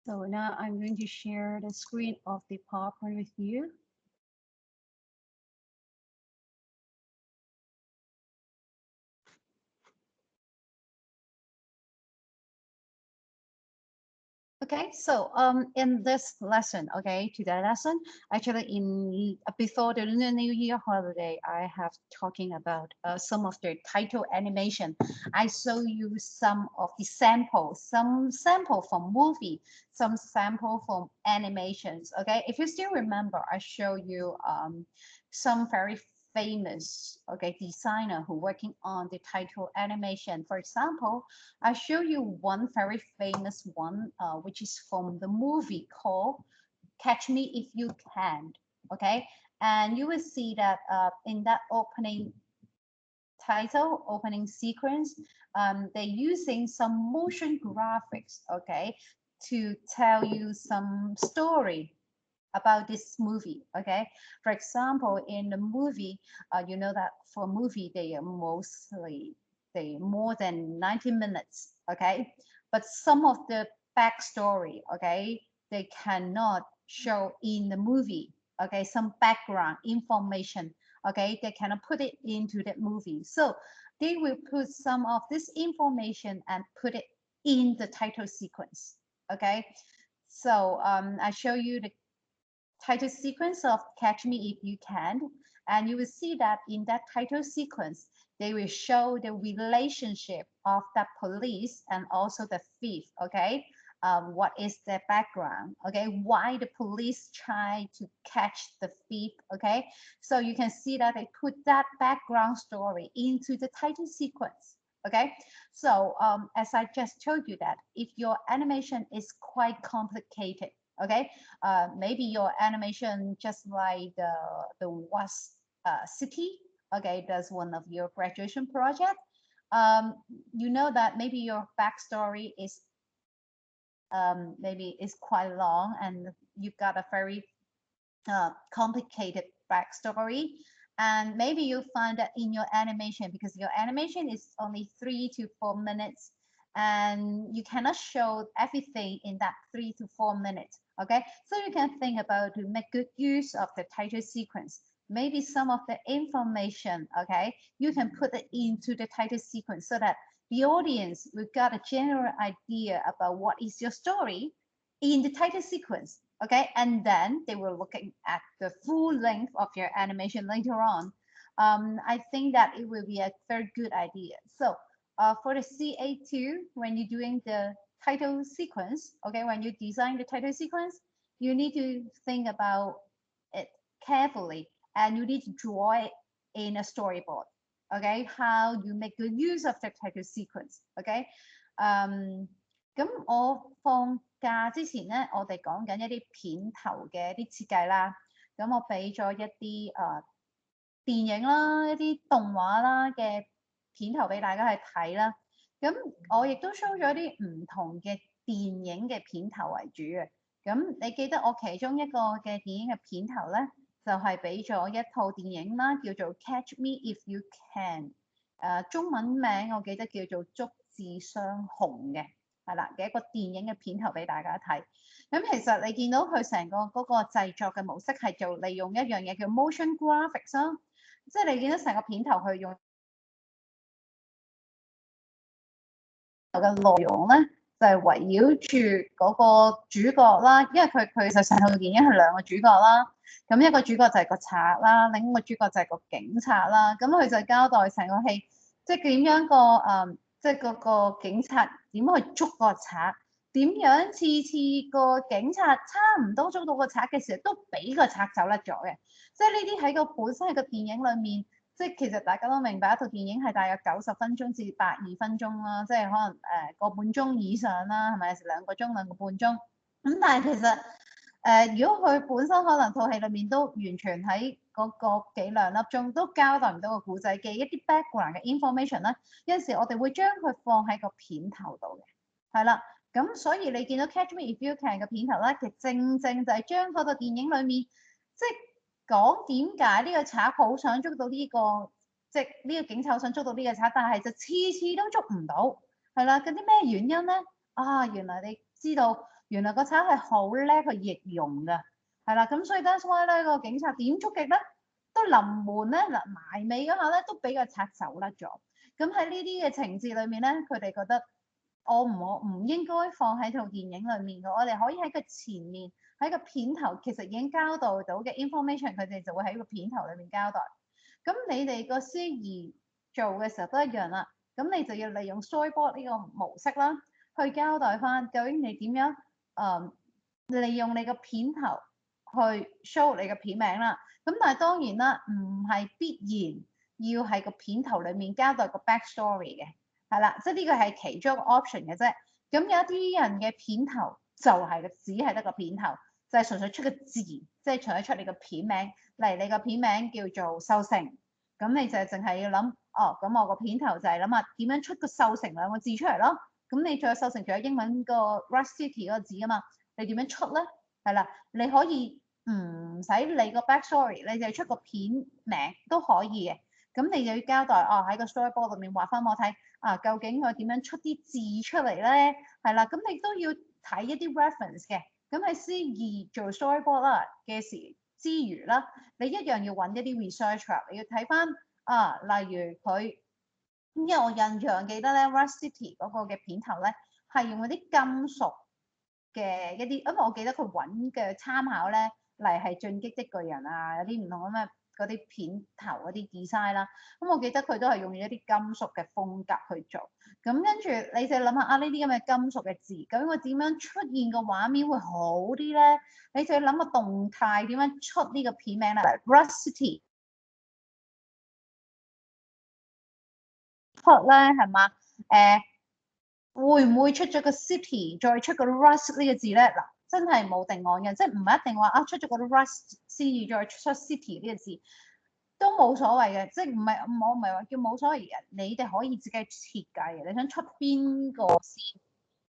So now I'm going to share the screen of the PowerPoint with you. Okay, so in this lesson, okay, today lesson, actually in before the Lunar New Year holiday, I have talking about some of the title animation. I show you some of the samples, some sample from movie, some sample from animations. Okay, if you still remember, I show you some very famous designer who working on the title animation. For example, I show you one very famous one, which is from the movie called Catch Me If You Can. Okay, and you will see that in that opening title, opening sequence, they're using some motion graphics, okay, to tell you some story about this movie. Okay, for example, in the movie, you know that for movie they are mostly they more than 90 minutes. Okay, but some of the backstory, okay, they cannot show in the movie. Okay, some background information, okay, they cannot put it into the movie, so they will put some of this information and put it in the title sequence. Okay, so I show you the title sequence of Catch Me If You Can. And you will see that in that title sequence, they will show the relationship of the police and also the thief, okay? What is their background, okay? Why the police try to catch the thief, okay? So you can see that they put that background story into the title sequence, okay? So as I just told you that if your animation is quite complicated, okay, maybe your animation just like the West City, okay, that's one of your graduation project. You know that maybe your backstory is maybe is quite long and you've got a very complicated backstory. And maybe you find that in your animation, because your animation is only 3 to 4 minutes, and you cannot show everything in that 3 to 4 minutes. Okay, so you can think about to make good use of the title sequence. Maybe some of the information, okay, you can put it into the title sequence so that the audience will got a general idea about what is your story in the title sequence. Okay, and then they were looking at the full length of your animation later on. I think that it will be a very good idea. So for the CA2, when you're doing the title sequence, okay, when you design the title sequence, you need to think about it carefully and you need to draw it in a storyboard. Okay, how you make good use of the title sequence. Okay, 咁我放假之前咧，我哋講緊一啲片頭嘅一啲設計啦。咁我俾咗一啲電影啦、一啲動畫啦嘅片頭俾大家去睇啦。咁我亦都 show 咗啲唔同嘅電影嘅片頭為主嘅。咁你記得我其中一個嘅電影嘅片頭咧，就係俾咗一套電影啦，叫做《Catch Me If You Can》。中文名我記得叫做《捉智雙雄》嘅。係啦嘅一個電影嘅片頭俾大家睇。咁其實你見到佢成個嗰個製作嘅模式係做利用一樣嘢叫 motion graphics 啦，即係你見到成個片頭佢用嘅內容咧，就係圍繞住嗰個主角啦，因為佢其實成套電影係兩個主角啦。咁一個主角就係個賊啦，另一個主角就係個警察啦。咁佢就交代成個戲，即係點樣個即係嗰個警察點去捉個賊，點樣次次個警察差唔多捉到個賊嘅時候，都俾個賊走甩咗嘅。即係呢啲喺個本身喺個電影裏面，即係其實大家都明白一套電影係大約90分鐘至120分鐘啦，即係可能個半鐘以上啦，係咪2個鐘2個半鐘？咁但係其實如果佢本身可能套戲裏面都完全喺嗰個幾兩粒鐘都交代唔到個故仔嘅一啲 background 嘅 information 咧，有陣時我哋會將佢放喺個片頭度嘅，係啦。咁所以你見到 Catch Me If You Can 嘅片頭咧，其實正正就係將嗰套電影裏面即係講點解呢個賊好想捉到呢個，即係呢個警察好想捉到呢個賊，但係就次次都捉唔到，係啦。嗰啲咩原因咧？啊，原來你知道原來個賊係好叻去易容㗎，係啦，咁所以 that's why 咧個警察點捉極咧，都臨門咧嗱埋尾嗰下咧都俾個賊走甩咗。咁喺呢啲嘅情節裏面咧，佢哋覺得我唔應該放喺套電影裏面嘅，我哋可以喺個前面喺個片頭其實已經交代到嘅 information， 佢哋就會喺個片頭裏面交代。咁你哋個司儀做嘅時候都一樣啦。咁你就要利用 storyboard 呢個模式啦，去交代翻究竟你點樣利用你個片頭去 show 你個片名啦。咁但係當然啦，唔係必然要喺個片頭裡面交代個 backstory 嘅，係啦，即係呢個係其中一個 option 嘅啫。咁有一啲人嘅片頭就係只係得個片頭，就係純粹出個字，即係純粹出你個片名。例如你個片名叫做秀成，咁你就淨係要諗。哦，咁我個片頭就係諗下點樣出個秀成兩個字出嚟咯。咁你仲有秀成，仲有英文個 Rust City 嗰個字啊嘛，你點樣出咧？係啦，你可以唔使理個 backstory， 你就出個片名都可以嘅。咁你就要交代喺個 storyboard 裏面畫翻我睇究竟佢點樣出啲字出嚟咧？係啦，咁你都要睇一啲 reference 嘅。咁喺司儀做 storyboard 啦嘅時之餘啦，你一樣要揾一啲 research， 你要睇翻。例如佢，因為我印象記得咧 ，Rust City 嗰個嘅片頭咧係用嗰啲金屬嘅一啲，因為我記得佢揾嘅參考咧，例如係進擊的巨人啊，有啲唔同咁嘅嗰啲片頭嗰啲 design 啦。咁我記得佢都係用咗一啲金屬嘅風格去做。咁跟住你就諗下呢啲咁嘅金屬嘅字，究竟我點樣出現個畫面會好啲咧？你就要諗個動態點樣出呢個片名啦 ，Rust City。出咧係嘛？會唔會出咗個 city 再出個 rust 呢個字咧？嗱，真係冇定案嘅，即係唔係一定話出咗個 rust 先至再出 city 呢個字，都冇所謂嘅，即係我唔係話叫冇所謂嘅，你哋可以自己設計嘅，你想出邊個先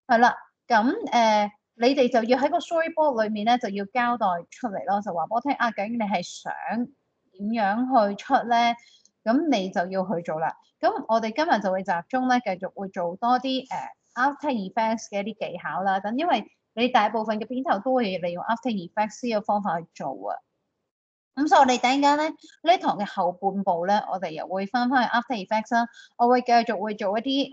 係啦。咁你哋就要喺個 storyboard 裏面咧就要交代出嚟咯，就話俾我聽究竟你係想點樣去出咧？咁你就要去做啦。咁我哋今日就會集中咧，繼續會做多啲After Effects 嘅一啲技巧啦。咁因為你大部分嘅片頭都會利用 After Effects 呢個方法去做啊。咁所以我哋等陣間咧呢堂嘅後半部咧，我哋又會翻去 After Effects 啦。我會繼續會做一啲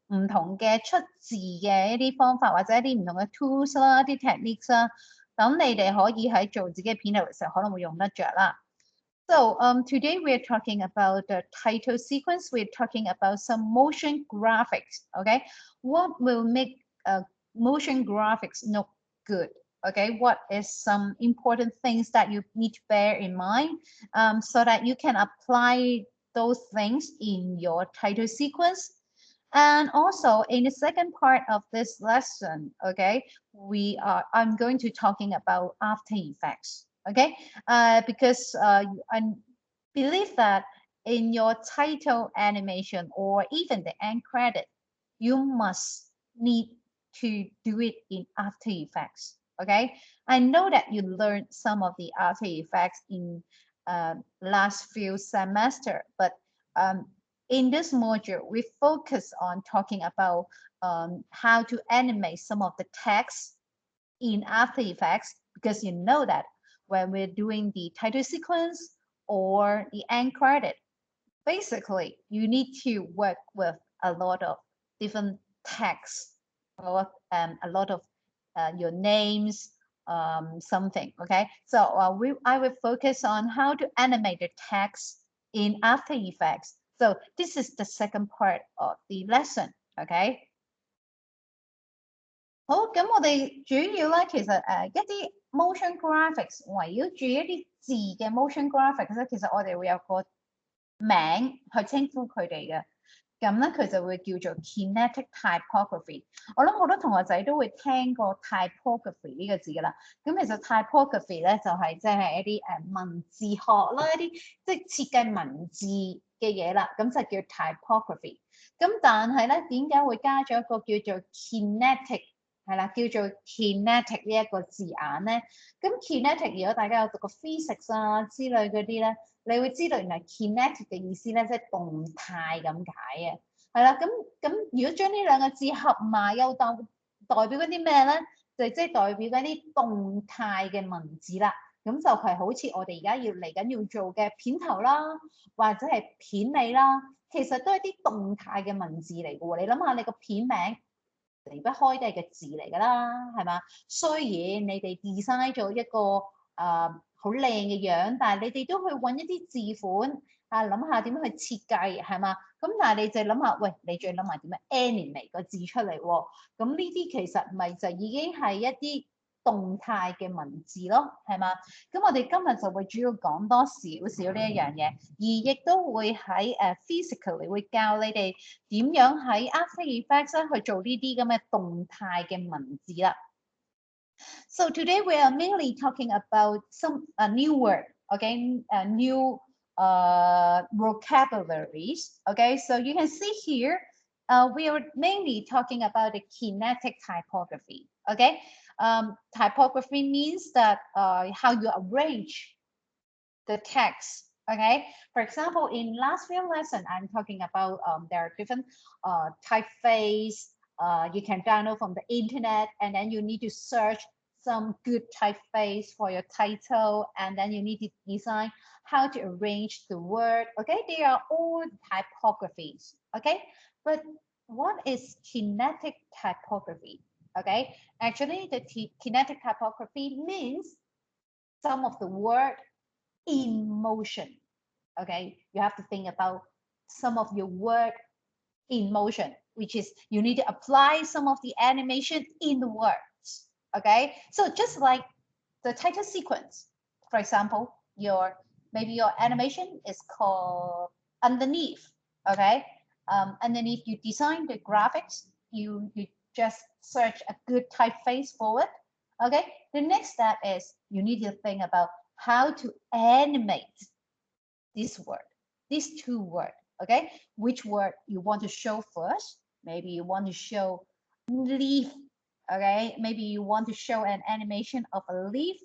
唔同嘅出字嘅一啲方法，或者一啲唔同嘅 tools 啦、一啲 techniques 啦，等你哋可以喺做自己嘅片頭嘅時候可能會用得着啦。So today we're talking about the title sequence. We're talking about some motion graphics. Okay, what will make motion graphics look good? Okay, what is some important things that you need to bear in mind so that you can apply those things in your title sequence. And also in the second part of this lesson, okay, I'm going to talking about After Effects. Okay, because I believe that in your title animation or even the end credit, you must need to do it in After Effects. Okay, I know that you learned some of the After Effects in last few semester, but in this module, we focus on talking about how to animate some of the text in After Effects, because you know that when we're doing the title sequence or the end credit, basically you need to work with a lot of different text or a lot of your names, something. Okay, so I will focus on how to animate the text in After Effects. So this is the second part of the lesson. Okay. 好，咁我哋主要咧，其實一啲 motion graphics 圍繞住一啲字嘅 motion graphics 咧，其實我哋會有個名去稱呼佢哋嘅。咁咧佢就會叫做 kinetic typography。我諗好多同學仔都會聽過 typography 呢個字㗎啦。咁其實 typography 咧就係即係一啲文字學啦，一啲即係設計文字嘅嘢啦，咁就叫 typography。咁但係咧點解會加咗一個叫做 kinetic？係啦，叫做 kinetic 呢一個字眼咧。咁 kinetic 如果大家有讀過 physics 啊之類嗰啲咧，你會知道原來 kinetic 嘅意思咧，即係動態咁解嘅。係啦，咁如果將呢兩個字合埋，又代表嗰啲咩咧？就即係代表緊啲動態嘅文字啦。咁就係好似我哋而家嚟緊要做嘅片頭啦，或者係片尾啦，其實都係啲動態嘅文字嚟嘅喎。你諗下，你個片名離不開都係個字嚟㗎啦，係嘛？雖然你哋 design 咗一個好靚嘅樣，但係你哋都去揾一啲字款啊，諗下點樣去設計係嘛？咁但係你就諗下，喂，你再諗下點樣 animate 個字出嚟喎？咁呢啲其實咪就已經係一啲動態嘅文字咯，係嘛？咁我哋今日就會主要講多少少呢一樣嘢，而亦都會喺physically 會教你哋點樣喺 After Effects 去做呢啲咁嘅動態嘅文字啦。So today we are mainly talking about some new word, okay, new vocabularies. Okay, so you can see here, we are mainly talking about the kinetic typography. Okay, typography means that how you arrange the text. Okay, for example, in last few lesson, I'm talking about there are different typeface. You can download from the internet, and then you need to search some good typeface for your title, and then you need to design how to arrange the word. Okay, they are all typographies. Okay, but what is kinetic typography? Okay, actually the kinetic typography means some of the word in motion. Okay, you have to think about some of your word in motion, which is you need to apply some of the animation in the words. Okay, so just like the title sequence, for example, maybe your animation is called underneath. Okay, underneath you design the graphics, you just search a good typeface for it. Okay, the next step is you need to think about how to animate this word, these two words. Okay, which word you want to show first? Maybe you want to show leaf. Okay, maybe you want to show an animation of a leaf,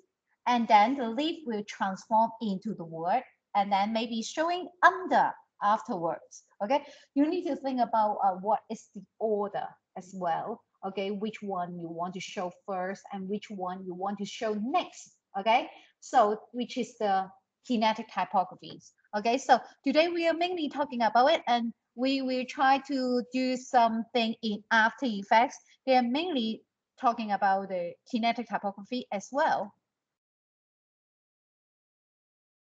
and then the leaf will transform into the word, and then maybe showing under afterwards. Okay, you need to think about what is the order as well. Okay, which one you want to show first and which one you want to show next. Okay, so which is the kinetic typographies. Okay, so today we are mainly talking about it, and we will try to do something in After Effects. They are mainly talking about the kinetic typography as well.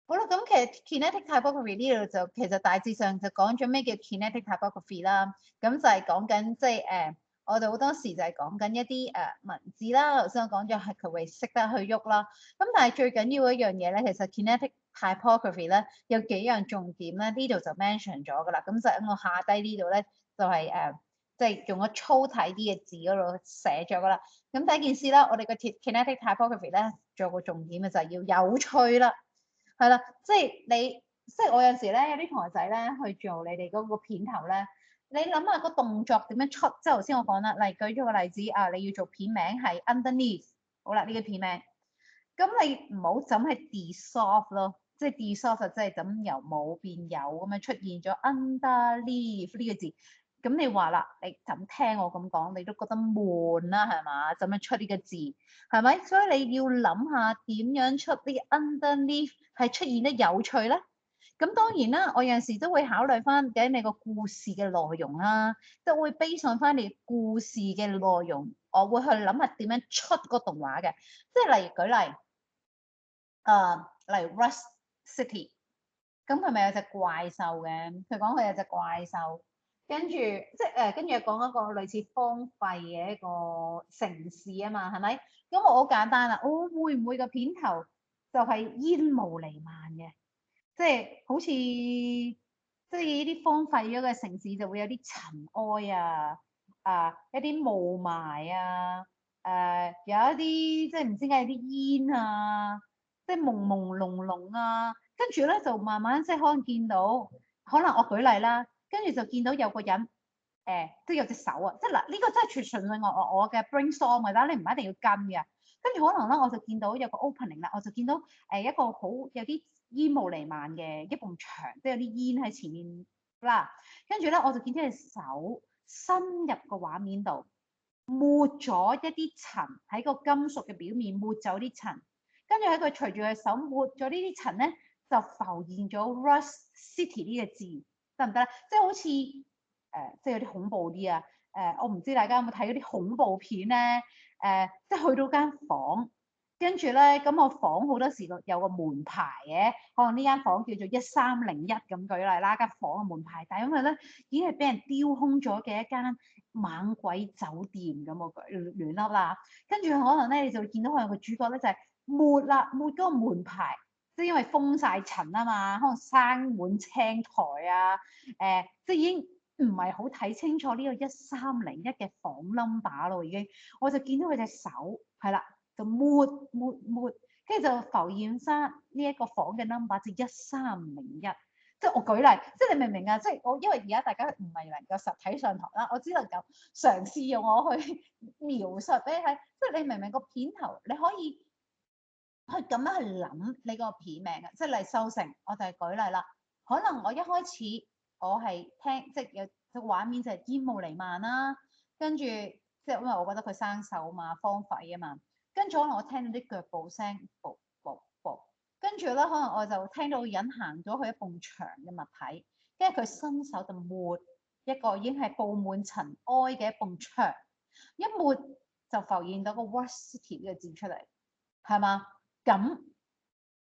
好啦，咁其實 kinetic typography 呢度就其實大致上就講咗咩叫 kinetic typography 啦。咁就係講緊即係我哋好多時就係講緊一啲文字啦。頭先我講咗係佢會識得去喐啦。咁但係最緊要一樣嘢咧，其實 kinetic typography 咧有幾樣重點咧，呢度就 mention 咗㗎啦。咁就喺我下低呢度咧，就係即係用咗粗體啲嘅字嗰度寫咗㗎啦。咁第一件事啦，我哋嘅 kinetic typography 咧，仲有個重點嘅就係要有趣啦。係啦，即係我有時咧，有啲同學仔咧去做你哋嗰個片頭咧，你諗下個動作點樣出？即係頭先我講啦，舉咗個例子啊，你要做片名係 underneath， 好啦，呢個片名，咁你唔好就係 dissolve 咯，即係 dissolve 即係咁由冇變有咁樣出現咗 underneath 呢個字。咁你話啦，你咁聽我咁講，你都覺得悶啦，係嘛？咁樣出呢個字，係咪？所以你要諗下點樣出呢個 underneath 係出現得有趣咧？咁當然啦，我有陣時都會考慮翻嘅你個故事嘅內容啦，即係會 base on翻你故事嘅內容，我會去諗下點樣出個動畫嘅。即係例如舉例，例如 Rust City， 咁係咪有隻怪獸嘅？佢講佢有隻怪獸。跟住跟住講一個類似荒廢嘅一個城市啊嘛，係咪？咁我好簡單啦，我會唔會個片頭就係煙霧彌漫嘅？即係好似即係呢啲荒廢咗嘅城市就會有啲塵埃啊，一啲霧霾啊，有一啲即係唔知點解有啲煙啊，即係朦朦朧朧啊，跟住咧就慢慢即係可能見到，可能我舉例啦。跟住就見到有個人，都有隻手啊！即係嗱，呢個真係純粹我嘅 brainstorm 嘅啦，你唔一定要跟嘅。跟住可能咧，我就見到有個 opening 啦，我就見到一個好有啲煙霧彌漫嘅一埲牆，即係有啲煙喺前面啦。跟住咧，我就見到隻手伸入個畫面度，抹咗一啲塵喺個金屬嘅表面，抹走啲塵，跟住喺佢隨住佢手抹咗呢啲塵咧，就浮現咗 Rust City 呢個字，得唔得？即係好似即係有啲恐怖啲啊！我唔知大家有冇睇嗰啲恐怖片咧？即係去到間房，跟住咧，咁個房好多時有個門牌嘅，可能呢間房叫做1301咁舉例啦，間房嘅門牌，但係因為咧已經係俾人丟空咗嘅一間猛鬼酒店咁個亂笠啦，跟住可能咧你就會見到可能個主角咧就係抹嗰個門牌，即係因為封晒塵啊嘛，可能生滿青苔啊，即係已經唔係好睇清楚呢個1301嘅房 number 咯，已經，我就見到佢隻手係啦。就抹，跟住就浮現翻呢一個房嘅 number 就1301。即係我舉例，即係你明唔明啊？即係我因為而家大家唔係能夠實體上堂啦，我只能夠嘗試用我去描述俾你睇。即係你明唔明個片頭？你可以去咁樣去諗你個片名嘅，即係嚟收成。我就係舉例啦。可能我一開始我係聽，即係有個畫面就係煙霧彌漫啦，跟住即係因為我覺得佢生鏽嘛，荒廢啊嘛。跟住可能我聽到啲腳步聲，步步步，跟住咧可能我就聽到人行咗去一埲牆嘅物體，跟住佢伸手就抹一個已經係布滿塵埃嘅一埲牆，一抹就浮現到個 Rust City 呢個字出嚟，係嘛？咁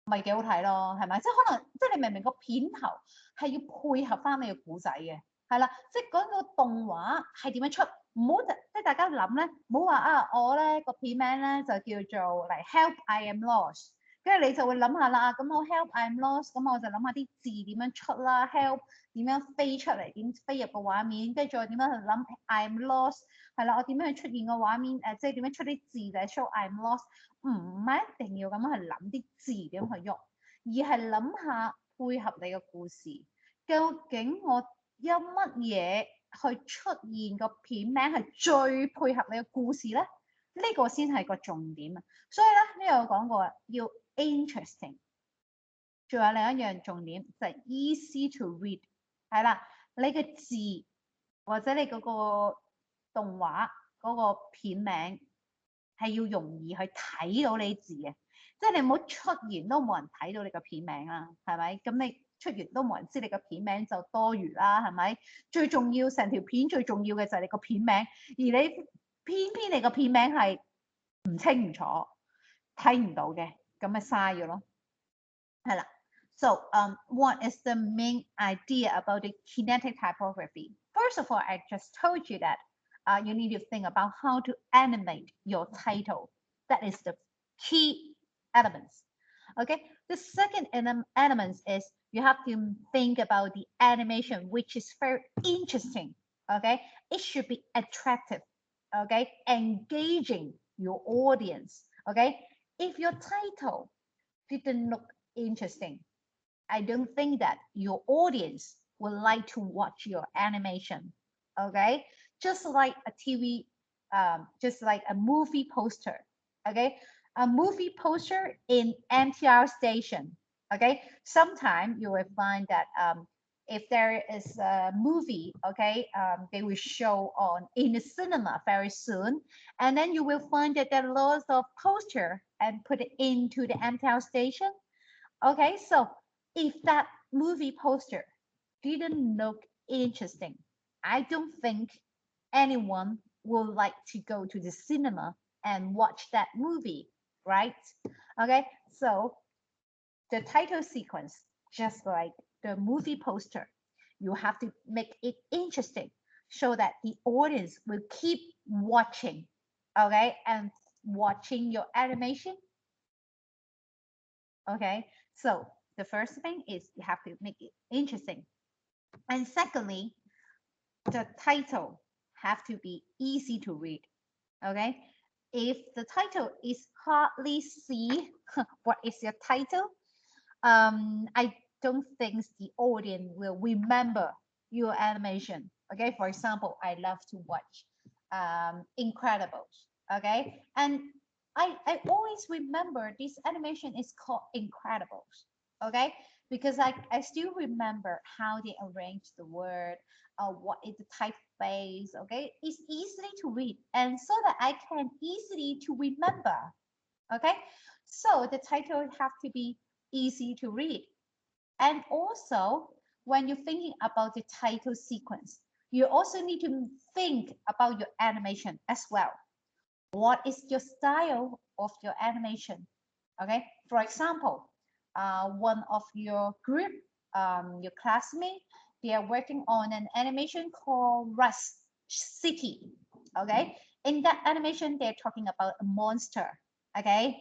咪幾好睇咯，係咪？即係可能，即係你明唔明個片頭係要配合翻你個故仔嘅，係啦，即係嗰個動畫係點樣出？唔好即係大家諗咧，唔好話啊，我咧個片名咧就叫做嚟 Help I Am Lost，跟住你就會諗下啦，咁我 Help I Am Lost，咁我就諗下啲字點樣出啦 ，Help 點樣飛出嚟，點飛入個畫面，跟住再點樣去諗 I Am Lost，係啦，我點樣去出現個畫面，即係點樣出啲字就係 show I Am Lost。唔係一定要咁樣去諗啲字點去喐，而係諗下配合你個故事，究竟我有乜嘢去出現個片名係最配合你嘅故事咧？呢個先係個重點啊！所以咧呢度講過要 interesting， 仲有另一樣重點就係 easy to read， 係啦，你嘅字或者你嗰個動畫嗰個片名。係要容易去睇到你字嘅，即係你唔好出完都冇人睇到你個片名啦，係咪？咁你出完都冇人知你個片名就多餘啦，係咪？最重要成條片最重要嘅就係你個片名，而你偏偏你個片名係唔清唔楚，睇唔到嘅，咁咪嘥咗咯。係啦。So, what is the main idea about the kinetic typography? First of all, I just told you that you need to think about how to animate your title. That is the key elements. Okay. The second element is you have to think about the animation, which is very interesting. Okay. It should be attractive. Okay. Engaging your audience. Okay. If your title didn't look interesting, I don't think that your audience would like to watch your animation. Okay, just like a TV, just like a movie poster. Okay, a movie poster in MTR station. Okay, sometimes you will find that if there is a movie, okay, they will show on in the cinema very soon, and then you will find that there are lots of poster and put it into the MTR station. Okay, so if that movie poster didn't look interesting, I don't think anyone will like to go to the cinema and watch that movie, right? Okay, so the title sequence, just like the movie poster, you have to make it interesting so that the audience will keep watching, okay, and watching your animation. Okay, so the first thing is you have to make it interesting. And secondly, the title have to be easy to read. Okay, if the title is hardly see what is your title, I don't think the audience will remember your animation. Okay, for example, I love to watch Incredibles. Okay, and I always remember this animation is called Incredibles. Okay, because I still remember how they arrange the word, what is the face, okay, is easily to read, and so that I can easily to remember, okay. So the title have to be easy to read. And also, when you're thinking about the title sequence, you also need to think about your animation as well. What is your style of your animation? Okay, for example, one of your group, your classmate, they are working on an animation called Rust City. Okay, in that animation, they're talking about a monster. Okay,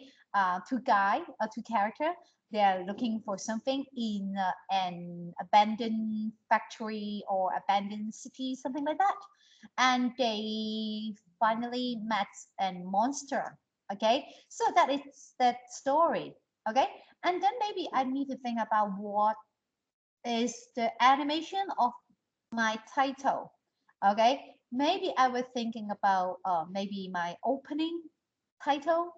two character, they are looking for something in an abandoned factory or abandoned city, something like that, and they finally met a monster. Okay, so that is that story. Okay, and then maybe I need to think about what is the animation of my title. Okay, maybe I was thinking about maybe my opening title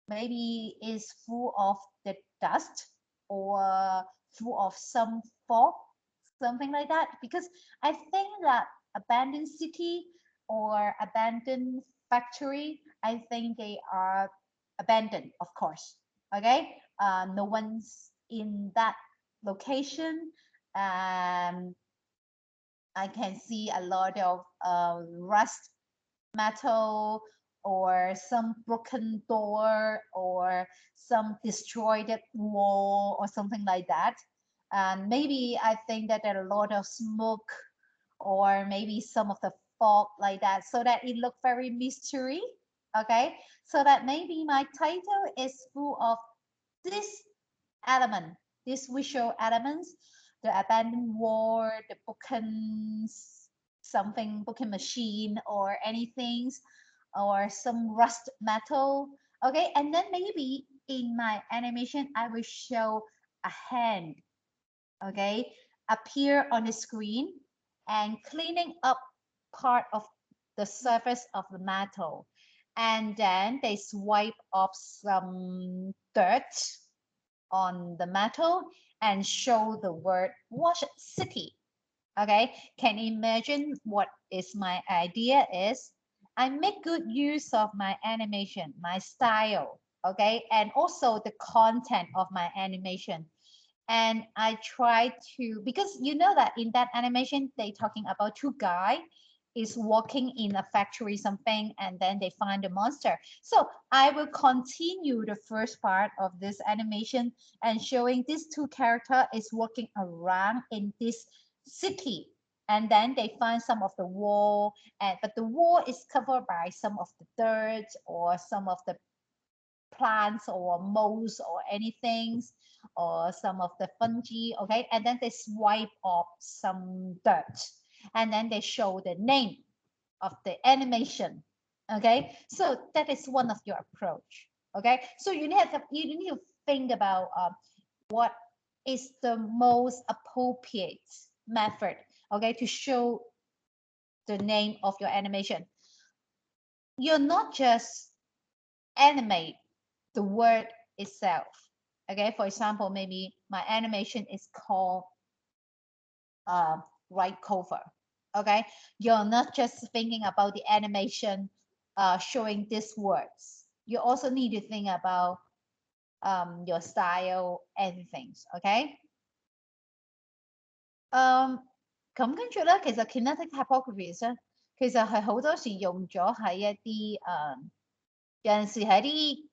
maybe is full of the dust or full of some fog, something like that. Because I think that abandoned city or abandoned factory, I think they are abandoned, of course. Okay, no one's in that location. I can see a lot of rust metal or some broken door or some destroyed wall or something like that. And maybe I think that there are a lot of smoke or maybe some of the fog like that, so that it looks very mystery. Okay, so that maybe my title is full of this element, these visual elements, the abandoned wall, the broken something, broken machine or anything, or some rust metal. Okay, and then maybe in my animation, I will show a hand, okay, appear on the screen and cleaning up part of the surface of the metal. And then they swipe off some dirt on the metal and show the word Wash City. Okay, can you imagine what is my idea is? I make good use of my animation, my style, okay, and also the content of my animation. And I try to, because you know that in that animation, they talking about two guys is walking in a factory something and then they find a monster. So I will continue the first part of this animation and showing these two character is walking around in this city, and then they find some of the wall, and but the wall is covered by some of the dirt or some of the plants or molds or anything or some of the fungi. Okay, and then they swipe off some dirt and then they show the name of the animation. Okay, so that is one of your approach. Okay, so you need to think about what is the most appropriate method, okay, to show the name of your animation. You're not just animate the word itself. Okay, for example, maybe my animation is called right cover. Okay, you're not just thinking about the animation showing these words. You also need to think about your style and things. Okay. 咁跟住咧，其實 kinetic typography 咧，其實係好多時用咗喺一啲有陣時喺啲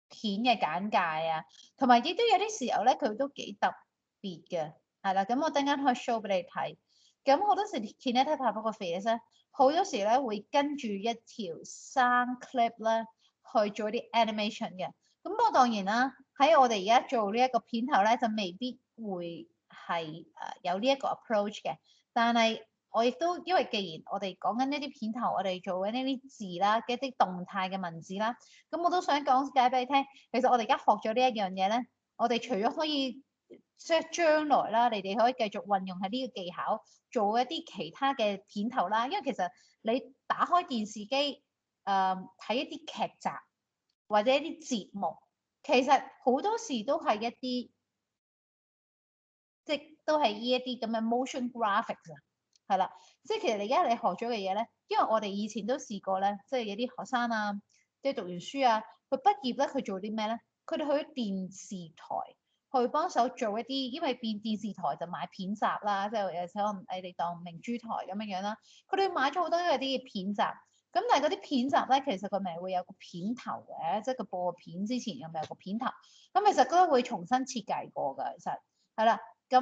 片嘅簡介啊，同埋亦都有啲時候咧，佢都幾特別嘅，係啦。咁我等間可以 show 俾你睇。咁好多時 kinetic typography 咧，好多時咧會跟住一條 sound clip 咧去做啲 animation 嘅。咁不過當然啦，喺我哋而家做呢一個片頭咧，就未必會係有呢一個 approach 嘅。但係我亦都因為既然我哋講緊呢啲片頭，我哋做緊呢啲字啦，嘅一啲動態嘅文字啦，咁我都想講解俾你聽。其實我哋而家學咗呢一樣嘢咧，我哋除咗可以即係將來啦，你哋可以繼續運用喺呢個技巧，做一啲其他嘅片頭啦。因為其實你打開電視機睇一啲劇集或者一啲節目，其實好多時都係一啲即都係呢一啲咁嘅 motion graphics 啊。係啦，即係其實而家你學咗嘅嘢咧，因為我哋以前都試過咧，即係有啲學生啊，即係讀完書啊，佢畢業咧，佢做啲咩咧？佢哋去咗電視台去幫手做一啲，因為電視台就買片集啦，即係有時可能你哋當明珠台咁樣樣啦，佢哋買咗好多嗰啲片集。咁但係嗰啲片集咧，其實佢咪會有個片頭嘅，即係佢播片之前有咪有個片頭？咁其實都會重新設計過㗎，其實係啦。咁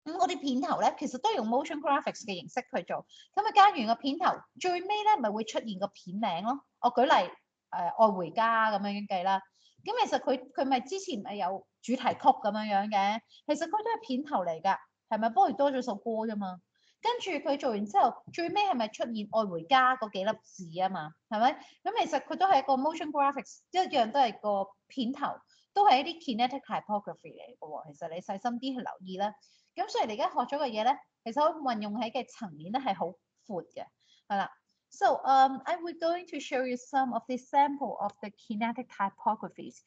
咁嗰啲片頭咧，其實都係用 motion graphics 嘅形式去做。咁啊加完個片頭，最尾咧咪會出現個片名咯。我舉例愛回家咁樣計啦。咁其實佢咪之前咪有主題曲咁樣樣嘅，其實佢都係片頭嚟㗎，係咪？不過多咗首歌啫嘛。跟住佢做完之後，最尾係咪出現愛回家嗰幾粒字啊嘛？係咪？咁其實佢都係一個 motion graphics，一樣都係個片頭，都係一啲 kinetic typography 嚟嘅喎。其實你細心啲去留意啦。咁所以你而家學咗嘅嘢咧，其實可以運用喺嘅層面咧係好闊嘅，係啦。So I will going to show you some of the sample of the kinetic typographies.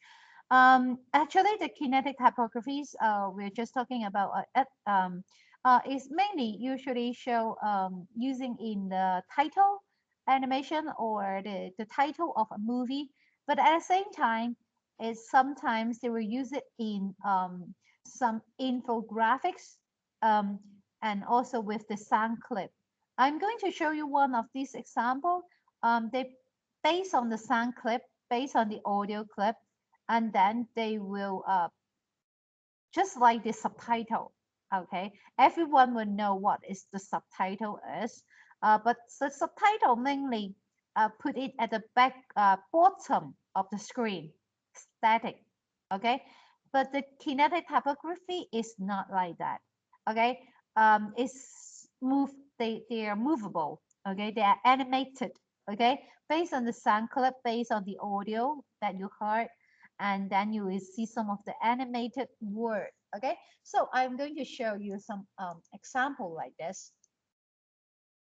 Actually, the kinetic typographies we're just talking about is mainly usually show using in the title animation or the title of a movie, but at the same time, is sometimes they will use it in some infographics and also with the sound clip. I'm going to show you one of these examples. They based on the sound clip, based on the audio clip, and then they will just like the subtitle. Okay, everyone will know what is the subtitle is, but the subtitle mainly put it at the back bottom of the screen, static. Okay, but the kinetic typography is not like that. Okay, it's move. They are movable. Okay, they are animated. Okay, based on the sound clip, based on the audio that you heard, and then you will see some of the animated word. Okay, so I'm going to show you some example like this.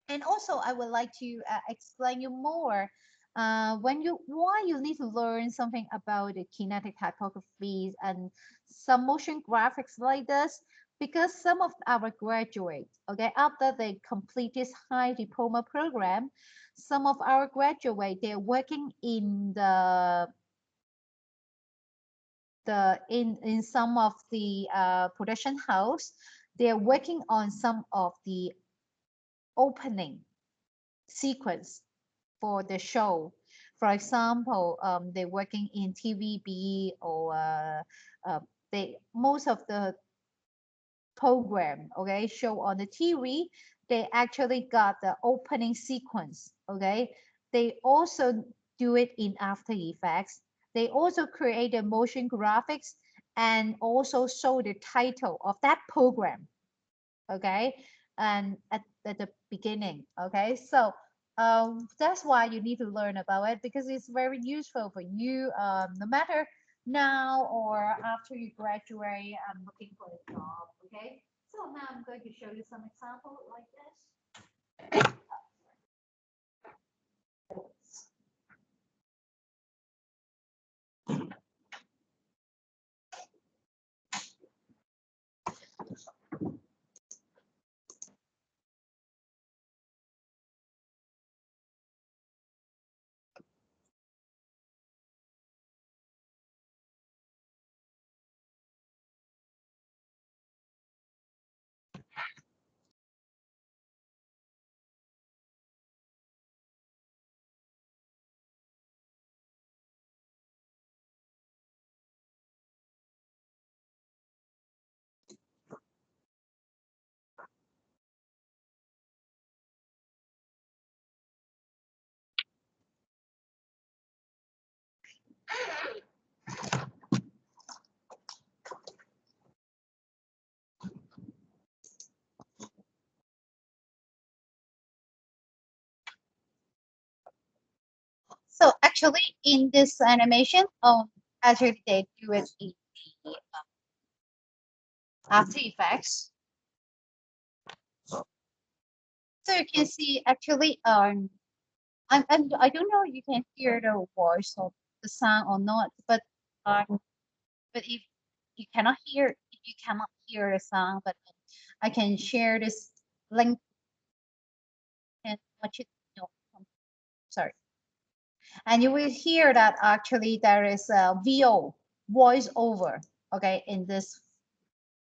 And also I would like to explain you more why you need to learn something about the kinetic typographies and some motion graphics like this, because some of our graduates, okay, after they complete this high diploma program, some of our graduates, they're working in in some of the production house. They're working on some of the opening sequence for the show. For example, they're working in TVB or most of the program, okay, show on the TV, they actually got the opening sequence, okay. They also do it in After Effects. They also create the motion graphics and also show the title of that program, okay, and at the beginning, okay. So that's why you need to learn about it, because it's very useful for you, no matter now or after you graduate and looking for a job, okay. So now I'm going to show you some example like this. So actually in this animation, actually they do it in the After Effects. So you can see actually, I don't know if you can hear the voice of the sound or not, but if you cannot hear the sound, but I can share this link and watch it. No, sorry. And you will hear that actually there is a VO, voice over, okay, in this.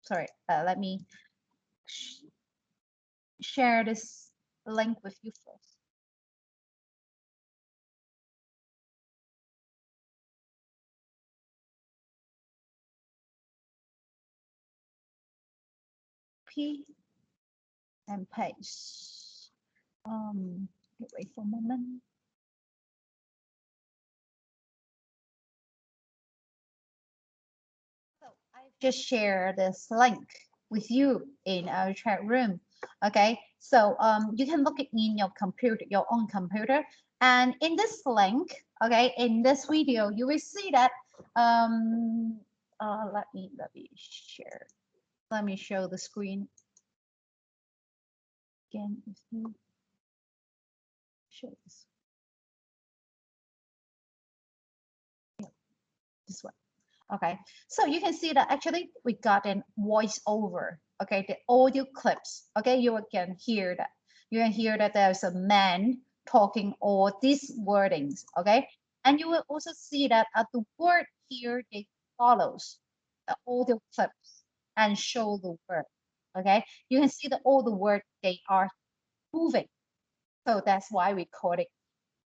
Sorry, let me share this link with you first. P and paste. Wait for a moment. So I've just shared this link with you in our chat room. Okay, so you can look it in your computer, your own computer, and in this link, okay, in this video, you will see that. Let me share. Let me show the screen again. If you show this, this one. Okay, so you can see that actually we got an voiceover. Okay, the audio clips. Okay, you can hear that. You can hear that there's a man talking all these wordings. Okay, and you will also see that at the word here, it follows the audio clips and show the word. Okay, you can see that all the words they are moving. So that's why we call it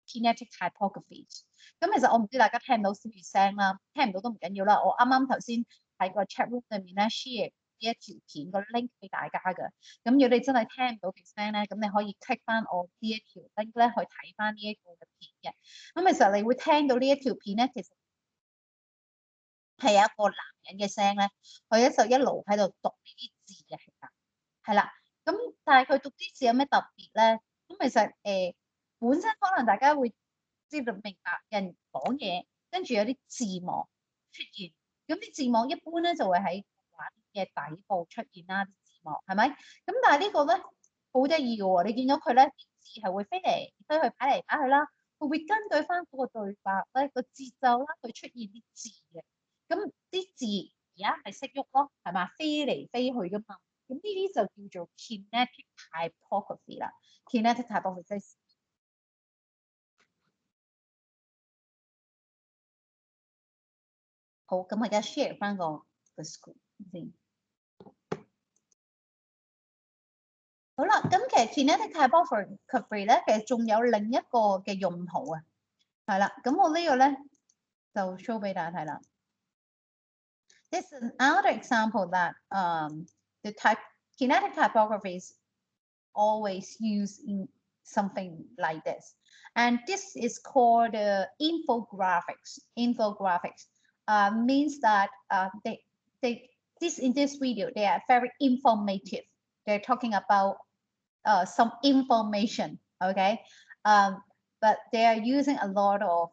kinetic typographies。咁其實我唔知大家聽到少少聲啦，聽唔到都唔緊要啦。我啱啱頭先喺個 chat room 裏面咧 share 呢一條片個 link 俾大家嘅。咁如果你真係聽唔到條聲咧，咁你可以 click 翻我呢一條 link 咧去睇翻呢一個嘅片嘅。咁其實你會聽到呢一條片咧，其實係有一個男人嘅聲咧，佢咧就一路喺度讀呢啲字嘅，係啦。咁但係佢讀啲字有咩特別咧？咁其實本身可能大家會知道明白人講嘢，跟住有啲字幕出現，咁啲字幕一般咧就會喺畫面嘅底部出現啦，啲字幕係咪？咁但係呢個咧好得意嘅喎，你見到佢咧字係會飛嚟飛去擺嚟擺去啦，佢會根據翻嗰個對白咧個節奏啦，去出現啲字嘅。咁啲字而家係識喐咯，係嘛？飛嚟飛去噶嘛。咁呢啲就叫做 kinetic typography 啦。kinetic typography 即係好，咁我而家 share 翻個 screen 先。好啦，咁其實 kinetic typography 咧，其實仲有另一個嘅用途啊。係啦，咁我呢個咧就 show 俾大家睇啦。This is another example that the kinetic typography is always used in something like this. And this is called infographics. Infographics means that in this video, they are very informative. They're talking about some information, okay? But they are using a lot of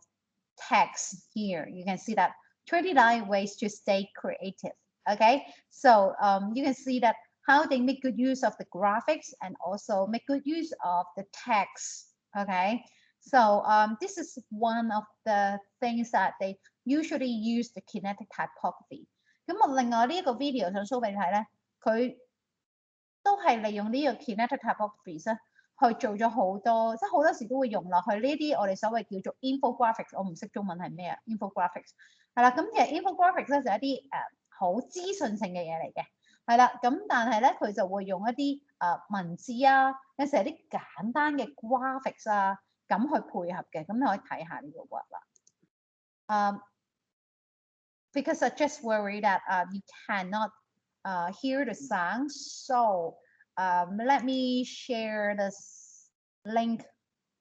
text here. You can see that 29 ways to stay creative, okay? So you can see that how they make good use of the graphics and also make good use of the text, okay? So this is one of the things that they usually use the kinetic typography. 咁我另外呢一個 video 想 show 俾你睇咧，佢都係利用呢個 kinetic typography 咧去做咗好多，即係好多時都會用落去呢啲我哋所謂叫做 infographics， 我唔識中文係咩啊 infographics 係啦，咁其實 infographics 咧就係一啲好資訊性嘅嘢嚟嘅。係啦，咁但係咧佢就會用一啲文字啊，有時係啲簡單嘅 graphics 啊，咁去配合嘅，咁你可以睇下呢個 word 啦。Because I just worry that you cannot hear the sound, so let me share this link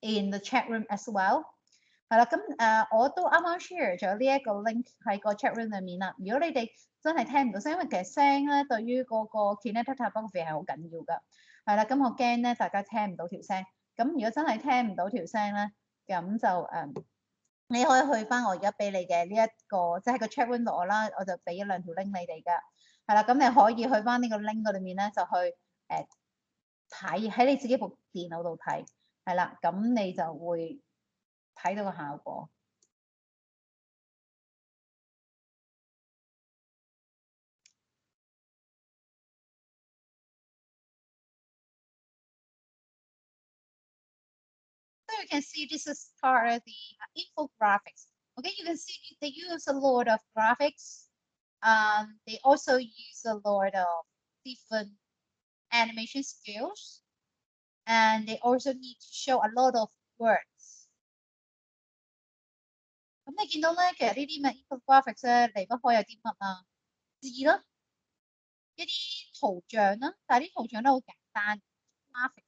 in the chat room as well. 係啦，咁我都啱啱 share 咗呢一個 link 喺個 chat room 裏面啦。如果你哋真係聽唔到聲，因為其實聲咧對於嗰個 kinetic typography 係好緊要㗎。係啦，咁我驚咧大家聽唔到條聲。咁如果真係聽唔到條聲咧，咁就你可以去翻我而家俾你嘅呢一個，即係個 chat room 度我啦，我就俾咗2條 link 你哋㗎。係啦，咁你可以去翻呢個 link 嗰裏面咧，就去睇喺你自己部電腦度睇。係啦，咁你就會睇到個效果。you can see this is part of the infographics. Okay, you can see they use a lot of graphics. They also use a lot of different animation skills, and they also need to show a lot of words. 咁你見到咧，其實呢啲咩 infographics 咧離不開有啲乜啊？字咯，一啲圖像啦，但係啲圖像都好簡單 graphics。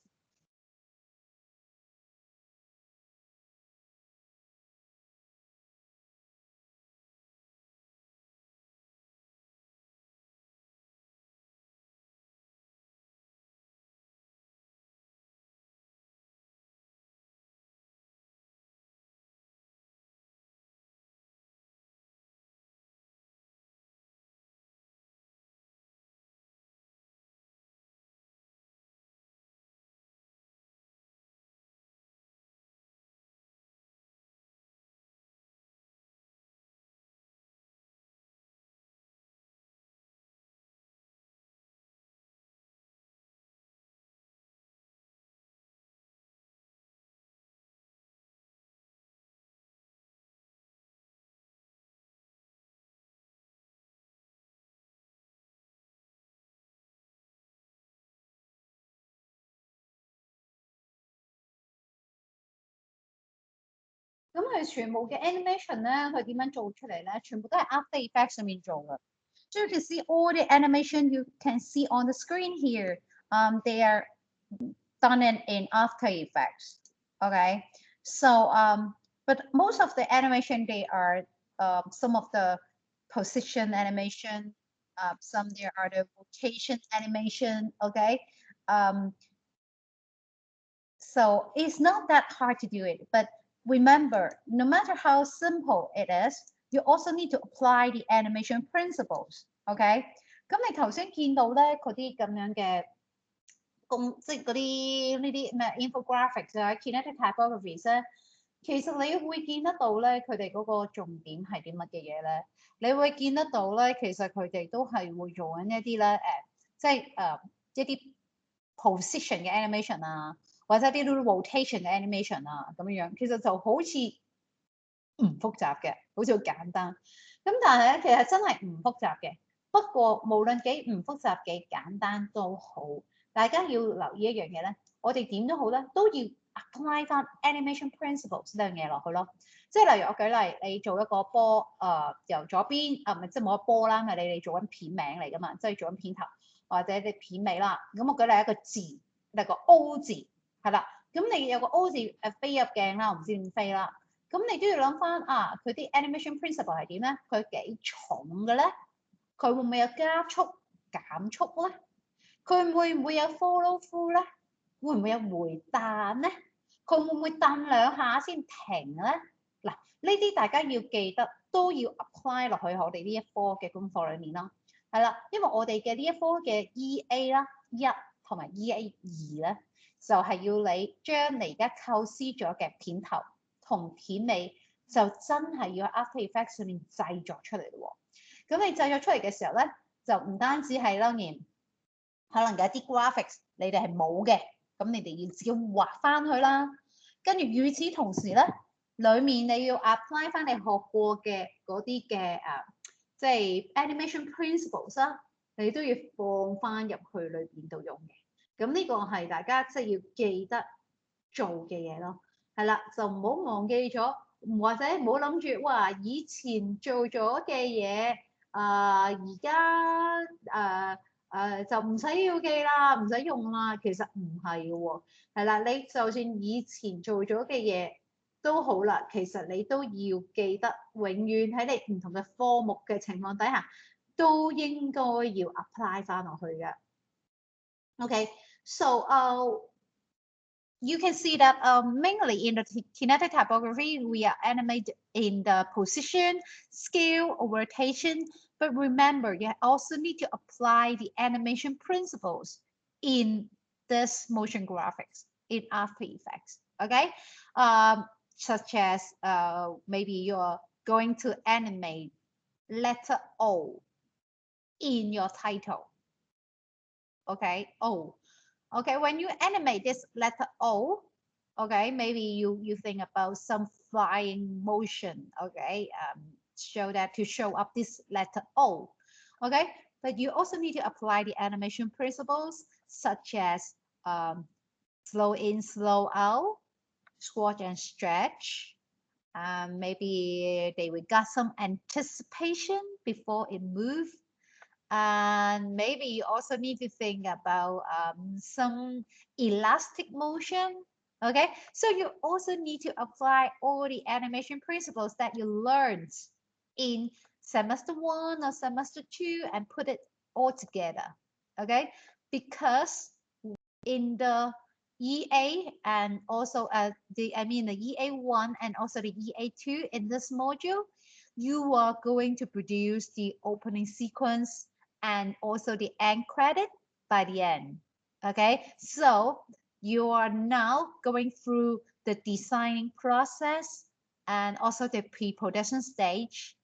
咁佢全部嘅 animation 咧，佢點樣做出嚟咧？全部都係 After Effects 上面做嘅。So you can see all the animation you can see on the screen here. They are done in After Effects. Okay, so but most of the animation they are some of the position animation, some there are the rotation animation. Okay, so it's not that hard to do it, but remember, no matter how simple it is, you also need to apply the animation principles. OK， 咁你頭先見到咧嗰啲咁樣嘅即係嗰啲呢啲咩 infographics 啊、kinetic typographies 咧，其實你會見得到咧，佢哋嗰個重點係啲乜嘅嘢咧？你會見得到咧，其實佢哋都係會做緊一啲咧即係一啲 position 嘅 animation 啊。或者啲 rotation 嘅 animation 啊，咁樣樣其實就好似唔複雜嘅，好似好簡單。咁但係咧，其實真係唔複雜嘅。不過無論幾唔複雜幾簡單都好，大家要留意一樣嘢咧，我哋點都好咧，都要 apply 翻 animation principles 呢樣嘢落去咯。即係例如我舉例，你做一個波，由左邊唔係即係冇一波啦，係你做緊片名嚟噶嘛，即係做緊片頭或者你片尾啦。咁我舉例一個字，例個 O 字。係啦，咁你有個 O 字飛入鏡啦，我唔知點飛啦。咁你都要諗翻佢啲 animation principle 係點咧？佢幾重嘅咧？佢會唔會有加速、減速咧？佢會唔會有 follow through 咧？會唔會有回彈咧？佢會唔會彈兩下先停咧？嗱，呢啲大家要記得，都要 apply 落去我哋呢一科嘅功課裏面咯。係啦，因為我哋嘅呢一科嘅 EA 啦1同埋 EA 2咧。就係要你將你而家構思咗嘅片頭同片尾，就真係要喺 After Effects 上面製作出嚟咯。咁你製作出嚟嘅時候咧，就唔單止係當然可能有一啲 graphics 你哋係冇嘅，咁你哋要自己畫翻去啦。跟住與此同時咧，裡面你要 apply 翻你學過嘅嗰啲嘅即係 animation principles 啦，你都要放翻入去裏邊度用嘅。咁呢個係大家即係要記得做嘅嘢咯，係啦，就唔好忘記咗，或者唔好諗住哇，以前做咗嘅嘢，而家就唔使要記啦，唔使用啦，其實唔係嘅喎，係啦，你就算以前做咗嘅嘢都好啦，其實你都要記得，永遠喺你唔同嘅科目嘅情況底下，都應該要 apply 翻落去嘅。Okay, so you can see that mainly in the kinetic typography, we are animated in the position, scale, or rotation. But remember, you also need to apply the animation principles in this motion graphics in After Effects. Okay, such as maybe you're going to animate letter O in your title. Okay, O. Okay, when you animate this letter O, Okay, maybe you think about some flying motion. Okay, show that to show up this letter O. Okay, but you also need to apply the animation principles such as slow in, slow out, squat and stretch. Maybe they will got some anticipation before it moves. And maybe you also need to think about some elastic motion. Okay, so you also need to apply all the animation principles that you learned in semester 1 or semester 2 and put it all together. Okay, because in the EA and also the EA1 and also the EA2 in this module, you are going to produce the opening sequence and also the end credit by the end. Okay, so you are now going through the designing process and also the pre-production stage.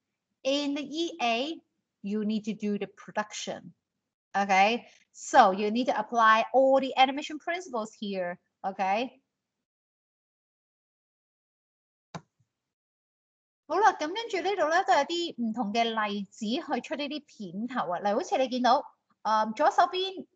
In the EA, you need to do the production. Okay, so you need to apply all the animation principles here. Okay. 好啦，咁跟住呢度咧都有啲唔同嘅例子去出呢啲片頭啊，例如好似你見到，左手邊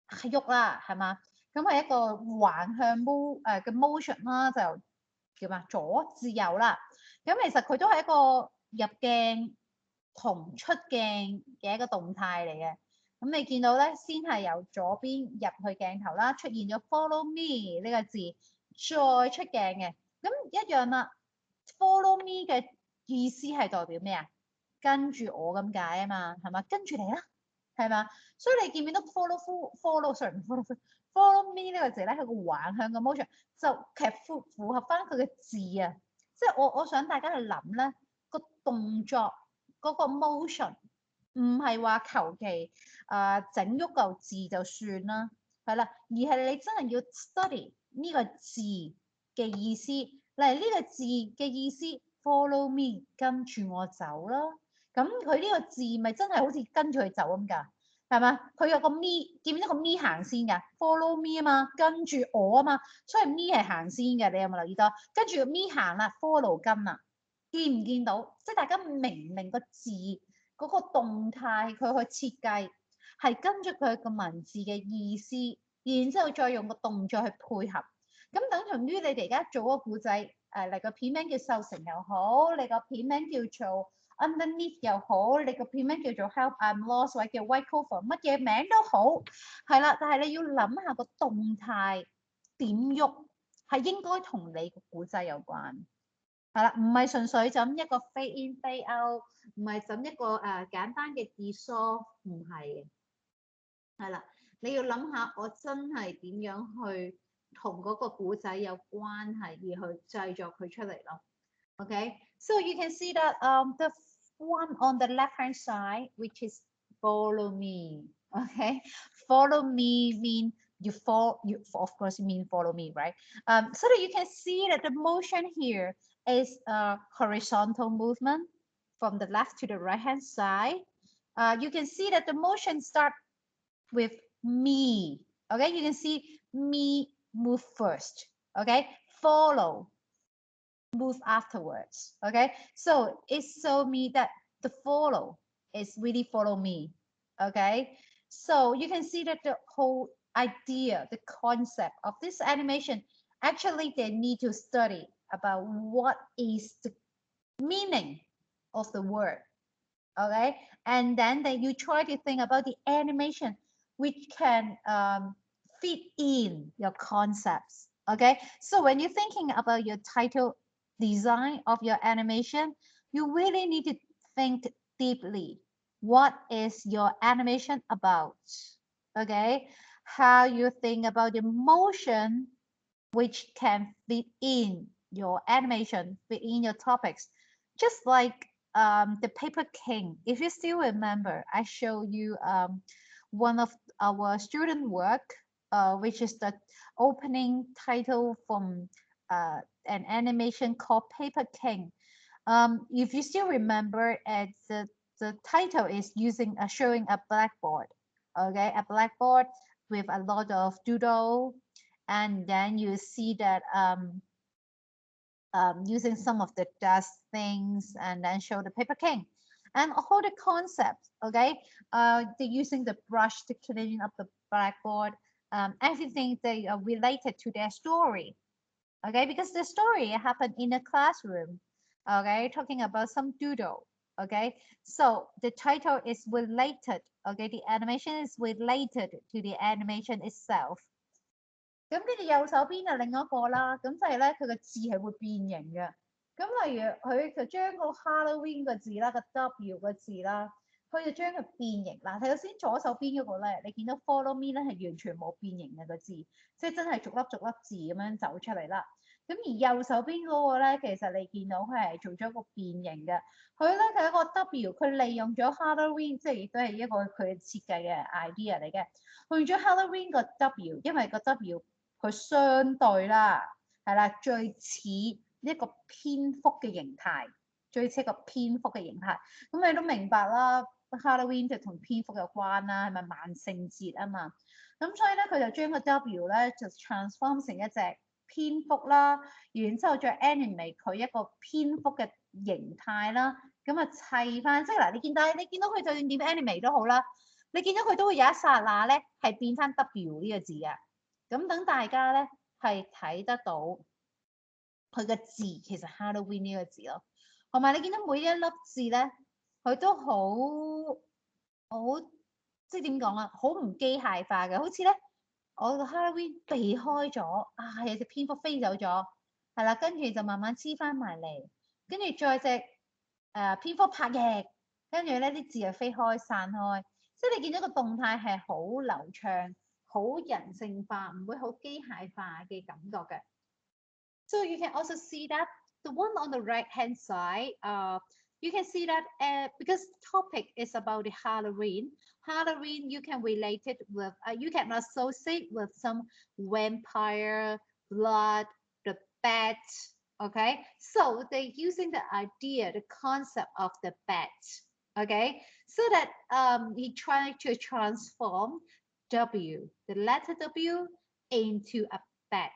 係喐啦，係嘛？咁係一個橫向嘅 motion 啦，就叫咩？左至右啦。咁其實佢都係一個入鏡同出鏡嘅一個動態嚟嘅。咁你見到咧，先係由左邊入去鏡頭啦，出現咗 follow me 呢個字，再出鏡嘅。咁一樣啦。Follow me 嘅意思係代表咩啊？跟住我咁解啊嘛，係嘛？跟住你啦，係嘛？所以你見唔見到 follow me 呢個字咧，係個橫向嘅 motion，就其實符合翻佢嘅字啊。即係我想大家去諗咧，個動作嗰個 motion 唔係話求其整喐嚿字就算啦，係啦，而係你真係要 study 呢個字嘅意思。例如呢個字嘅意思 ，follow me 跟住我走啦。咁佢呢個字咪真係好似跟住佢走咁㗎，係嘛？佢有個 me， 見唔見到個 me 行先㗎 ？follow me 啊嘛，跟住我啊嘛，所以 me 係行先嘅。你有冇留意到？跟住 me 行啦 ，follow 跟啦，見唔見到？即係大家明唔明個字嗰個動態佢去設計係跟住佢個文字嘅意思，然之後再用個動作去配合。咁等同於你哋而家做嗰個故仔，你個片名叫瘦成又好，你個片名叫做 Underneath 又好，你個片名叫做 Help I'm Lost 或者叫 White Cover， 乜嘢名都好，係啦。但係你要諗下個動態點喐，係應該同你個故仔有關，係啦，唔係純粹就咁一個 fade in fade out， 唔係就咁一個簡單嘅 dissolve， 唔係嘅，係啦，你要諗下我真係點樣去。同嗰個古仔有關係而去製作佢出嚟咯。Okay, so you can see that the one on the left hand side, which is follow me. Okay, follow me mean you of course mean follow me, right? So that you can see that the motion here is a horizontal movement from the left to the right hand side. You can see that the motion start with me. Okay, you can see me move first. Okay, follow, move afterwards. Okay, so it's so me that the follow is really follow me. Okay, so you can see that the whole idea, the concept of this animation, actually they need to study about what is the meaning of the word. Okay, and then you try to think about the animation which can fit in your concepts. Okay, so when you're thinking about your title design of your animation, you really need to think deeply. What is your animation about? Okay, how you think about the motion which can fit in your animation, fit in your topics. Just like the Paper King. If you still remember, I showed you one of our student work, which is the opening title from an animation called Paper King. If you still remember, the title is showing a blackboard. Okay, a blackboard with a lot of doodle and then you see that using some of the dust things and then show the paper king and all the concepts. Okay, they're using the brush to clean up the blackboard. Everything they are related to their story. Okay, because the story happened in a classroom. Okay, talking about some doodle. Okay, so the title is related. Okay, the animation is related to the animation itself. 咁跟住右手邊就另一個啦，咁就係咧佢個字係會變形嘅。咁例如佢就將個 Halloween 個字啦，個 W 個字啦，佢就將佢變形。嗱，頭先左手邊嗰個咧，你見到 Follow Me 咧係完全冇變形嘅個字，即係真係逐粒逐粒字咁樣走出嚟啦。咁而右手邊嗰個咧，其實你見到佢係做咗一個變形嘅。佢咧佢一個 W，佢利用咗 Halloween，即係亦都係一個佢設計嘅 idea 嚟嘅。佢用咗 Halloween 個 W，因為個 W 佢相對啦，係啦，最似一個蝙蝠嘅形態，最似一個蝙蝠嘅形態。咁你都明白啦 ，Halloween 就同蝙蝠有關啦，係咪萬聖節啊嘛？咁所以咧，佢就將個 W 咧就 transform 成一隻蝙蝠啦，然之後再 animate 佢一個蝙蝠嘅形態啦，咁啊砌翻，即係嗱，你見到佢就算點 animate 都好啦，你見到佢都會有一剎那咧係變翻 W 呢個字嘅。咁等大家咧係睇得到佢嘅字，其實 Halloween 呢個字咯，同埋你見到每一粒字咧，佢都好即係點講啊，好唔機械化嘅，好似咧我個 Halloween 避開咗啊，有隻蝙蝠飛走咗，係啦，跟住就慢慢黐翻埋嚟，跟住再隻蝙蝠拍翼，跟住咧啲字又飛開散開，即係你見到個動態係好流暢。好人性化，唔會好機械化嘅感覺嘅。So you can also see that the one on the right hand side, you can see that because topic is about the Halloween. Halloween you can relate it with, you can associate with some vampire, blood, the bat. Okay, so they're using the idea, the concept of the bat. Okay, so that he tried to transform W, the letter W, into a bat.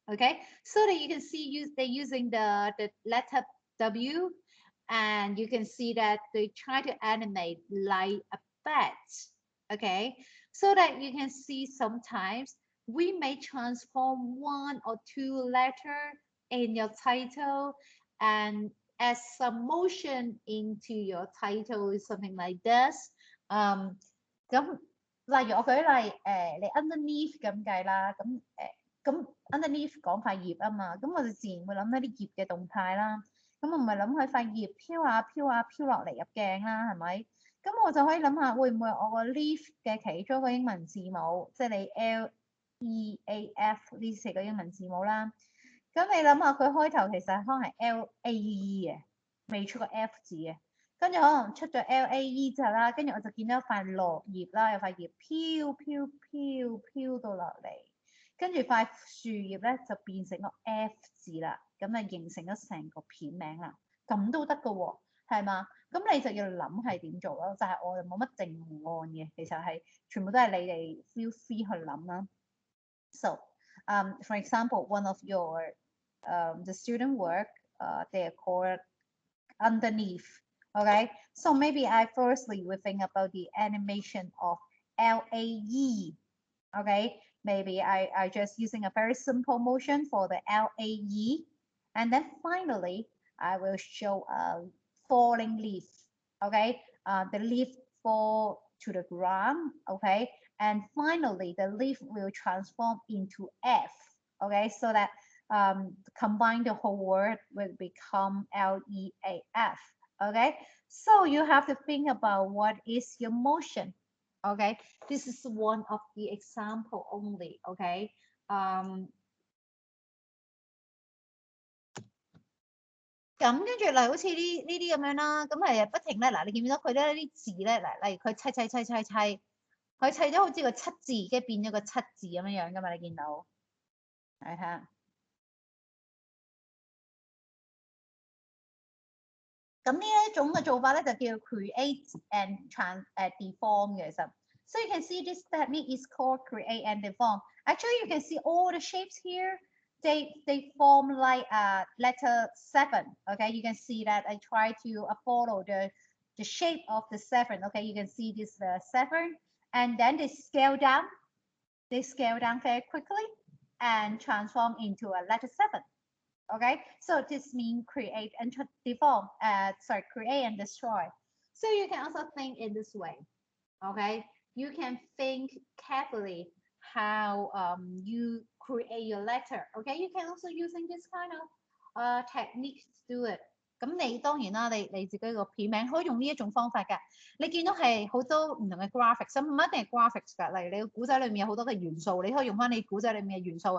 Okay, so that you can see they're using the letter W, and you can see that they try to animate like a bat. Okay, so that you can see sometimes we may transform one or two letters in your title and add some motion into your title, something like this. 例如我舉例，你 underneath 咁計啦，咁 underneath 講塊葉啊嘛，咁我哋自然會諗一啲葉嘅動態啦。咁我唔係諗佢塊葉飄下飄下飄落嚟入鏡啦，係咪？咁我就可以諗下，會唔會我個 leaf 嘅其中一個英文字母，即係你 LEAF 呢4個英文字母啦。咁你諗下，佢開頭其實可能係 LAE 嘅，未出個 F 字嘅。跟住可能出咗 LAE 之後啦，跟住我就見到一塊落葉啦，有塊葉飄到落嚟，跟住塊樹葉咧就變成個 F 字啦，咁啊形成咗成個片名啦，咁都得㗎喎，係嘛？咁你就要諗係點做咯，就係我哋冇乜定案嘅，其實係全部都係你哋 feel free 去諗啦。So, for example, one of your the student work, they are called underneath. Okay, so maybe I firstly will think about the animation of LAE. Okay, maybe I just using a very simple motion for the LAE, and then finally I will show a falling leaf. Okay, the leaf fall to the ground. Okay, and finally the leaf will transform into F. Okay, so that combine the whole word will become LEAF. Okay, so you have to think about what is your motion. Okay, this is one of the example only. Okay, 咁跟住嚟好似呢啲咁樣啦，咁係不停咧。嗱，你見唔見到佢咧啲字咧？嗱，例如佢砌，佢砌咗好似個七字，跟住變咗個七字咁樣樣噶嘛？你見到？你睇下。咁呢一種嘅做法咧就叫 create and deform 嘅，其實。So you can see this technique is called create and deform. Actually, you can see all the shapes here. They form like a letter 7. Okay, you can see that I try to follow the shape of the 7. Okay, you can see this 7, and then they scale down. They scale down very quickly and transform into a letter 7. Okay, so this means create and deform. Create and destroy. So you can also think in this way. Okay, you can think carefully how you create your letter. Okay, you can also using this kind of technique to do it. 咁你當然啦，你自己個片名可以用呢一種方法㗎。你見到係好多唔同嘅 graphics，唔一定係 graphics 㗎。例如你個古仔裏面有好多嘅元素，你可以用翻你古仔裏面嘅元素。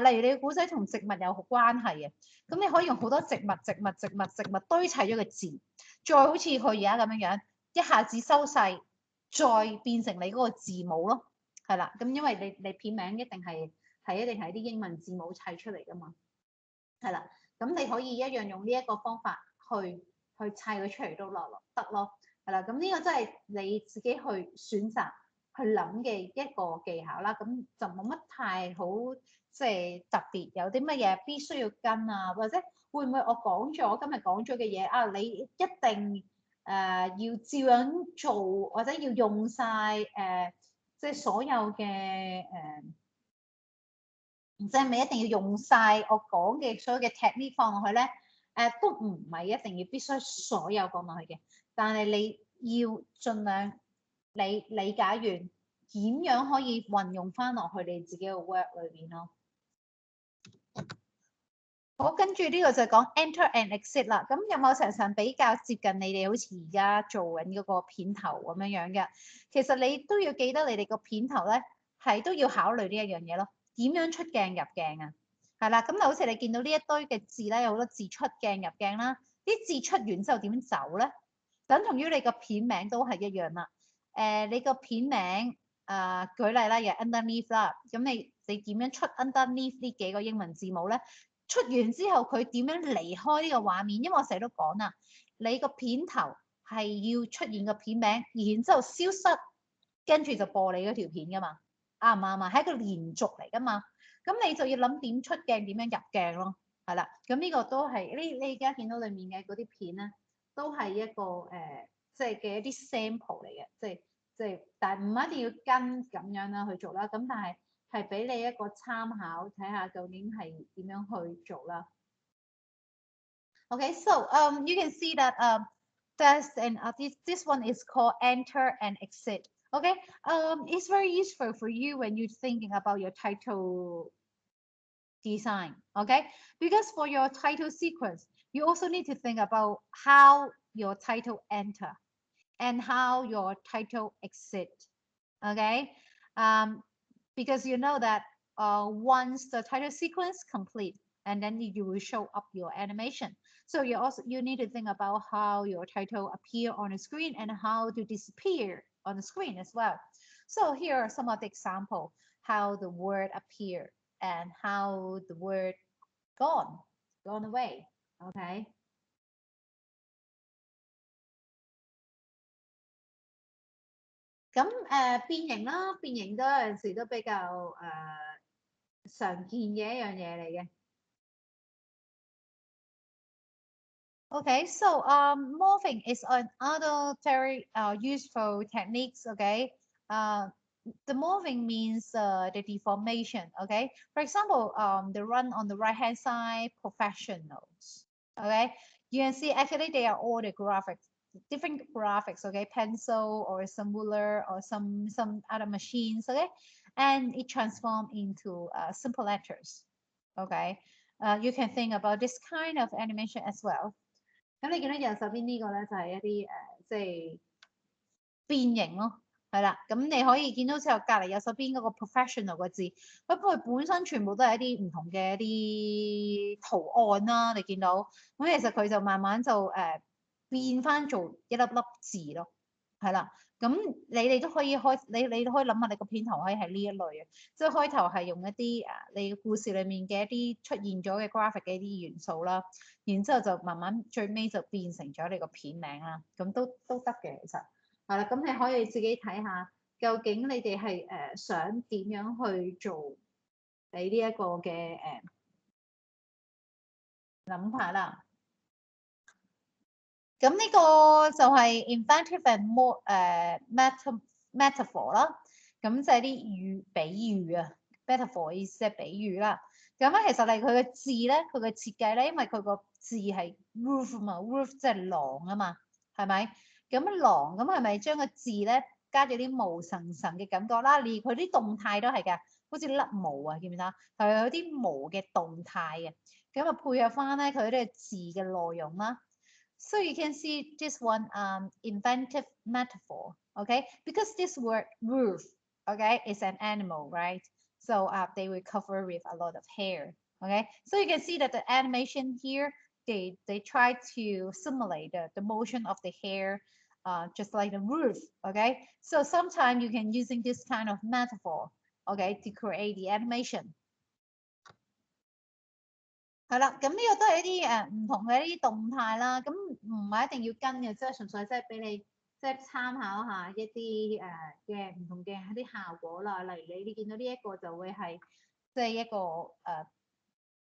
例如你個古仔同植物有關係嘅，咁你可以用好多植物堆砌咗個字，再好似佢而家咁樣樣，一下子收細。再變成你嗰個字母咯，係啦，咁因為你片名一定係啲英文字母砌出嚟噶嘛，係啦，咁你可以一樣用呢一個方法去砌佢出嚟都得咯，係啦，咁呢個真係你自己去選擇去諗嘅一個技巧啦，咁就冇乜太好即係特別有啲乜嘢必須要跟啊，或者會唔會我今日講咗嘅嘢啊，你一定要照樣做，或者要用晒即係所有嘅即係咪一定要用晒我講嘅所有嘅 technique 放落去咧？都唔係一定要必須所有放落去嘅，但係你要盡量你理解完點樣可以運用翻落去你自己嘅 work 裏邊咯。好，跟住呢個就講 enter and exit 啦。咁有冇常常比較接近你哋好似而家做緊嗰個片頭咁樣樣嘅？其實你都要記得你哋個片頭咧係都要考慮呢一樣嘢咯。點樣出鏡入鏡啊？係啦，咁好似你見到呢一堆嘅字咧，有好多字出鏡入鏡啦。啲字出完之後點走咧？等同於你個片名都係一樣啦。你個片名舉例啦，又 underneath 啦。咁你點樣出 underneath 呢幾個英文字母咧？出完之後佢點樣離開呢個畫面？因為我成日都講啦，你個片頭係要出現個片名，然之後消失，跟住就播你嗰條片噶嘛，啱唔啱啊？係一個連續嚟噶嘛，咁你就要諗點出鏡，點樣入鏡咯，係啦。咁呢個都係你而家見到裡面嘅嗰啲片咧，都係一個即係嘅一啲 sample 嚟嘅，即係，但係唔一定要跟咁樣啦去做啦。咁但係。係俾你一個參考，睇下究竟係點樣去做啦。Okay, so you can see that this one is called enter and exit. Okay, it's very useful for you when you're thinking about your title design. Okay, because for your title sequence, you also need to think about how your title enter and how your title exit. Okay. Because you know that once the title sequence complete, and then you will show up your animation. So you need to think about how your title appear on the screen and how to disappear on the screen as well. So here are some of the example how the word appear and how the word gone away. Okay. 咁變形啦，變形都有陣時都比較常見嘅一樣嘢嚟嘅。Okay, so morphing is another very useful techniques. Okay, the morphing means the deformation. Okay, for example, the one on the right hand side, professionals. Okay, you can see actually they are all the graphics. Different graphics, okay, pencil or some ruler or some other machines, okay, and it transforms into simple letters, okay. You can think about this kind of animation as well. 咁你見到右手邊呢個咧就係一啲即係變形咯，係啦。咁你可以見到之後隔離右手邊嗰個 professional 個字，不過佢本身全部都係一啲唔同嘅一啲圖案啦。你見到咁其實佢就慢慢就變翻做一粒粒字咯，係啦。咁你哋都可以你都可以諗下你個片頭可以係呢一類嘅，即係開頭係用一啲你故事裡面嘅一啲出現咗嘅 graphic 嘅一啲元素啦，然之後就慢慢最尾就變成咗你個片名啦，咁都得嘅其實係啦。咁你可以自己睇下究竟你哋係想點樣去做你呢一個嘅諗法啦？咁呢個就係 inventive and more metaphor 啦，咁就係啲比喻啊 ，metaphor 意思係比喻啦。咁咧其實係佢嘅字咧，佢嘅設計咧，因為佢個字係 roof 啊嘛 ，roof 即係廊啊嘛，係咪？咁廊咁係咪將個字咧加咗啲毛層層嘅感覺啦？連佢啲動態都係㗎，好似甩毛啊，見唔見啊？係有啲毛嘅動態嘅，咁啊配合翻咧佢啲字嘅內容啦。So you can see this one inventive metaphor, okay? Because this word roof, okay, is an animal, right? So they will cover with a lot of hair, okay? So you can see that the animation here, they try to simulate the motion of the hair, just like the roof, okay? So sometimes you can using this kind of metaphor, okay, to create the animation. 係啦，咁呢個都係一啲唔同嘅一啲動態啦，咁唔係一定要跟嘅，即係純粹即係俾你即係參考下一啲嘅唔同嘅一啲效果啦。例如你見到呢一個就會係即係一個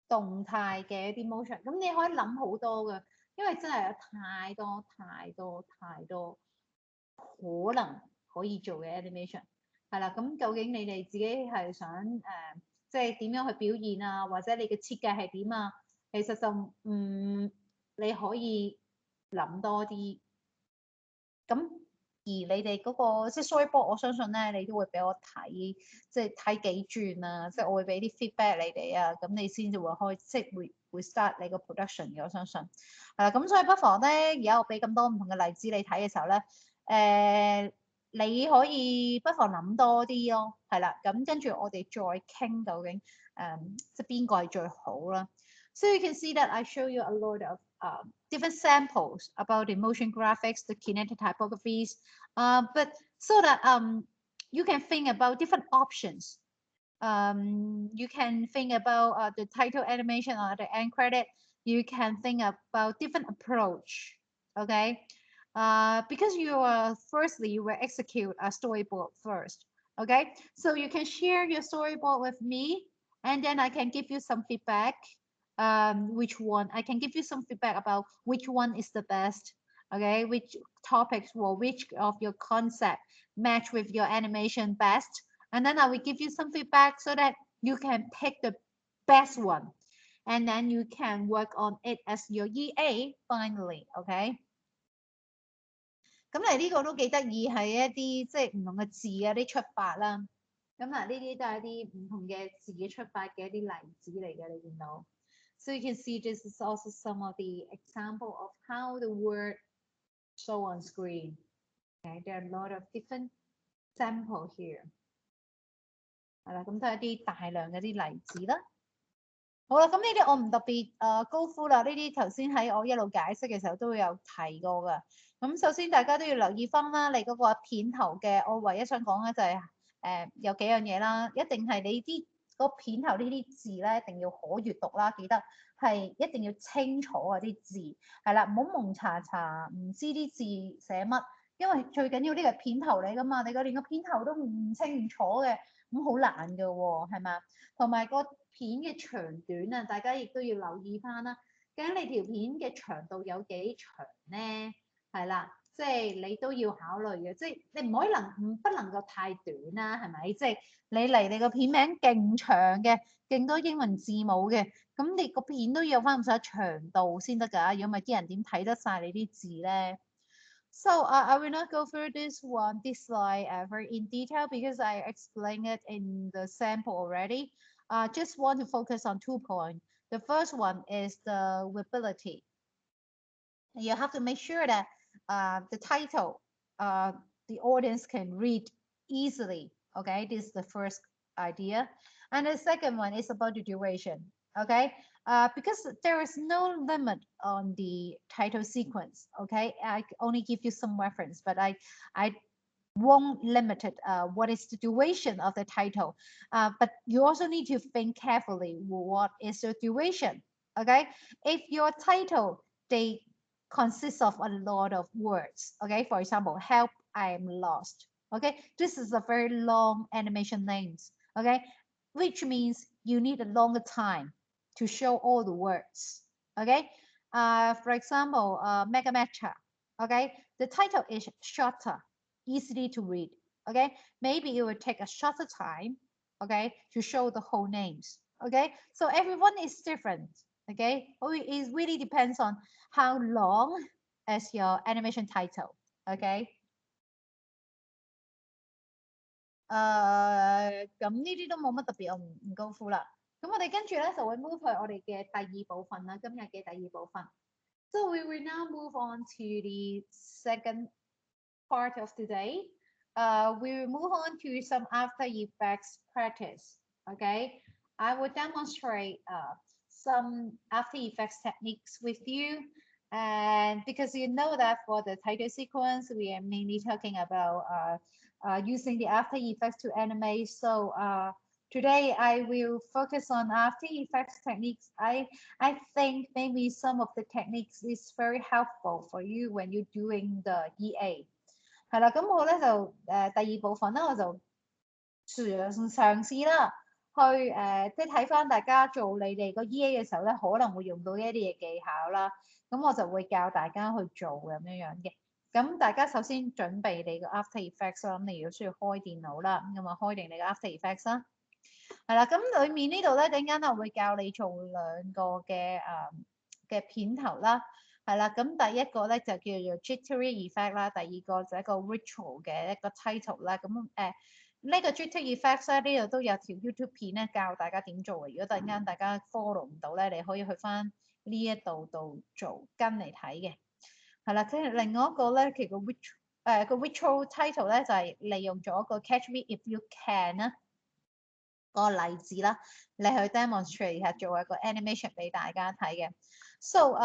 動態嘅一啲 motion，咁你可以諗好多嘅，因為真係有太多可能可以做嘅 animation。係啦，咁究竟你哋自己係想即係點樣去表現啊，或者你嘅設計係點啊？其實就你可以諗多啲。咁而你哋嗰個即係 storyboard，我相信咧你都會俾我睇，即係睇幾轉啊，即係我會俾啲 feedback 你哋啊，咁你先至會開，即係會 start 你個 production 嘅，我相信。係啦，咁所以不妨咧，而家我俾咁多唔同嘅例子你睇嘅時候咧，你可以不妨諗多啲咯，係啦，咁跟住我哋再傾究竟即係邊個係最好啦。So you can see that I show you a lot of different samples about the motion graphics, the kinetic typographies, but so that you can think about different options. You can think about the title animation or the end credit. You can think about different approach. Okay, because you will execute a storyboard first. Okay, so you can share your storyboard with me, and then I can give you some feedback. Which one I can give you some feedback about which one is the best. Okay, which topics or which of your concept match with your animation best, and then I will give you some feedback so that you can pick the best one, and then you can work on it as your EA finally. Okay. 咁嚟呢個都幾得意，係一啲即係唔同嘅字啊啲出發啦。咁嗱呢啲都係一啲唔同嘅字嘅出發嘅一啲例子嚟嘅，你見到。So you can see this is also some of the example of how the word show on screen. Okay, there are a lot of different sample here. 係啦，咁都係一啲大量嘅啲例子啦。好啦，咁呢啲我唔特別高呼啦，呢啲頭先喺我一路解釋嘅時候都會有提過㗎。咁首先大家都要留意翻啦，你嗰個片頭嘅，我唯一想講咧就係有幾樣嘢啦，一定係你啲個片頭呢啲字咧一定要可閱讀啦，記得係一定要清楚啊啲字，係啦，唔好蒙查查，唔知啲字寫乜，因為最緊要呢個係片頭嚟㗎嘛，你連個片頭都唔清唔楚嘅，咁好難㗎喎，係嘛？同埋個片嘅長短啊，大家亦都要留意翻啦。究竟你條片嘅長度有幾長咧？係啦，即係你都要考慮嘅，即係你唔可以不能夠太短啦，係咪？即係你個片名勁長嘅，勁多英文字母嘅，咁你個片都要有翻咁上下長度先得㗎，如果唔係啲人點睇得晒你啲字咧？So I will not go through this slide very in detail because I explained it in the sample already. Just want to focus on 2 points. The first one is the readability. You have to make sure that the title, the audience can read easily. Okay, this is the first idea. And the second one is about the duration. Okay, because there is no limit on the title sequence. Okay, I only give you some reference, but I won't limit it what is the duration of the title, but you also need to think carefully what is the duration. Okay, if your title they consists of a lot of words, okay, for example, help, I am lost, Okay, this is a very long animation names. Okay, which means you need a longer time to show all the words. Okay, for example, Mega Matcha. Okay, the title is shorter, easily to read. Okay, maybe it will take a shorter time. Okay, to show the whole names. Okay, so everyone is different. Okay, it really depends on how long as your animation title. Okay. 咁呢啲都冇乜特別，我唔高呼啦。咁我哋跟住咧就會 move 去我哋嘅第二部分啦，今日嘅第二部分。So we will now move on to the second part of today. We will move on to some After Effects practice. Okay, I will demonstrate some After Effects techniques with you. And because you know that for the title sequence, we are mainly talking about using the After Effects to animate. So today I will focus on After Effects techniques. I think maybe some of the techniques is very helpful for you when you're doing the EA. 係啦，咁我咧就第二部分咧，我就嘗試啦，去即係睇翻大家做你哋個 EA 嘅時候咧，可能會用到一啲嘅技巧啦。咁我就會教大家去做咁樣嘅。咁大家首先準備你個 After Effects 啦，咁你如果需要開電腦啦，咁啊開定你個 After Effects 啦。係啦，咁裡面呢度咧，陣間我會教你做兩個嘅片頭啦。係啦，咁第一個咧就叫做 jittery effect 啦，第二個就係一個 ritual 嘅一個 title 啦。咁呢個 jittery effect 咧，呢度都有條 YouTube 片咧教大家點做嘅。如果突然間大家 follow 唔到咧，你可以去翻呢一度做跟嚟睇嘅。係啦，跟住另外一個咧，其實個 ritual title 咧就係利用咗個 Catch Me If You Can 啦。個例子啦，你去 demonstrate 下做一個 animation 俾大家睇嘅。So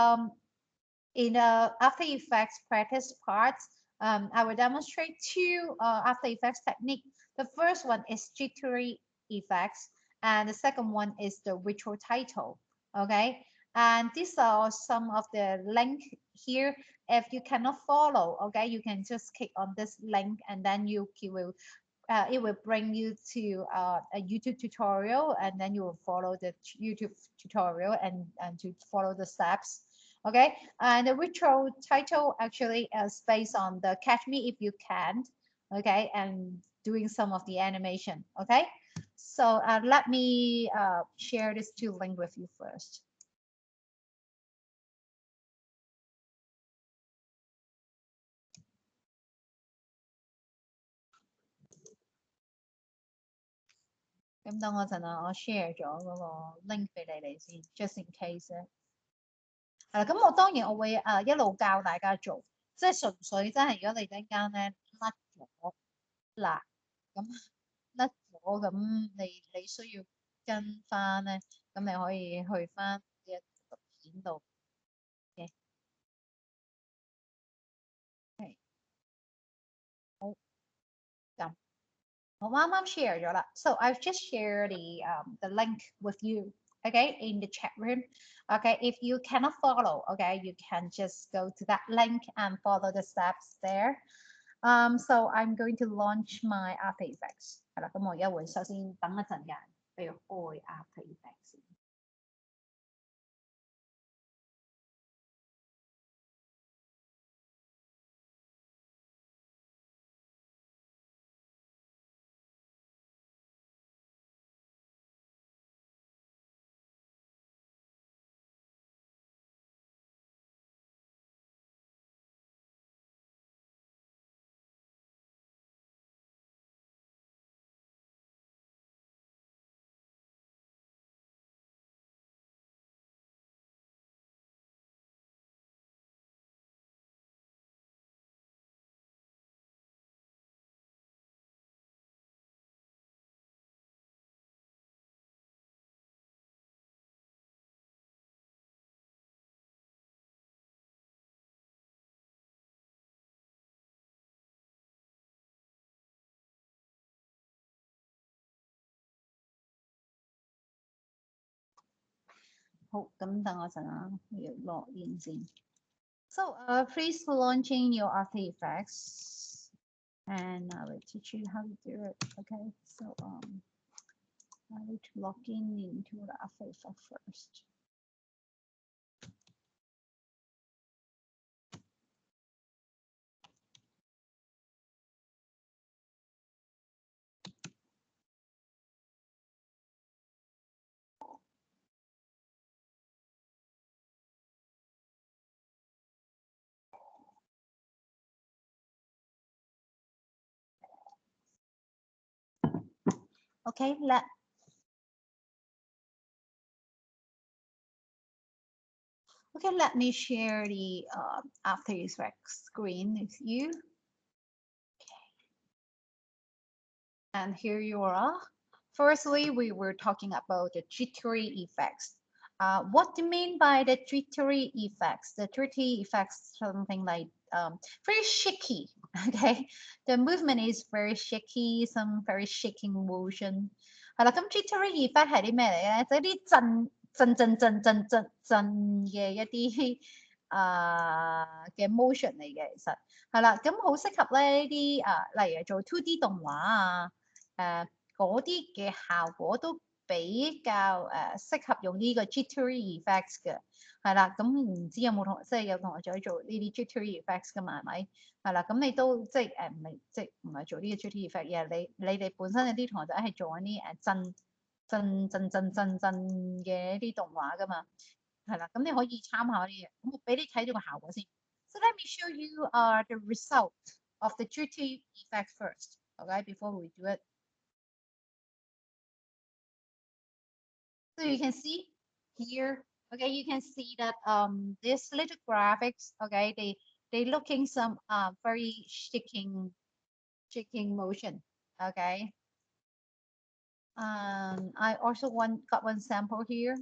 in the After Effects practice part, I will demonstrate two After Effects technique. The first one is jittery effects, and the second one is the ritual title. Okay, and these are some of the link here. If you cannot follow, okay, you can just click on this link, and then you will it will bring you to a YouTube tutorial, and then you will follow the YouTube tutorial and to follow the steps. Okay, and the retro title actually is based on the Catch Me If You Can. Okay, and doing some of the animation. Okay, so let me share this two link with you first.咁等我陣啊，我 share 咗嗰個 link 俾你哋先 ，just in case 咧。係啦，咁我當然我會一路教大家做，即係純粹真係如果你陣間咧甩咗嗱，咁甩咗咁你需要跟翻咧，咁你可以去翻呢一個片度嘅。好，咁。我啱啱 share 咗啦，so I've just shared the link with you, okay, in the chat room. Okay, if you cannot follow, okay, you can just go to that link and follow the steps there. So I'm going to launch my After Effects. 係啦，咁我而家會首先等一陣間，俾我開 After Effects 先。好，咁等我陣啊，要落現先。So please launching your After Effects. and I will teach you how to do it. Okay, so I need to log in into the Alpha first. Okay, let me share the After Effects screen with you. And here you are. Firstly, we were talking about the jittery effects. What do you mean by the jittery effects? The jittery effects, something like very shaky. Okay, the movement is very shaky, some very shaking motion. 係啦，咁 jittery effect 係啲咩嚟嘅？就係啲震嘅一啲嘅 motion 嚟嘅，其實係啦，咁好適合咧呢啲例如做 2D 動畫啊。嗰啲嘅效果都比較適合用呢個 jittery effects 嘅，係啦。咁唔知有冇即係有同學仔做呢啲 jittery effects 㗎嘛？係咪？係啦。咁你都即係唔係即係唔係做呢個 jittery effect，而係你哋本身有啲同學仔係做緊啲震嘅一啲動畫㗎嘛？係啦。咁你可以參考啲嘢。咁我俾你睇到個效果先。So let me show you the result of the jittery effect first. Okay, before we do it. So you can see here, okay, you can see that this little graphics, okay, they looking some very shaking motion, okay. I also got one sample here.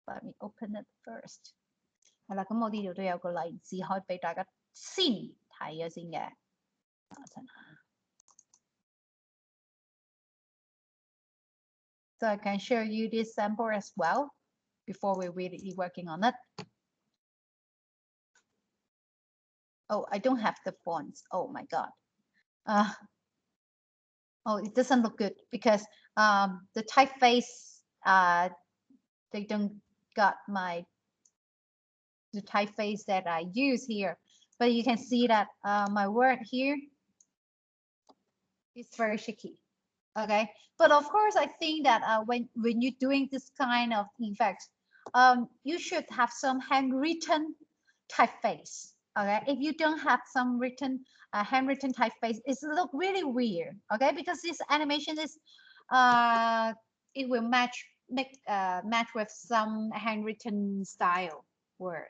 Let me open it first. 係啦，咁我呢度都有個例子可以俾大家先睇咗先嘅。So I can show you this sample as well before we really working on it. Oh, I don't have the fonts. Oh my God. Oh, it doesn't look good because the typeface, they don't got the typeface that I use here. But you can see that my word here is very shaky. Okay, but of course, I think that when you're doing this kind of effects, you should have some handwritten typeface. Okay, if you don't have some handwritten typeface, it look really weird. Okay, because this animation is it will match with some handwritten style word.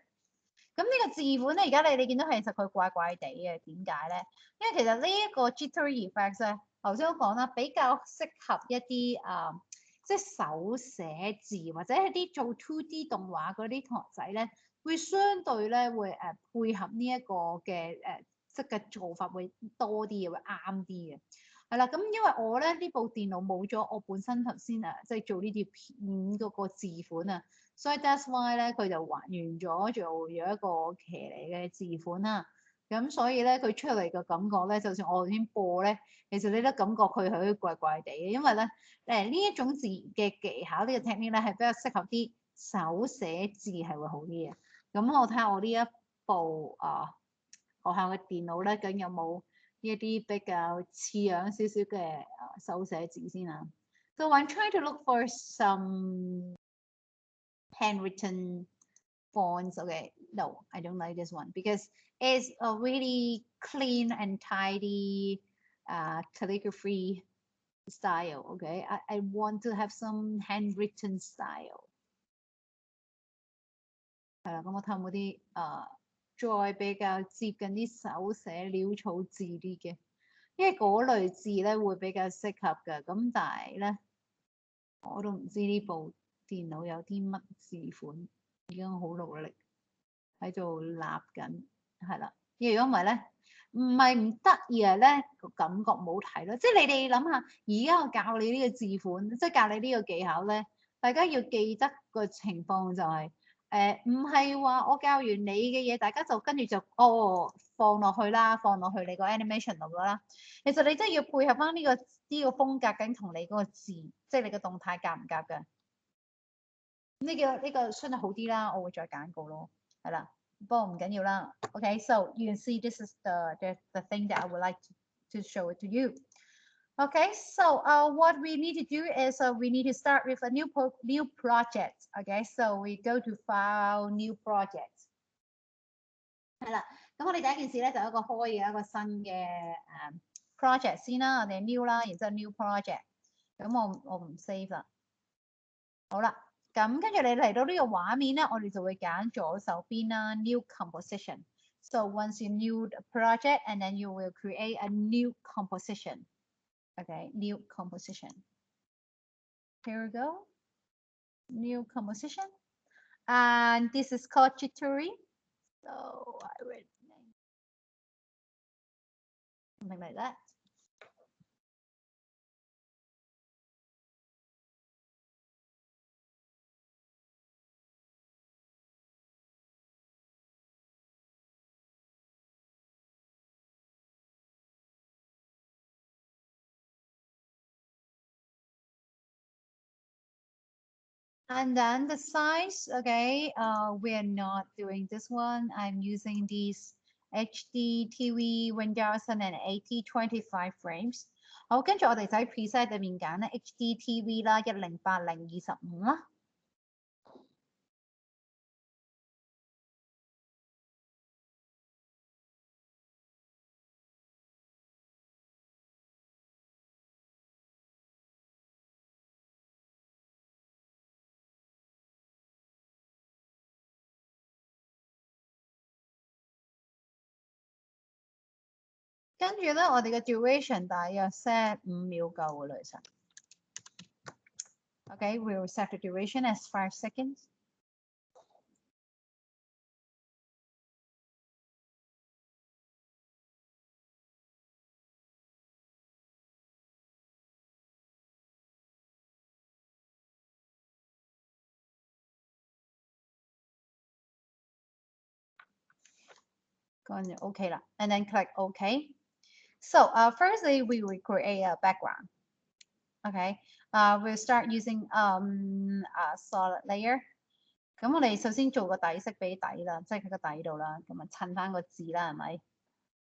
咁呢個字款咧，而家你見到其實佢怪怪地嘅，點解咧？因為其實呢一個 jittery effects 咧，頭先都講啦，比較適合一啲即係手寫字或者係啲做 2D 動畫嗰啲同學仔咧，會相對咧會配合呢一個嘅即嘅做法會多啲嘅，會啱啲嘅。係啦，咁因為我咧呢部電腦冇咗我本身頭先即係做呢條片嗰個字款啊。所以 that's why 咧，佢就還原咗做咗一個騎呢嘅字款啦。咁所以咧，佢出嚟嘅感覺咧，就算我頭先播咧，其實你都感覺佢係怪怪地嘅，因為咧呢一種字嘅技巧，呢個 technique 咧係比較適合啲手寫字係會好啲嘅。咁我睇下我呢一部學校嘅電腦咧，究竟有冇呢一啲比較似樣少少嘅手寫字先啊。So I'm trying to look for some handwritten fonts. Okay, no, I don't like this one because it's a really clean and tidy calligraphy style. Okay, I want to have some handwritten style. 係啦，咁我睇有冇啲再比較接近啲手寫潦草字啲嘅，因為嗰類字咧會比較適合㗎。咁但係咧，我都唔知呢部電腦有啲乜字款，已經好努力喺度立緊，係啦。如果唔係咧，唔係唔得，而係咧個感覺冇睇咯。即係你哋諗下，而家我教你呢個字款，即係教你呢個技巧咧，大家要記得個情況就係唔係話我教完你嘅嘢，大家就跟住就放落去啦，放落去你個 animation 度啦。其實你真係要配合翻呢個風格，緊同你嗰個字，即係你個動態夾唔夾㗎？呢個相對好啲啦，我會再揀過咯，係啦。不過唔緊要啦。Okay, so you can see this is the thing that I would like to show it to you. Okay, so what we need to do is we need to start with a new project. Okay, so we go to File, New Project. 係啦，咁我哋第一件事咧就有一個開嘅一個新嘅project 先啦，我哋 new 啦，然之後 new project。咁我唔 save 啦。好啦，咁跟住你嚟到呢個畫面咧，我哋就會揀左手邊啦 ，new composition。So once you new the project and then you will create a new composition. Okay, new composition. Here we go. New composition. And this is called jittery. So I will name something like that. And then the size, okay, we're not doing this one. I'm using these HD TV 1080 25 frames. 好，跟住我哋就喺 preset 裏面揀咧 HD TV 啦，108025啦。跟住咧，我哋嘅 duration 大約 set 5秒夠嘅啦，其實。Okay, we will set the duration as 5 seconds. OK 啦 and then click OK. So firstly, we will create a background. Okay, we'll start using a solid layer. 咁我哋首先做個底色俾底啦，即係佢個底度啦，咁啊襯翻個字啦，係咪？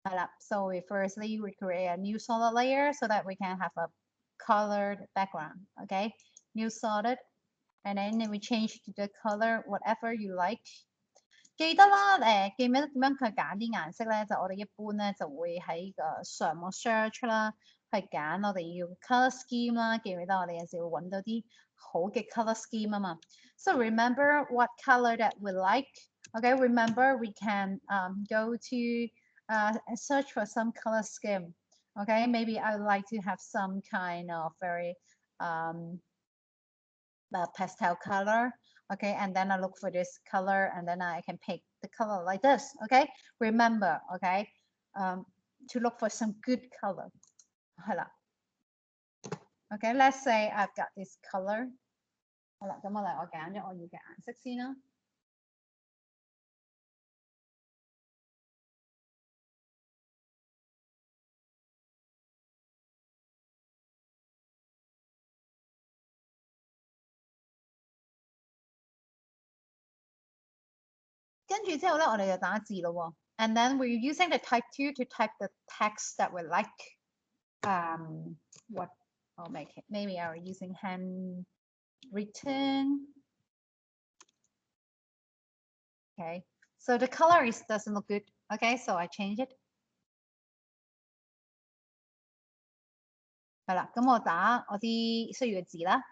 係啦 ，so we firstly we create a new solid layer so that we can have a colored background. Okay, new solid, and then we change to the color whatever you like. 記得啦，記唔記得點樣去揀啲顏色咧？就我哋一般咧就會喺個上網 search 啦，去揀我哋要 colour scheme 啦。記唔記得我哋有時會揾到啲好嘅 colour scheme 啊嘛？So remember what color that we like. Okay, remember we can go to search for some color scheme. Okay, maybe I would like to have some kind of very pastel color. Okay, and then I look for this color and then I can pick the color like this. Okay, remember, okay, to look for some good color. Okay, let's say I've got this color. 好啦，咁我揀咗我要嘅顏色先啦。跟住之後咧，我哋就打字咯喎。And then we're using the type 2 to type the text that we like. What I'll make it. Maybe I'm using handwritten. Okay, so the color doesn't look good. Okay, so I change it. 係啦，咁我打我啲需要嘅字啦。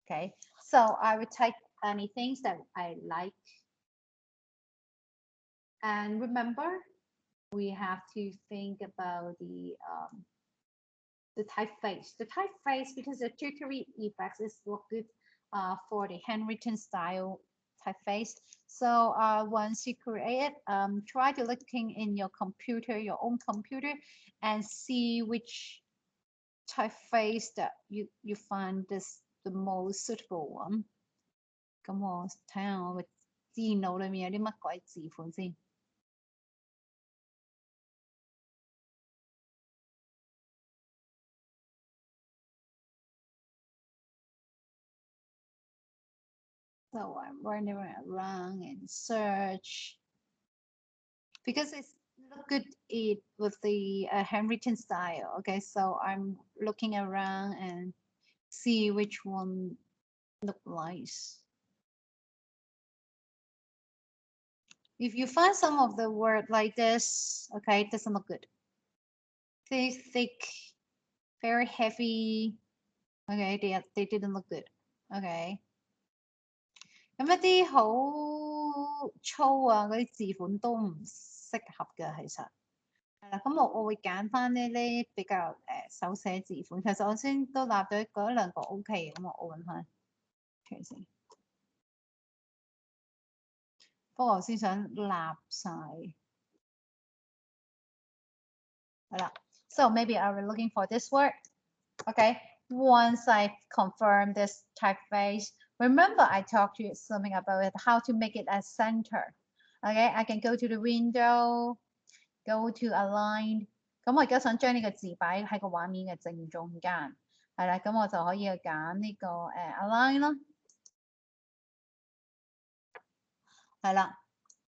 Okay, so I would type any things that I like. And remember, we have to think about the typeface. The typeface, because the jittery effects is look good for the handwritten style typeface. So once you create it, try to looking in your computer, your own computer, and see which typeface that you find this the most suitable one. 咁我睇下我電腦裏面有啲乜鬼字款先？ So I'm running around and search because it's look good it with the handwritten style. Okay, so I'm looking around and see which one look nice. If you find some of the word like this, okay, it doesn't look good. Thick, very heavy. Okay, they didn't look good. Okay. 咁一啲好粗啊嗰啲字款都唔適合嘅，其實係啦。咁我會揀翻呢啲比較手寫字款。其實我先都立咗嗰一兩個 OK 咁我揾翻睇先。不過我先想立晒係啦。So maybe I was looking for this word. Okay. Once I confirm this typeface, remember I talked to you something about it, how to make it a center. Okay, I can go to the window, go to align. 咁我而家想將呢個字擺喺個畫面嘅正中間，係啦，咁我就可以去揀呢個align 咯，係啦，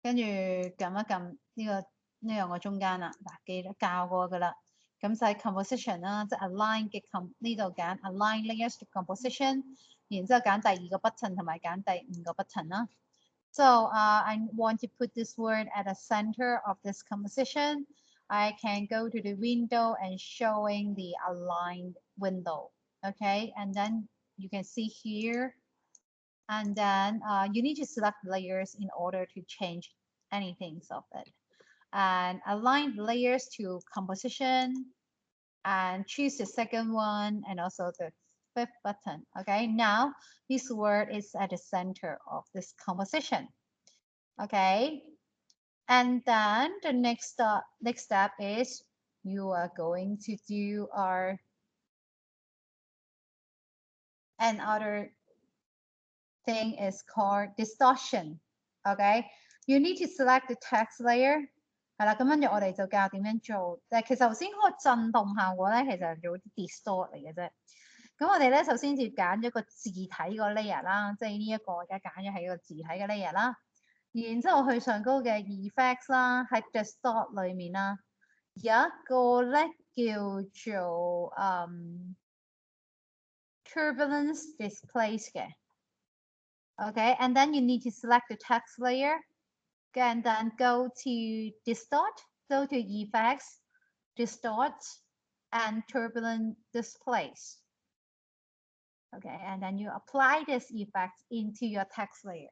跟住撳一撳呢兩個中間啦，嗱記得教過㗎啦。咁就係 composition 啦，即係 align 嘅呢度揀 align layers to composition， 然之後揀第二個 button 同埋揀第5個 button 啦。So I want to put this word at the center of this composition. I can go to the window and showing the aligned window. Okay, and then you can see here. And then you need to select layers in order to change anything of it. And align layers to composition and choose the second one and also the 5th button. Okay, now this word is at the center of this composition. Okay, and then the next step is you are going to do another thing is called distortion. Okay, you need to select the text layer. 係啦，咁跟住我哋就教點樣做。其實頭先嗰個震動效果咧，其實係做啲 distort 嚟嘅啫。咁我哋咧首先要揀咗個字體個 layer 啦，即係呢一個而家揀咗係一個字體嘅 layer 啦。然之後去上高嘅 effects 啦，喺 distort 裏面啦，有一個咧叫做turbulence displace 嘅。Okay, and then you need to select the text layer. And then go to distort, go to effects, distort, and turbulent displace. Okay, and then you apply this effect into your text layer.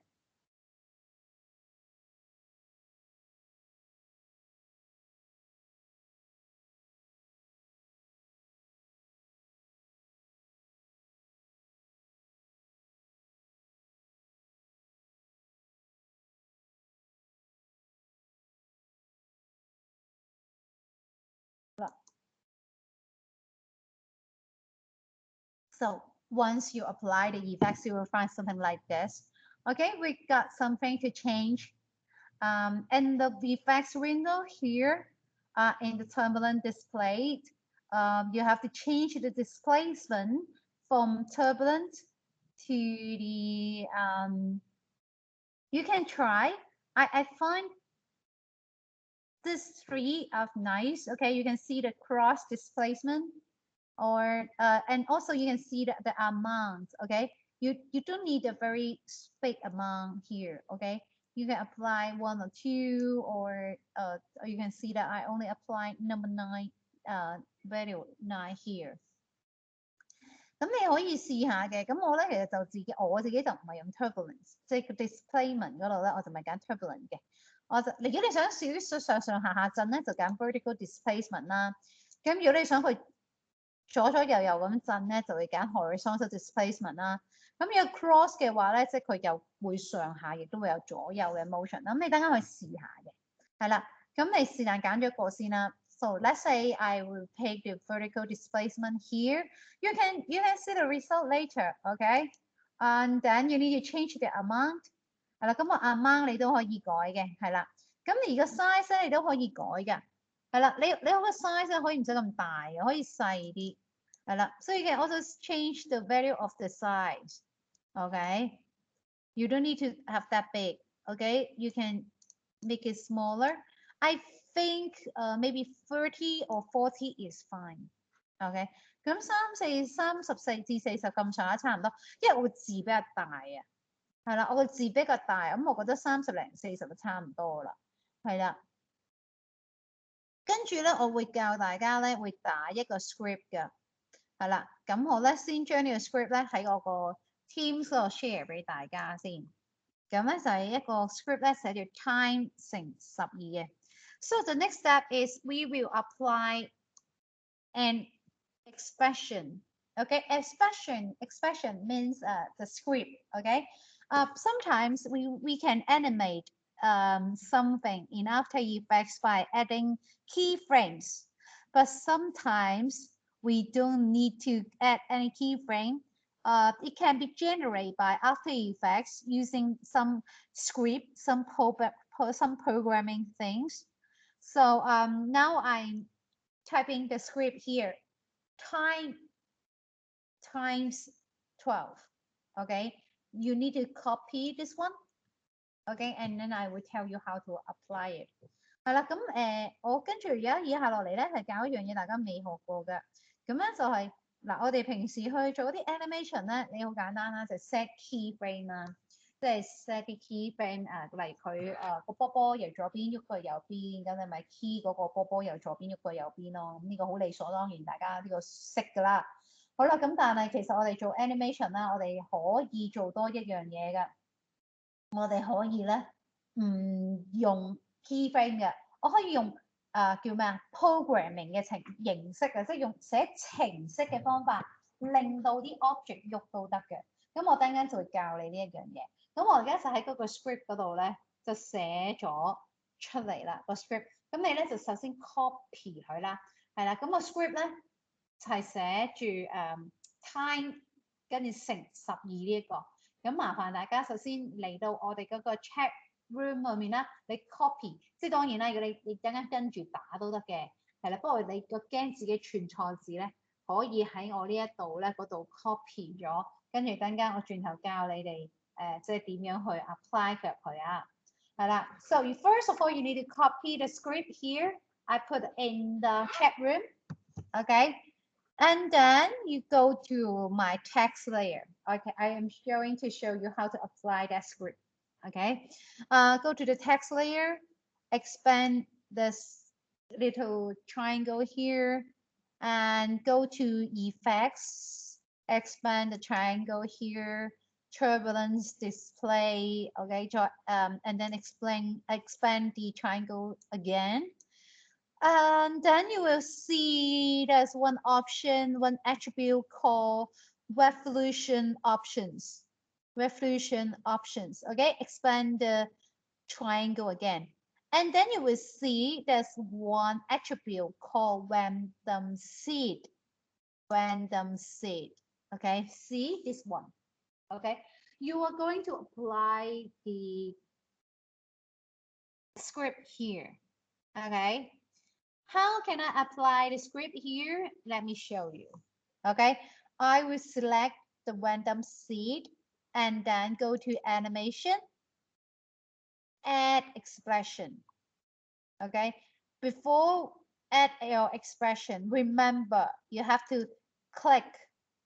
So once you apply the effects, you will find something like this. Okay, we got something to change. In the effects window here, in the turbulent display, you have to change the displacement from turbulent to the, you can try. I find this 3 of nice. Okay, you can see the cross displacement or and also you can see the amount. Okay, you don't need a very big amount here. Okay, you can apply 1 or 2 or you can see that I only apply number 9 value 9 here. 咁你可以試下嘅，咁我咧其實就我自己就唔係用 turbulence， 即係個 displacement 嗰度咧，我就唔係揀 turbulent 嘅。如果你想少啲上下震咧，就揀 vertical displacement 啦。咁如果你想佢左右咁震咧，就會揀 horizontal displacement 啦。咁如果 cross 嘅話咧，即係佢又會上下，亦都會有左右嘅 motion。咁你等間去試下嘅，係啦。咁你是但揀咗一個先啦。So let's say I will take the vertical displacement here. You can see the result later, okay? And then you need to change the amount. 係啦，咁個 amount 你都可以改嘅，係啦。咁而個 size 咧，你都可以改嘅，係啦。你個 size 咧可以唔使咁大嘅，可以細啲，係啦。So you can also change the value of the size. Okay, you don't need to have that big. Okay, you can make it smaller. I think maybe 30 or 40 is fine. OK， 咁34至40咁上下差唔多，因為我個字比較大啊。係啦，我個字比較大，咁我覺得30零40就差唔多啦。係啦，跟住咧，我會教大家咧會打一個 script 嘅。係啦，咁我咧先將呢個 script 咧喺我個 Teams 嗰度 share 俾大家先。咁咧就係一個 script 咧寫住 time 乘12嘅。So the next step is we will apply an expression. Okay, expression means the script. Okay, sometimes we can animate something in After Effects by adding keyframes, but sometimes we don't need to add any keyframe. It can be generated by After Effects using some script, some programming things. So now I'm typing the script here. Time times 12. Okay, you need to copy this one. Okay, and then I will tell you how to apply it. 係啦，咁我跟住而家以下落嚟咧係教一樣嘢大家未學過嘅，咁咧就係嗱，我哋平時去做啲 animation 咧，你好簡單啦，就 set keyframe 啦，即係 set 啲 keyframe 例如佢個波波由左邊喐去右邊，咁你咪 key 嗰個波波由左邊喐去右邊咯，咁呢個好理所當然，大家呢個識㗎啦。好啦，咁但係其實我哋做 animation 啦，我哋可以做多一樣嘢嘅，我哋可以咧唔用 keyframe 嘅，我可以用叫咩啊 programming 嘅形式啊，即係用寫程式嘅方法，令到啲 object 喐都得嘅。咁我等陣間就會教你呢一樣嘢。咁我而家就喺嗰個 script 嗰度咧，就寫咗出嚟啦個 script。咁你咧就首先 copy 佢啦，係啦。咁個 script 咧就係寫住time 跟住乘12呢一個。咁麻煩大家首先嚟到我哋嗰個 chat room 裏面啦，你 copy， 即係當然啦，如果你等間跟住打都得嘅，係啦。不過你個驚自己串錯字咧，可以喺我呢一度咧嗰度 copy 咗，跟住等間我轉頭教你哋即係點樣去 apply 佢啊。係啦 ，so first of all you need to copy the script here. I put in the chat room. Okay. And then you go to my text layer. Okay, I am going to show you how to apply that script. Okay, go to the text layer, expand this little triangle here, and go to effects, expand the triangle here, turbulence display. Okay, and then expand the triangle again. And then you will see there's one option, one attribute called revolution options. Revolution options. Okay, expand the triangle again. And then you will see there's one attribute called random seed. Random seed. Okay, see this one. Okay, you are going to apply the script here. Okay. How can I apply the script here? Let me show you. Okay, I will select the random seed and then go to animation, add expression. Okay, before add your expression, remember you have to click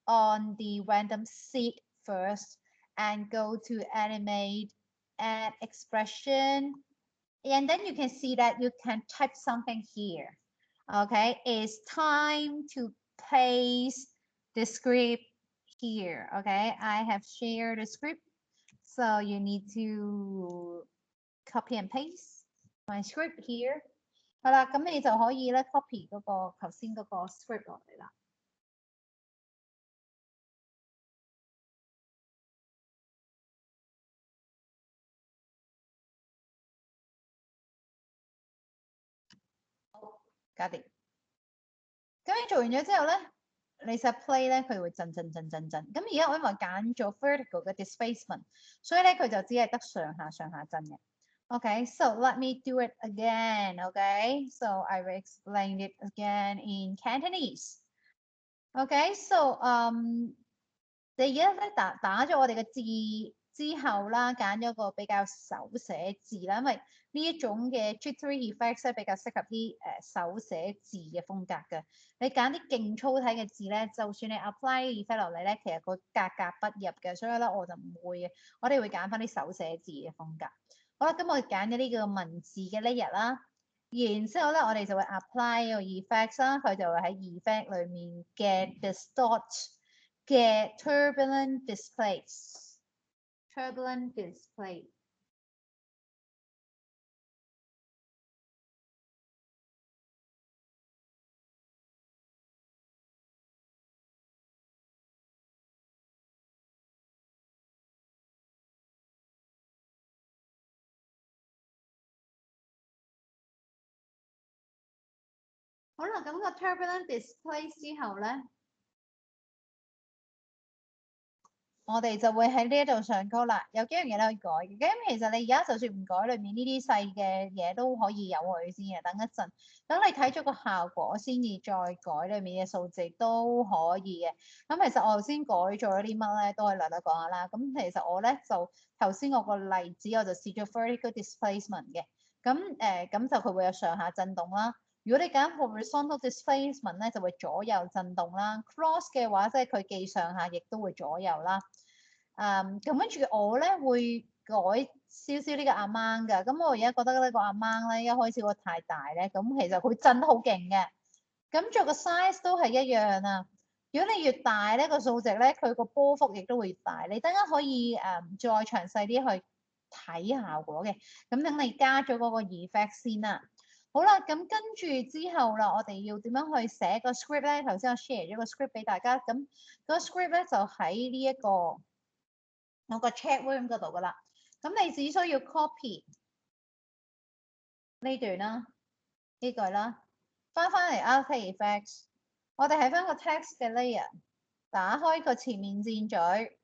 on the random seed first and go to animate, add expression. And then you can see that you can type something here. Okay, it's time to paste the script here. Okay, I have shared the script, so you need to copy and paste my script here. 好啦，咁你就可以咧 copy 嗰個頭先嗰個 script 落嚟啦。搞掂。咁你做完咗之後咧，你實 play 咧，佢會震。咁而家我因為揀咗 vertical 嘅 displacement，所以咧佢就只係得上下震嘅。Okay, so let me do it again. Okay, so I will explain it again in Cantonese. Okay, so 你而家咧打咗我哋嘅字之後啦，揀咗個比較手寫字啦，因為呢一種嘅 jittery effects 咧比較適合啲手寫字嘅風格嘅。你揀啲勁粗體嘅字咧，就算你 apply effect 落嚟咧，其實個格不入嘅，所以咧我就唔會嘅。我哋會揀翻啲手寫字嘅風格。好啦，咁我哋揀咗呢個文字嘅 layer 啦，然之後咧我哋就會 apply 個 effects 啦，佢就會喺 effect 裏面嘅 distort 嘅 turbulent display。好啦，咁個 turbulent display 之後咧，我哋就會喺呢一度上高啦。有幾樣嘢你可以改嘅。咁其實你而家就算唔改裏面呢啲細嘅嘢都可以有佢先嘅。等一陣，等你睇咗個效果先至再改裏面嘅數字都可以嘅。咁其實我頭先改咗啲乜咧，都可以略略講下啦。咁其實我咧就頭先我個例子我就試咗 vertical displacement 嘅。咁就佢會有上下震動啦。如果你揀 horizontal displacement 咧，就會左右震動啦。cross 嘅話，即係佢既上下亦都會左右啦。咁跟住我咧會改少少呢個 amount 㗎。咁我而家覺得呢個 amount 咧一開始個太大咧，咁其實佢震得好勁嘅。咁做個 size 都係一樣啊。如果你越大咧個數值咧，佢個波幅亦都會越大。你等間可以再詳細啲去睇效果嘅。咁等你加咗嗰個 effect 先啦。好啦，咁跟住之後啦，我哋要點樣去寫個 script 咧？頭先我 share 咗個 script 俾大家，咁個 script 咧就喺呢一個我個 chat room 嗰度噶啦。咁你只需要 copy 呢段啦，呢句啦，翻嚟 After Effects， 我哋喺翻個 text 嘅 layer， 打開個前面箭嘴，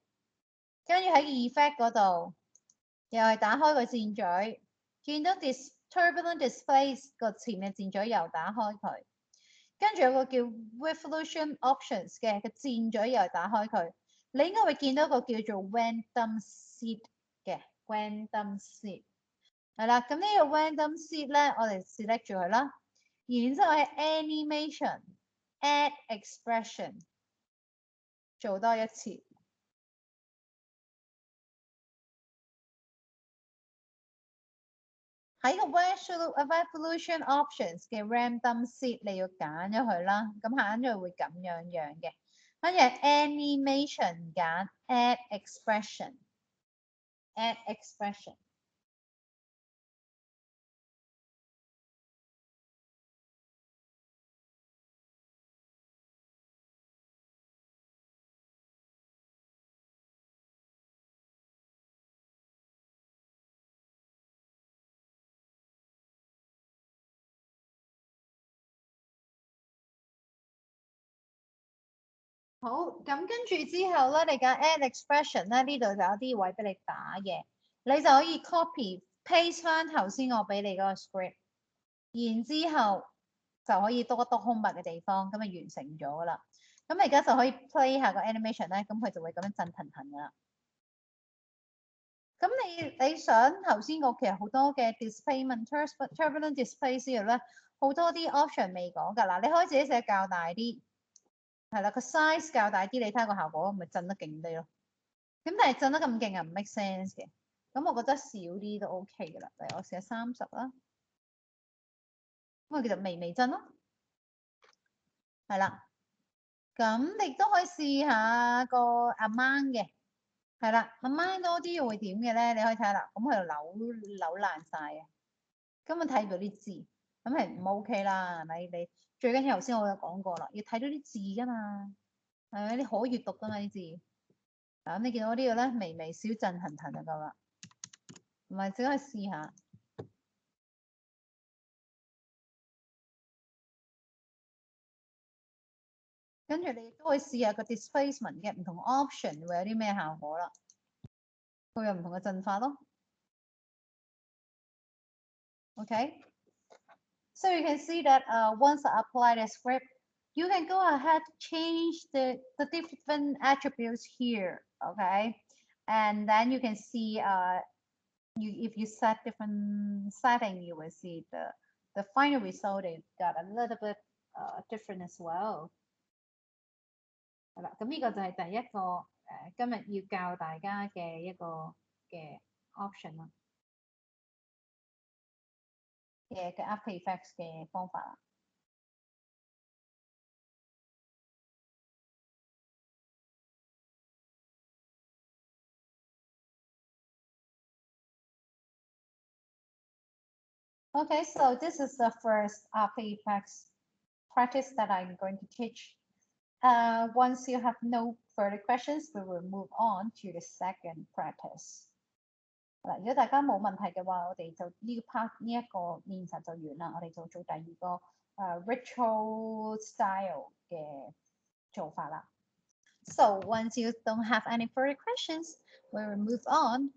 跟住喺 effect 嗰度又係打開個箭嘴，見到 turbulent displays 個前面箭嘴又打開佢，跟住有個叫 revolution options 嘅個箭嘴又打開佢，你應該會見到個叫做 random seed 嘅 random seed 係啦，咁呢個 random seed 咧，我哋 select 住佢啦，然之後喺 animation add expression 做多一次。喺個 revolution options 嘅 random seed 你要揀咗佢啦，咁揀咗會咁樣嘅，跟住 animation 揀 add expression。好，咁跟住之後咧，你揀 add expression 咧，呢度就有啲位俾你打嘅，你就可以 copy paste 翻頭先我俾你嗰個 script， 然之後就可以多一多空白嘅地方，咁就完成咗噶啦。咁而家就可以 play 下個 animation 咧，咁佢就會咁樣震騰騰噶啦。咁你想頭先我其實好多嘅 displacement turbulent display 之後咧，好多啲 option 未講㗎嗱，你可以自己寫較大啲。係啦，個 size 較大啲，你睇下個效果，咪震得勁啲咯。咁但係震得咁勁啊，唔 make sense 嘅。咁我覺得少啲都 OK 嘅啦。例如我寫30啦，咁啊其實微震咯。係啦，咁你都可以試下個 amount 嘅。係啦 ，amount 多啲會點嘅咧？你可以睇下啦。咁佢扭爛晒嘅，根本睇唔到啲字，咁係唔 OK 啦。係咪？你最緊要頭先我有講過啦，要睇到啲字㗎嘛。係咪？你可閱讀㗎嘛啲字。咁你見到呢個咧，微微小震騰騰就夠啦，唔係只可以試下。跟住你都可以試下個 displacement 嘅唔同 option 會有啲咩效果啦，會有唔同嘅陣法咯。Okay, so you can see that once I apply the script, you can go ahead change the different attributes here. Okay, and then you can see if you set different setting, you will see the final result it got a little bit different as well. 係啦，咁呢個就係第一個今日要教大家嘅一個嘅 option 啦，嘅 After Effects 嘅方法啦。Okay, so this is the first After Effects practice that I'm going to teach. Once you have no further questions, we will move on to the second practice. 嗱，如果大家冇問題嘅話，我哋就呢 part 呢一個練習就完啦。我哋就做第二個ritual style 嘅做法啦。So once you don't have any further questions, we will move on.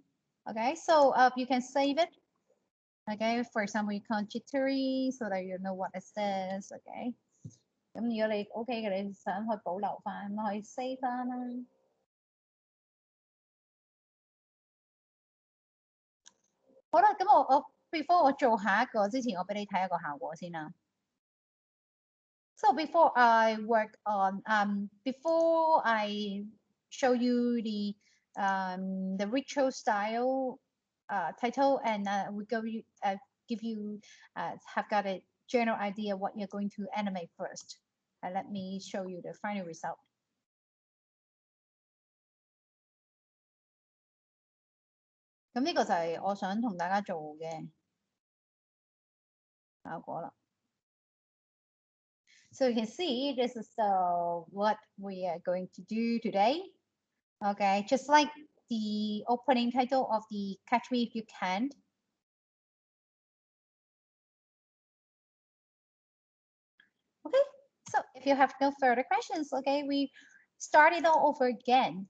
Okay, so you can save it. Okay, for example, you count G3 so that you know what it says. Okay. 咁如果你 OK 嘅，你想去保留翻，咁可以 save 翻啦。好啦，咁我 before 我做下一個之前，我俾你睇一個效果先啦。So before I work on before I show you the ritual style title and we give you have got a general idea what you're going to animate first. Let me show you the final result. 咁呢個就係我想同大家做嘅效果啦。So you can see this is what we are going to do today. Okay, just like the opening title of the Catch Me If You Can. Okay, so if you have no further questions, okay, we start it all over again.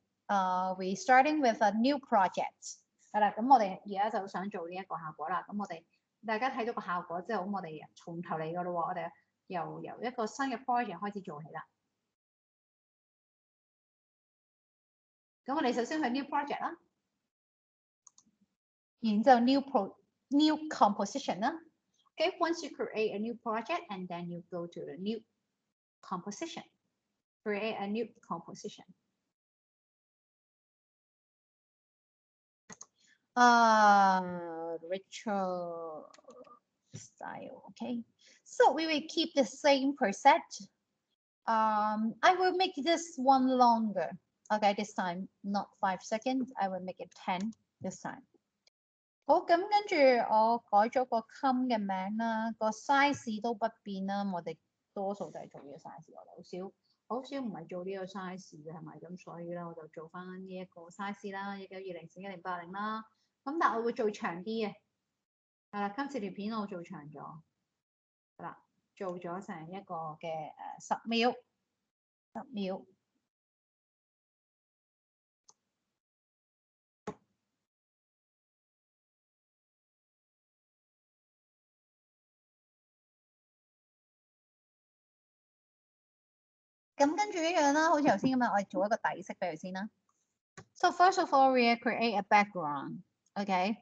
We starting with a new project. 係啦，咁我哋而家就想做呢一個效果啦。咁我哋大家睇到個效果之後，咁我哋從頭嚟噶咯喎，我哋由一個新嘅 project 開始做起啦。咁我哋首先去 new project 啦，然之後 new composition 啦。Okay, once you create a new project and then you go to the new composition, create a new composition. Ritual style. Okay, so we will keep the same preset. I will make this one longer. Okay, this time not 5 seconds. I will make it 10 this time. 好，咁跟住我改咗個 com 嘅名啦，個 size 都不變啦。我哋多數就係做呢個 size，我哋好少唔係做呢個 size 嘅，係咪？咁所以咧，我就做翻呢一個 size 啦，1920×1080啦。咁但係我會做長啲嘅，係啦，今次條片我做長咗，係啦，做咗成一個嘅10秒，10秒。咁跟住一樣啦，好似頭先咁樣，我哋做一個底色俾佢先啦。So first of all, we create a background. Okay,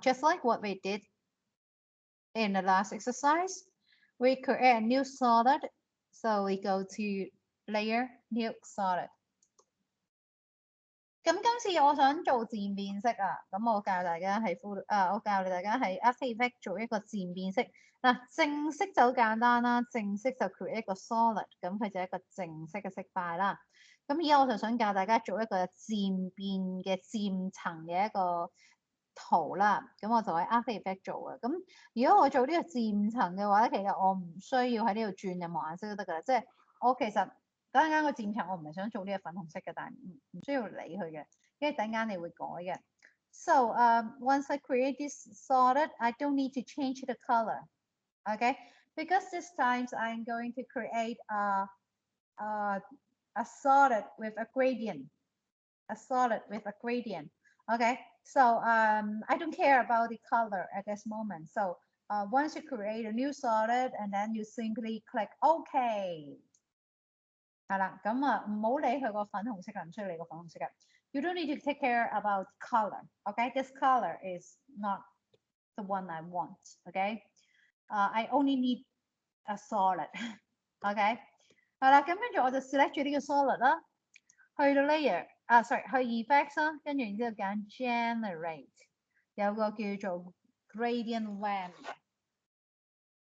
just like what we did in the last exercise, we create a new solid. So we go to layer, new solid. 咁今次我想做漸變色啊，咁我教大家係我教大家係 After Effects 做一個漸變色。嗱，正色就好簡單啦，正色就 create 一個 solid，咁佢就係一個正色嘅色塊啦。咁而家我就想教大家做一個漸變嘅漸層嘅一個圖啦。咁我就喺 After Effects 做嘅。咁如果我做呢個漸層嘅話咧，其實我唔需要喺呢度轉任何顏色都得㗎啦。即係我其實等陣間個漸層我唔係想做呢個粉紅色嘅，但係唔需要理佢嘅，因為等陣間你會改嘅。So once I create this solid, I don't need to change the color. Okay, because this time I'm going to create a solid with a gradient, a solid with a gradient. Okay, so I don't care about the color at this moment. So once you create a new solid and then you simply click OK。係啦，咁啊唔好理佢個粉紅色啊，唔需要理個粉紅色嘅。You don't need to take care about color. Okay, this color is not the one I want. Okay, I only need a solid. OK，係啦，咁跟住我就 select 住呢個 solid 啦，去到 layer sorry 去 effects 啦，跟住然之後揀 generate，有個叫做 gradient WAM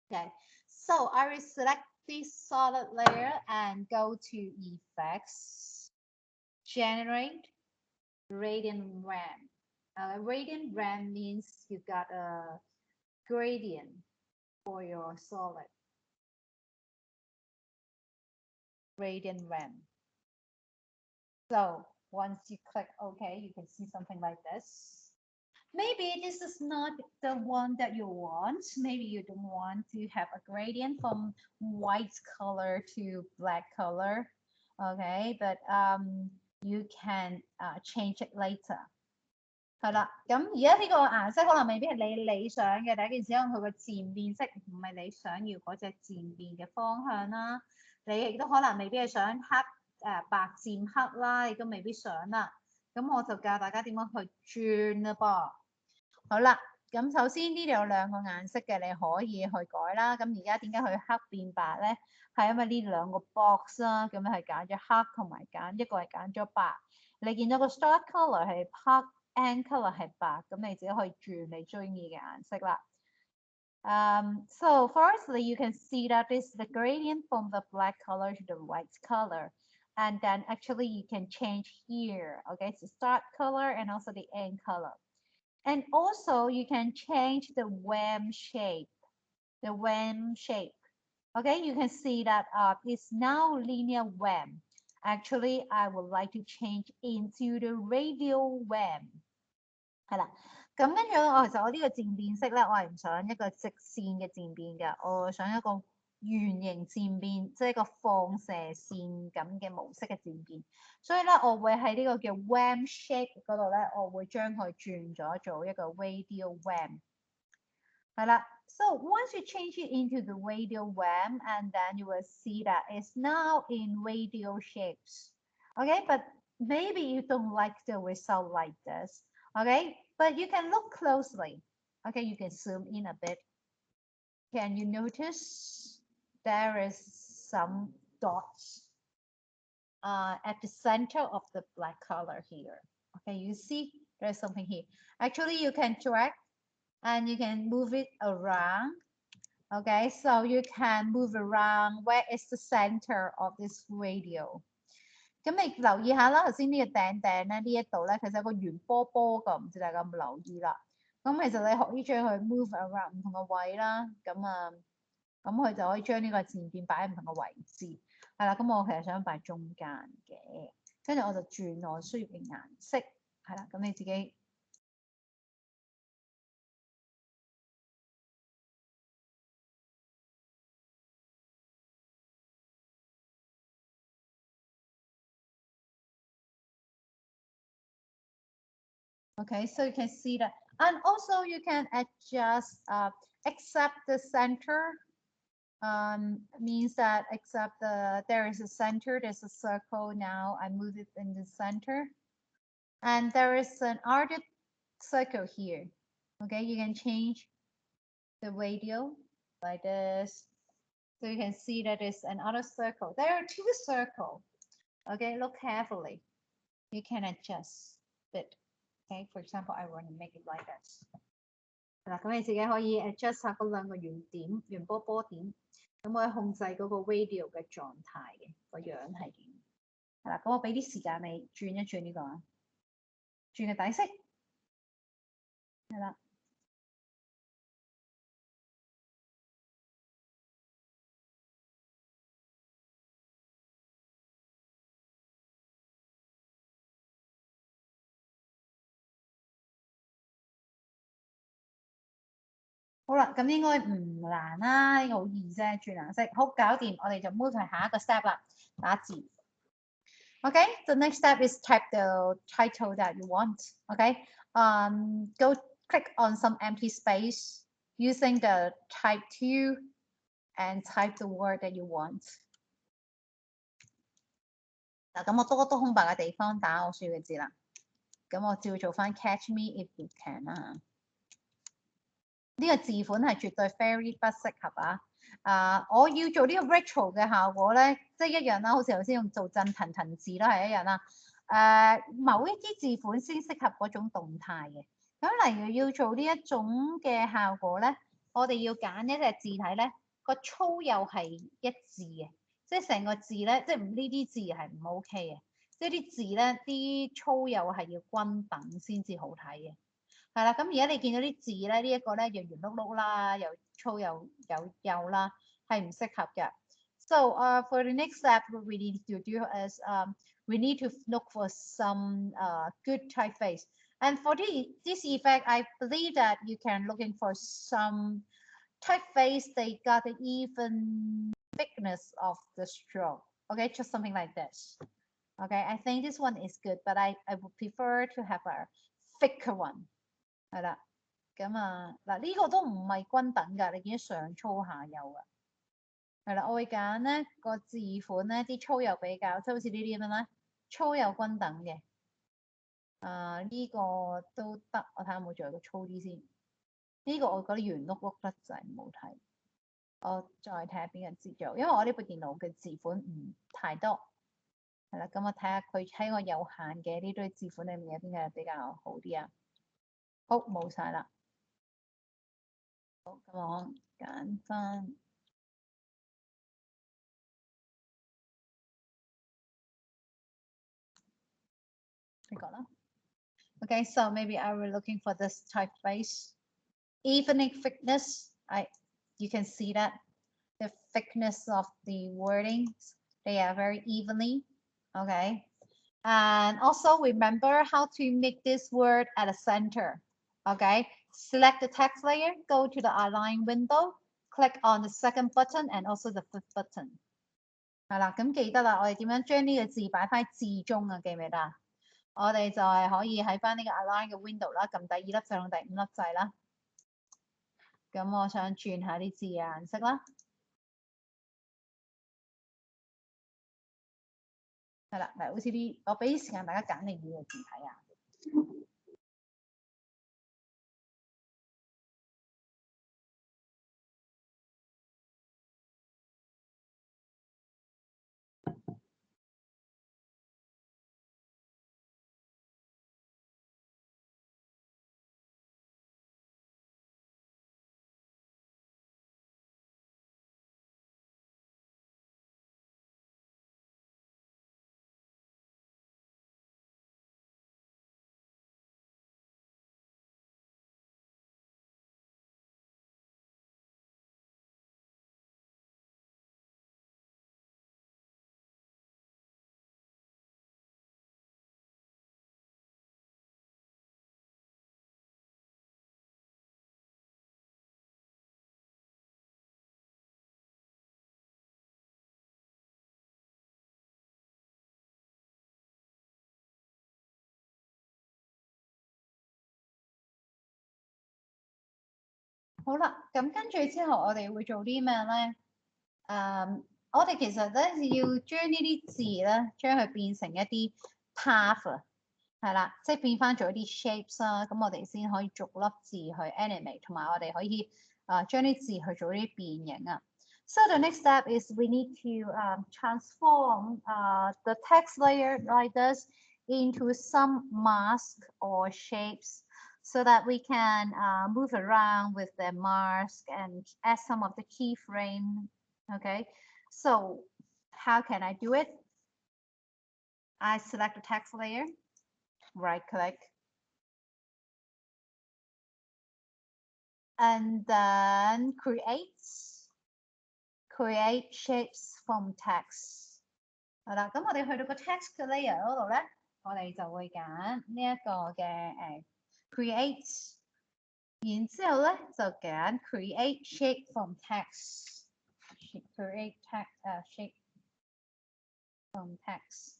嘅。Okay, so I will select this solid layer and go to effects, generate gradient WAM. Gradient WAM means you got a gradient for your solid. Gradient WAM. So once you click OK, you can see something like this. Maybe this is not the one that you want. Maybe you don't want to have a gradient from white color to black color. Okay, but you can change it later. 係啦，咁而家呢個顏色可能未必係你理想嘅。第一件事，因為佢個漸變色唔係你想要嗰隻漸變嘅方向啦。你亦都可能未必係想黑白漸黑啦，亦都未必想啦。咁我就教大家點樣去轉啦噃。好啦，咁首先呢度有兩個顏色嘅，你可以去改啦。咁而家點解佢黑變白咧？係因為呢兩個 box 啦，咁係揀咗黑同埋一個係揀咗白。你見到個 start color 係黑 ，end color 係白，咁你自己可以轉你中意嘅顏色啦。So firstly, you can see that this is the gradient from the black color to the white color. And then actually you can change here, okay, so start color and also the end color. And also you can change the WAM shape, Okay, you can see that it's now linear WAM. Actually, I would like to change into the radial WAM. 係啦，咁跟住其實我呢個漸變色咧，我係唔想一個直線嘅漸變嘅，我想一個圓形漸變，即係一個放射線咁嘅模式嘅漸變。所以咧，我會喺呢個叫 WAM shape 嗰度咧，我會將佢轉咗做一個 radial WAM。係啦。So once you change it into the radial WAM, and then you will see that it's now in radial shapes. Okay, but maybe you don't like the result like this. Okay, but you can look closely. Okay, you can zoom in a bit. Can you notice there is some dots at the center of the black color here? Okay, you see there's something here. Actually, you can drag and you can move it around. Okay, so you can move around where is the center of this radio. 咁你留意下啦，頭先呢個頂咧，呢一度咧，其實有個圓波波㗎，唔知大家有冇留意啦？咁其實你可以將佢 move around 唔同嘅位啦，咁佢就可以將呢個漸變擺喺唔同嘅位置。係啦，咁我其實想擺中間嘅，跟住我就轉我需要嘅顏色。係啦，咁你自己。Okay, so you can see that, and also you can adjust, except the center, means that except there is a center, there's a circle now, I move it in the center, and there is an arced circle here. Okay, you can change the radial like this, so you can see that it's another circle. There are two circles. Okay, look carefully. You can adjust it. Okay, for example, I want to make it like this. 嗱，咁你自己可以 adjust 下嗰兩個圓點、圓波波點，咁可以控制嗰個 radial 嘅狀態嘅個樣係點。係啦，咁我俾啲時間你轉一轉呢個啊，轉個底色。係啦。好啦，咁應該唔難啦，呢個好易啫，轉顏色，好搞掂，我哋就 move 去下一個 step 啦，打字。Okay, the next step is type the title that you want. Okay, go click on some empty space using the type 2 and type the word that you want. 嗱，咁我多空白嘅地方打我需要嘅字啦。咁我照做翻 catch me if you can 啦。呢個字款係絕對 very 不適合啊！我要做呢個 retro 嘅效果咧，即係一樣啦，好似頭先用做震騰騰字都係一樣啦。某一啲字款先適合嗰種動態嘅。咁例如要做呢一種嘅效果咧，我哋要揀一隻字體咧，個粗幼係一致嘅，即係成個字咧，即係呢啲字係唔 OK 嘅，即係啲字咧啲粗幼係要均等先至好睇嘅。係啦，咁而家你見到啲字咧，呢一個咧又圓碌碌啦，又粗又幼啦，係唔適合嘅。So for the next step, what we need to do is we need to look for some good typeface. And for this effect, I believe that you can looking for some typeface. They got an even thickness of the stroke. Okay, just something like this. Okay, I think this one is good, but I would prefer to have a thicker one. 係啦，咁嗱呢個都唔係均等㗎，你見到上粗下幼啊，係啦，我會揀咧個字款咧啲粗幼比較，即係好似呢啲咁樣咧，粗幼均等嘅，呢個都得，我睇下有冇做個粗啲先，呢個我覺得圓碌碌得滯唔好睇，我再睇下邊個字做，因為我呢部電腦嘅字款唔太多，係啦，咁我睇下佢喺我有限嘅呢堆字款裏面有邊個比較好啲啊？好，冇晒啦。好，咁我揀翻呢個啦。Okay, so maybe I will looking for this typeface. Evening thickness. You can see that the thickness of the wordings, they are very evenly. Okay. And also remember how to make this word at the center. Okay. Select the text layer, go to the align window, click on the second button and also the fifth button. 係啦，咁記得啦，我哋點樣將呢個字擺翻字中啊？記唔記得啊？我哋就係可以喺翻呢個 align 嘅 window 啦，撳第2粒掣同第5粒掣啦。咁我想轉下啲字嘅顏色啦。係啦，嗱，好似啲我俾啲時間大家揀你要嘅字體啊。好啦，咁跟住之後我哋會做啲咩咧？我哋其實咧要將呢啲字咧，將佢變成一啲 path 啊，係啦，即係變翻做一啲 shapes 啦，咁我哋先可以逐粒字去 animate，同埋我哋可以將啲字去做啲變形啊。So the next step is we need to transform the text layer like this into some mask or shapes so that we can move around with the mask and add some of the keyframe. Okay, so how can I do it? I select the text layer, right click, and then create shapes from text. 係啦，咁我哋去到個 text layer 嗰度咧，我哋就會揀呢一個嘅create 然之後咧就揀 create shape from text。create text shape from text。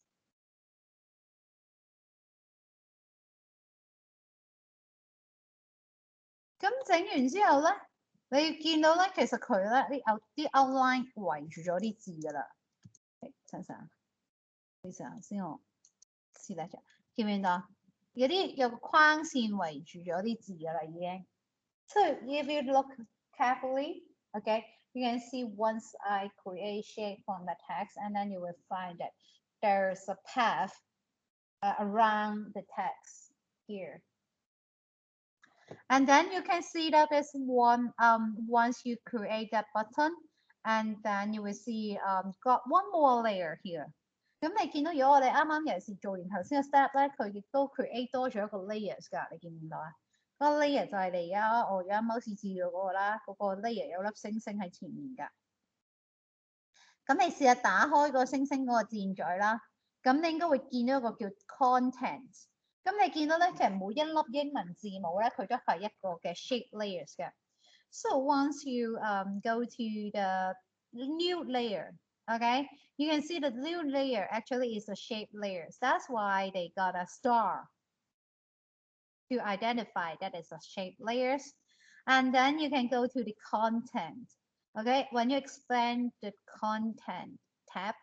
咁整完之後咧，你見到咧，其實佢咧啲 outline 圍住咗啲字噶啦。等陣，你陣先我試下，見唔見到？有個框線圍住咗啲字噶啦，已經。So if you look carefully, okay, you can see once I create shape from the text, and then you will find that there's a path around the text here. And then you can see that there's one, once you create that button, and then you will see got one more layer here. 咁你見到如果我哋啱啱尤其是做完頭先嘅 step 咧，佢亦都 create 多咗一個 layers 㗎，你見唔見到啊？嗰個 layer 就係你我而家 mouse 指咗嗰個啦，嗰個 layer 有粒星星喺前面㗎。咁你試下打開個星星嗰個箭嘴啦，咁你應該會見到一個叫 content。咁你見到咧，其實每一粒英文字母咧，佢都係一個嘅 shape layers 嘅。So once you go to the new layer, okay, you can see the new layer actually is a shape layers. That's why they got a star to identify that is a shape layers. And then you can go to the content. Okay, when you expand the content tab,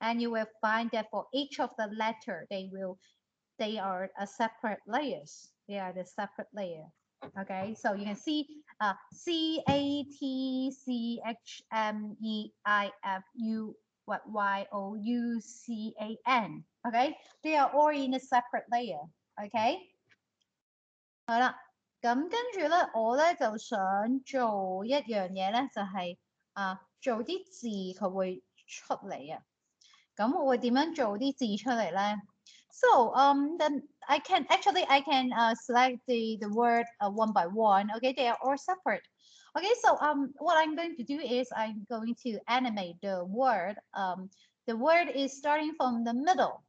and you will find that for each of the letter, they are a separate layers. They are the separate layer. Okay, so you can see CATCHMEIFUYOUCAN. Okay, they are all in a separate layer. Okay. 好啦，咁跟住咧，我咧就想做一樣嘢咧，就係做啲字佢會出嚟啊。咁我會點樣做啲字出嚟咧？So then I can select the word one by one. Okay, they are all separate. Okay, so what I'm going to do is I'm going to animate the word. The word is starting from the middle,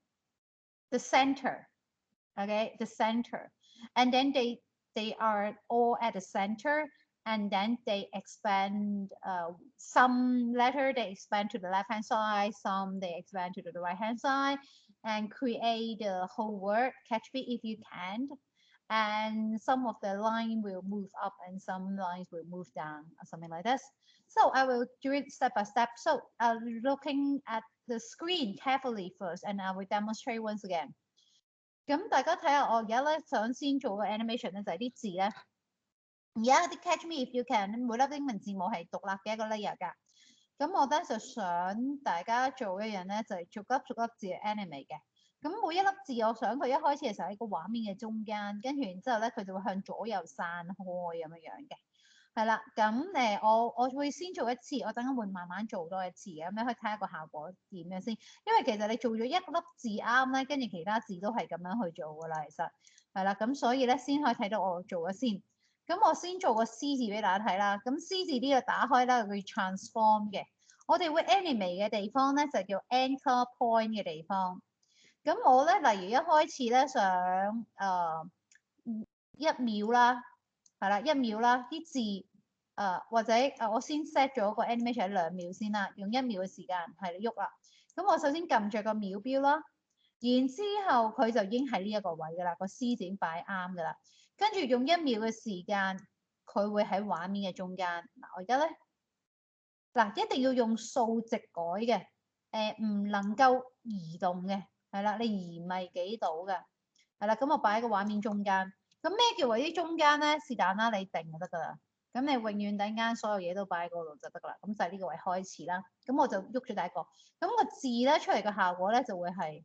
the center. Okay, the center, and then they are all at the center, and then they expand some letter they expand to the left hand side, some they expand to the right hand side, and create the whole word. Catch me if you can. And some of the line will move up and some lines will move down or something like this. So I will do it step by step. So looking at the screen carefully first, and I will demonstrate once again. 咁大家睇下，我而家咧想先做個 animation 咧，就係啲字咧。而家啲 catch me if you can，每粒英文字母係獨立嘅一個 layer 㗎。咁我咧就想大家做一樣咧，就係逐粒字 animate 嘅。咁每一粒字，我想佢一開始嘅時候喺個畫面嘅中間，跟住然之後咧，佢就會向左右散開咁樣嘅。係啦，咁我會先做一次，我等陣會慢慢做多一次嘅，咁你可以睇下個效果點樣先。因為其實你做咗一粒字啱咧，跟住其他字都係咁樣去做噶啦，其實係啦，咁所以咧先可以睇到我做咗先。咁我先做個 C 字俾大家睇啦。咁 C 字呢個打開啦，佢 transform 嘅。我哋會 animate 嘅地方咧就叫 anchor point 嘅地方。咁我咧例如一開始咧想1秒啦。係啦，1秒啦，啲字或者我先 set 咗個 animation 喺2秒先啦，用1秒嘅時間係喐啦。咁我首先撳着個秒標啦，然之後佢就已經喺呢一個位㗎啦，個 C 字已經擺啱㗎啦。跟住用1秒嘅時間，佢會喺畫面嘅中間。嗱，我而家咧一定要用數值改嘅，唔能夠移動嘅，係啦，你移唔係幾到㗎，係啦，咁我擺喺個畫面中間。咁咩叫為啲中間咧？是但啦，你定就得㗎啦。咁你永遠等間所有嘢都擺喺嗰度就得㗎啦。咁就係呢個位開始啦。咁我就喐咗第一個。咁個字咧出嚟嘅效果咧就會係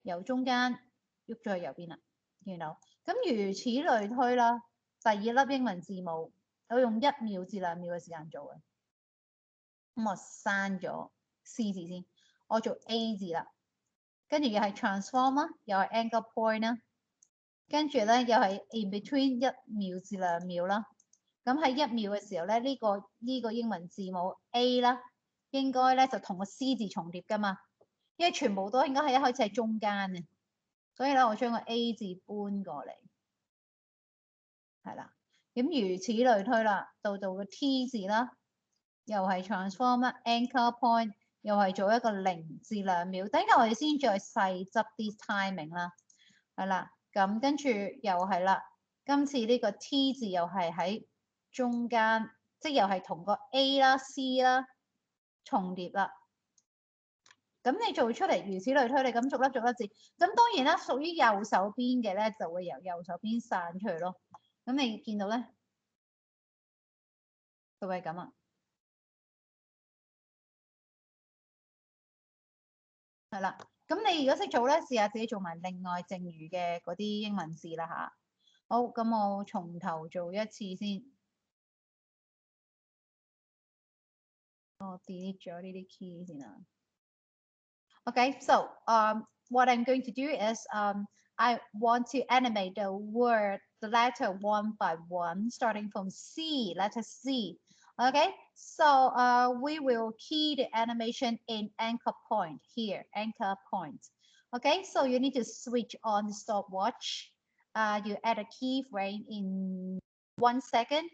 由中間喐咗去右邊啦。見到？咁如此類推啦。第2粒英文字母，我用1秒至2秒嘅時間做嘅。咁我刪咗 C 字先，我做 A 字啦。跟住又係 transform 啦，又係 anchor point 啦。跟住咧，又係 in between 1秒至2秒啦。咁喺1秒嘅時候咧，呢個英文字母 A 啦，應該咧就同個 C 字重疊㗎嘛，因為全部都應該係一開始喺中間嘅，所以咧我將個 A 字搬過嚟，係啦。咁如此類推啦，到個 T 字啦，又係 transform 啦 ，anchor point 又係做一個0至2秒，等陣我哋先再細執啲 timing 啦，係啦，咁跟住又係啦，今次呢個 T 字又係喺中間，即係又係同個 A 啦、C 啦重疊啦。咁你做出嚟如此類推，你咁逐粒字，咁當然啦，屬於右手邊嘅咧就會由右手邊散出去咯。咁你見到咧，就係咁啊。係啦，咁你如果識做咧，試下自己做埋另外剩餘嘅嗰啲英文字啦吓。好，咁我從頭做一次先。我 delete 咗呢啲 key 先啦。Okay, so what I'm going to do is I want to animate the word, the letter one by one, starting from C, letter C. Okay, so we will key the animation in anchor point here, anchor point. Okay, so you need to switch on the stopwatch. You add a keyframe in 1 second,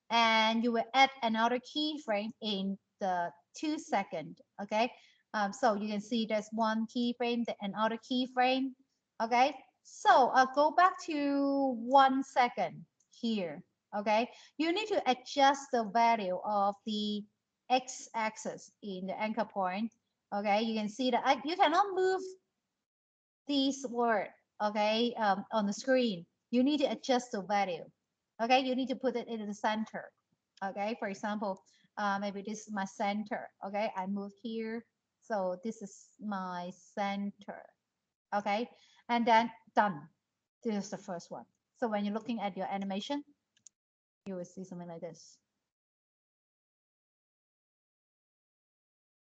and you will add another keyframe in the 2 second. Okay. So you can see there's one keyframe, another keyframe. Okay, so go back to 1 second here. Okay, you need to adjust the value of the x-axis in the anchor point. Okay, you can see that you cannot move this word. Okay, on the screen. You need to adjust the value. Okay, you need to put it in the center. Okay, for example, maybe this is my center. Okay, I move here. So this is my center. Okay, and then done. This is the first one. So when you're looking at your animation, you will see something like this.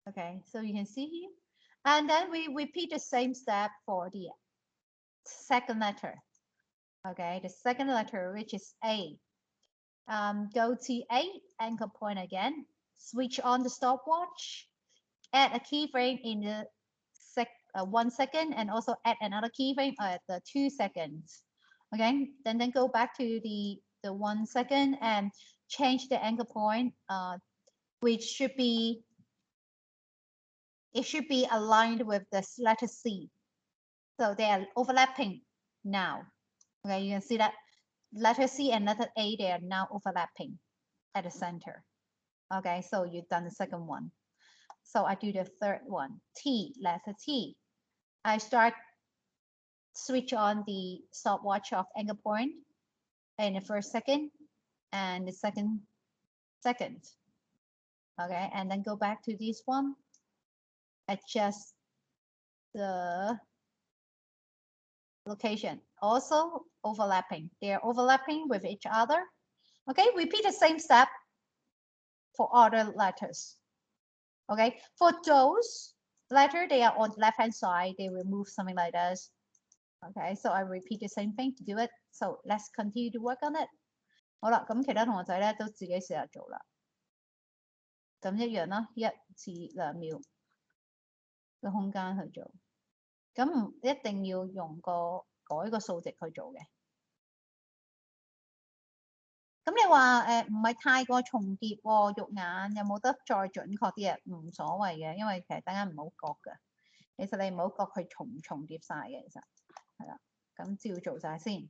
Okay, so you can see here. And then we repeat the same step for the second letter. Okay, the second letter, which is A. Go to A, anchor point again. Switch on the stopwatch. Add a keyframe in the 1 second, and also add another keyframe at the 2 seconds. Okay, then go back to the 1 second and change the anchor point, which should be aligned with the letter C. So they are overlapping now. Okay, you can see that letter C and letter A, they are now overlapping at the center. Okay, so you've done the second one. So I do the third one, T, letter T. I switch on the stopwatch of anchor point in the first second and the second. Okay, and then go back to this one. Adjust the location. Also overlapping. They are overlapping with each other. Okay, repeat the same step for other letters. Okay, for those letters, they are on the left hand side. They will move something like this. Okay, so I repeat the same thing to do it. So let's continue to work on it. 好啦，咁其他同學仔咧都自己試下做啦。咁一樣啦，1至2秒嘅空間去做。咁唔一定要用改個數值去做嘅。咁你話唔係太過重疊喎，肉眼有冇得再準確啲啊？唔所謂嘅，因為其實等間唔好覺㗎。其實你唔好覺佢重疊晒嘅，其實係啦。咁照做晒先。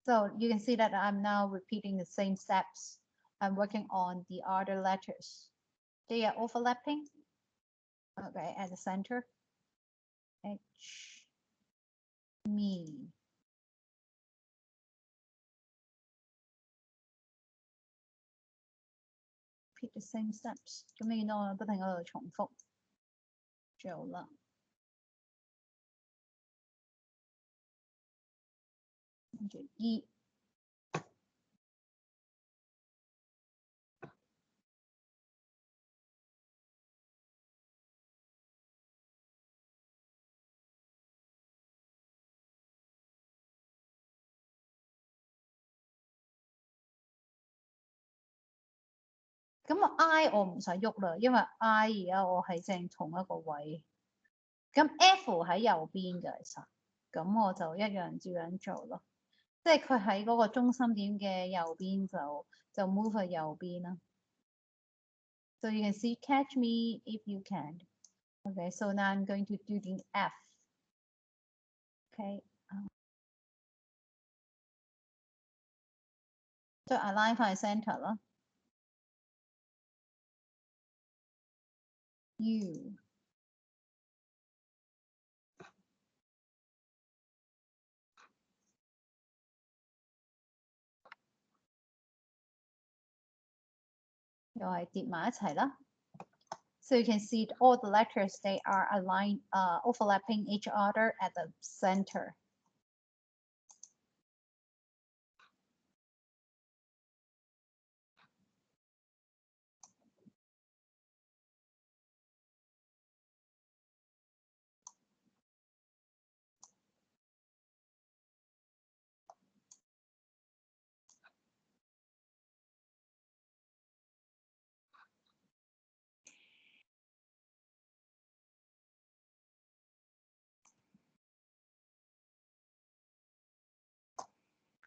So you can see that I'm now repeating the same steps. I'm working on the other letters. They are overlapping. Okay, at the center. H, me. Repeat the same steps. 咁你見到我不停喺度重複做啦。跟住2。咁I 我唔使喐啦，因為 I 而家我係正同一個位。咁 F 喺右邊嘅其實，咁我就一樣照樣做咯。即係佢喺嗰個中心點嘅右邊就 move 去右邊啦。So you can see catch me if you can. Okay, so now I'm going to do the F. Okay. 再 align 翻去 center 啦。U。又係疊埋一齊啦。So you can see all the letters, they are aligned, overlapping each other at the center.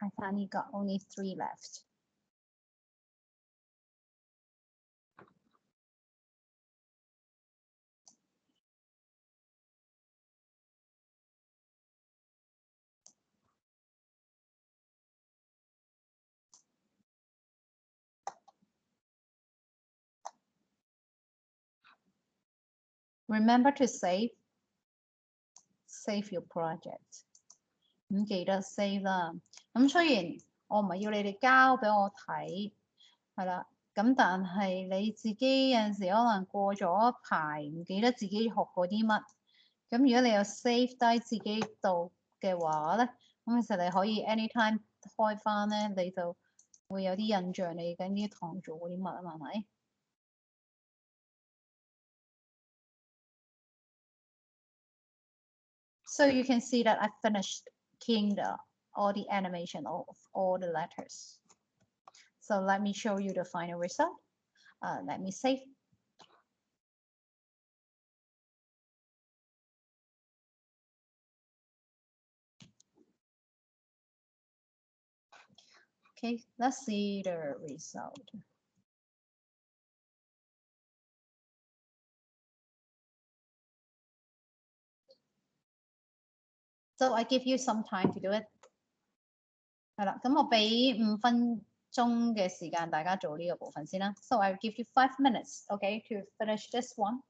I finally got only 3 left. Remember to save your project. 咁記得 save 啦。咁雖然我唔係要你哋交俾我睇，係啦。咁但係你自己有陣時可能過咗一排唔記得自己學過啲乜。咁如果你有 save 低自己度嘅話咧，咁其實你可以 anytime 開翻咧，你就會有啲印象你緊呢堂做過啲乜啊嘛，係咪？ So you can see that I finished keying all the animation of all the letters. So let me show you the final result. Let me save. Okay, let's see the result. So I give you some time to do it. 係啦，咁我俾5分鐘嘅時間大家做呢個部分先啦。So I give you 5 minutes, okay, to finish this one.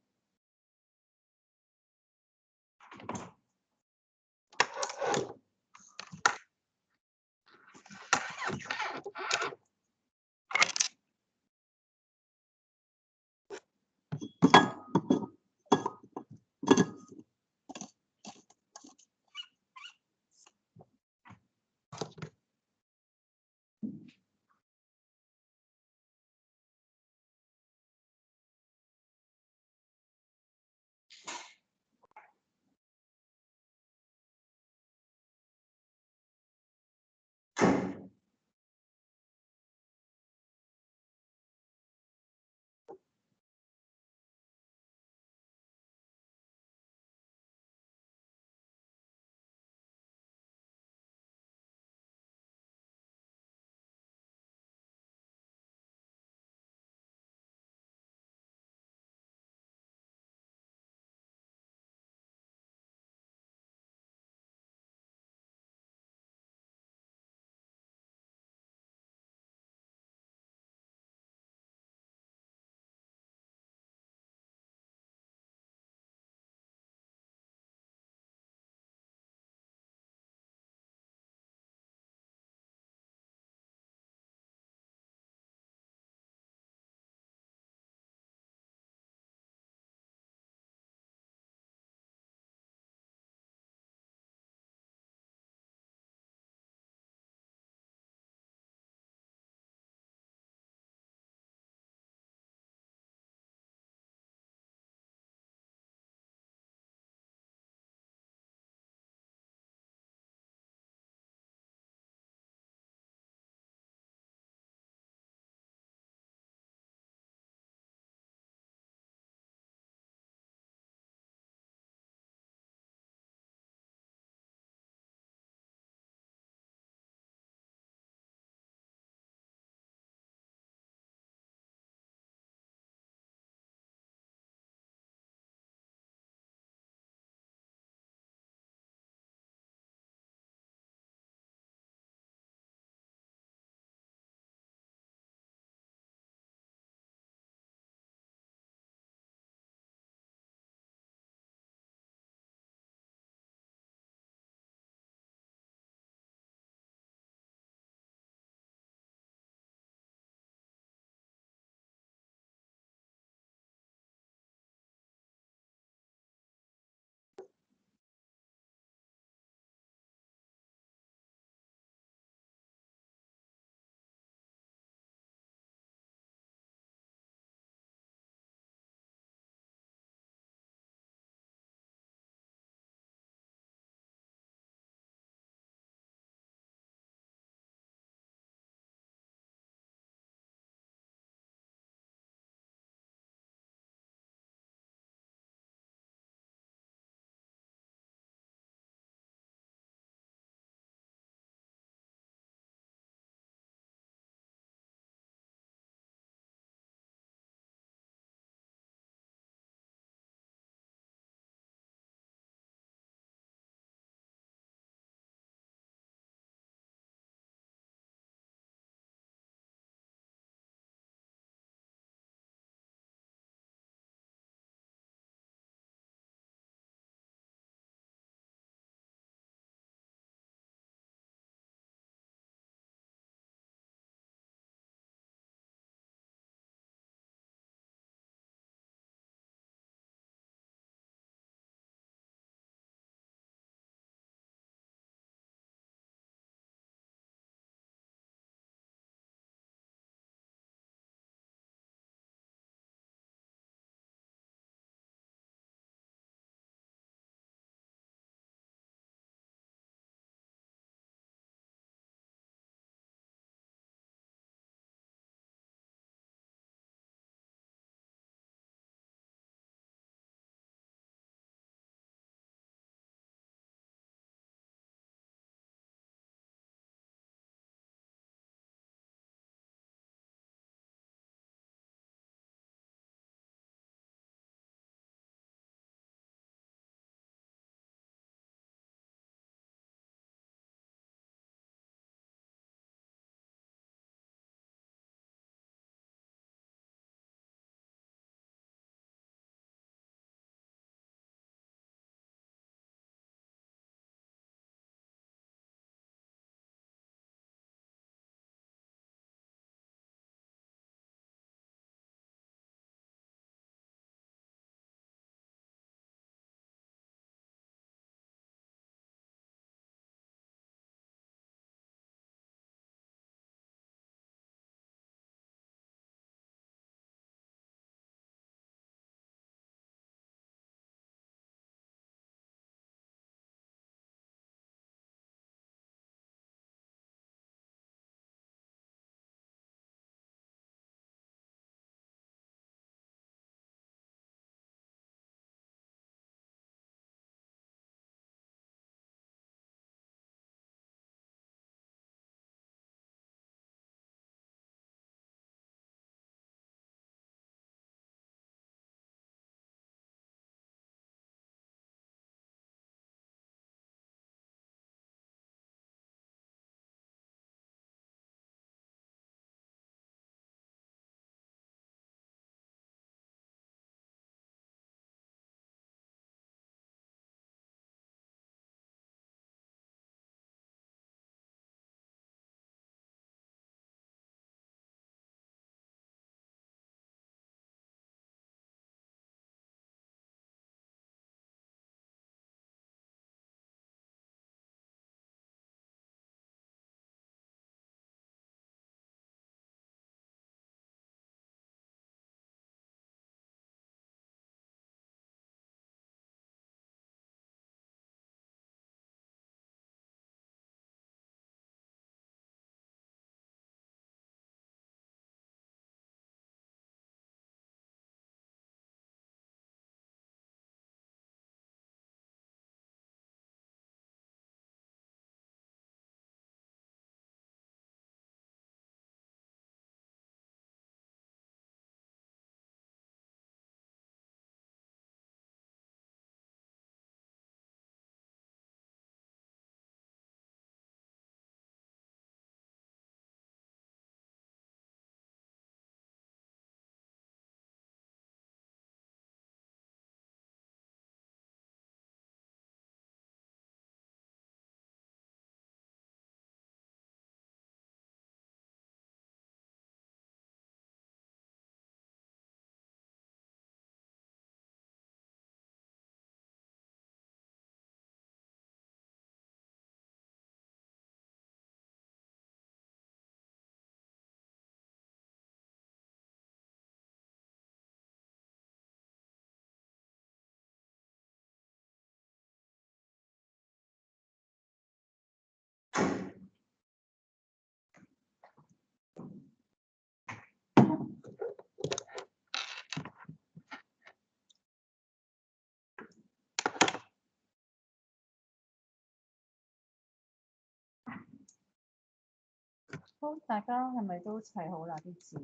好，大家係咪都齊好啦啲字？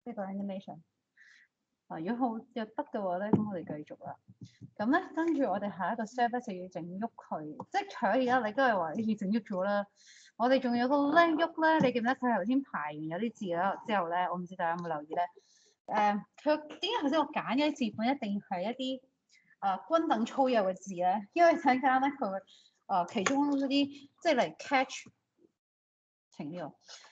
呢個 animation 如果好又得嘅話咧，咁我哋繼續啦。咁咧，跟住我哋下一個 step 咧就要整喐佢，即係除咗而家你都係話要整喐咗啦。我哋仲有個咧喐咧，你記唔記得佢頭先排完有啲字啦之後咧，我唔知大家有冇留意咧？佢點解頭先我揀嘅啲字款一定係一啲均等粗幼嘅字咧？因為睇間咧佢其中嗰啲即係嚟 catch 停呢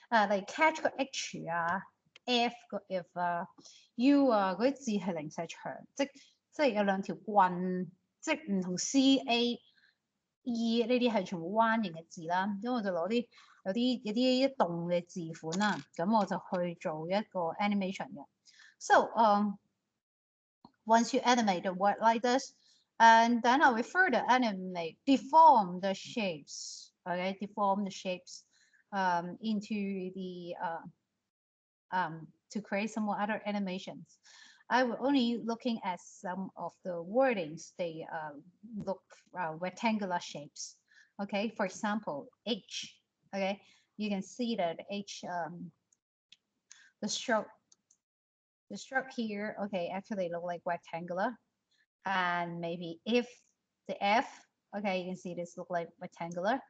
個嚟 catch 個 H 啊、F 個 F 啊、U 啊嗰啲字係零舍長，即係有兩條棍，即係唔同 C、A、E 呢啲係全部彎形嘅字啦。咁我就攞啲有啲一動嘅字款啦，咁我就去做一個 animation 嘅。So once you animate the word like this, and then I will further animate, deform the shapes. Okay, deform the shapes into the to create some more other animations. I will only looking at some of the wordings. They look rectangular shapes. Okay, for example, H. Okay, you can see that H, the stroke here, okay, actually look like rectangular. And maybe if the F, okay, you can see this look like rectangular.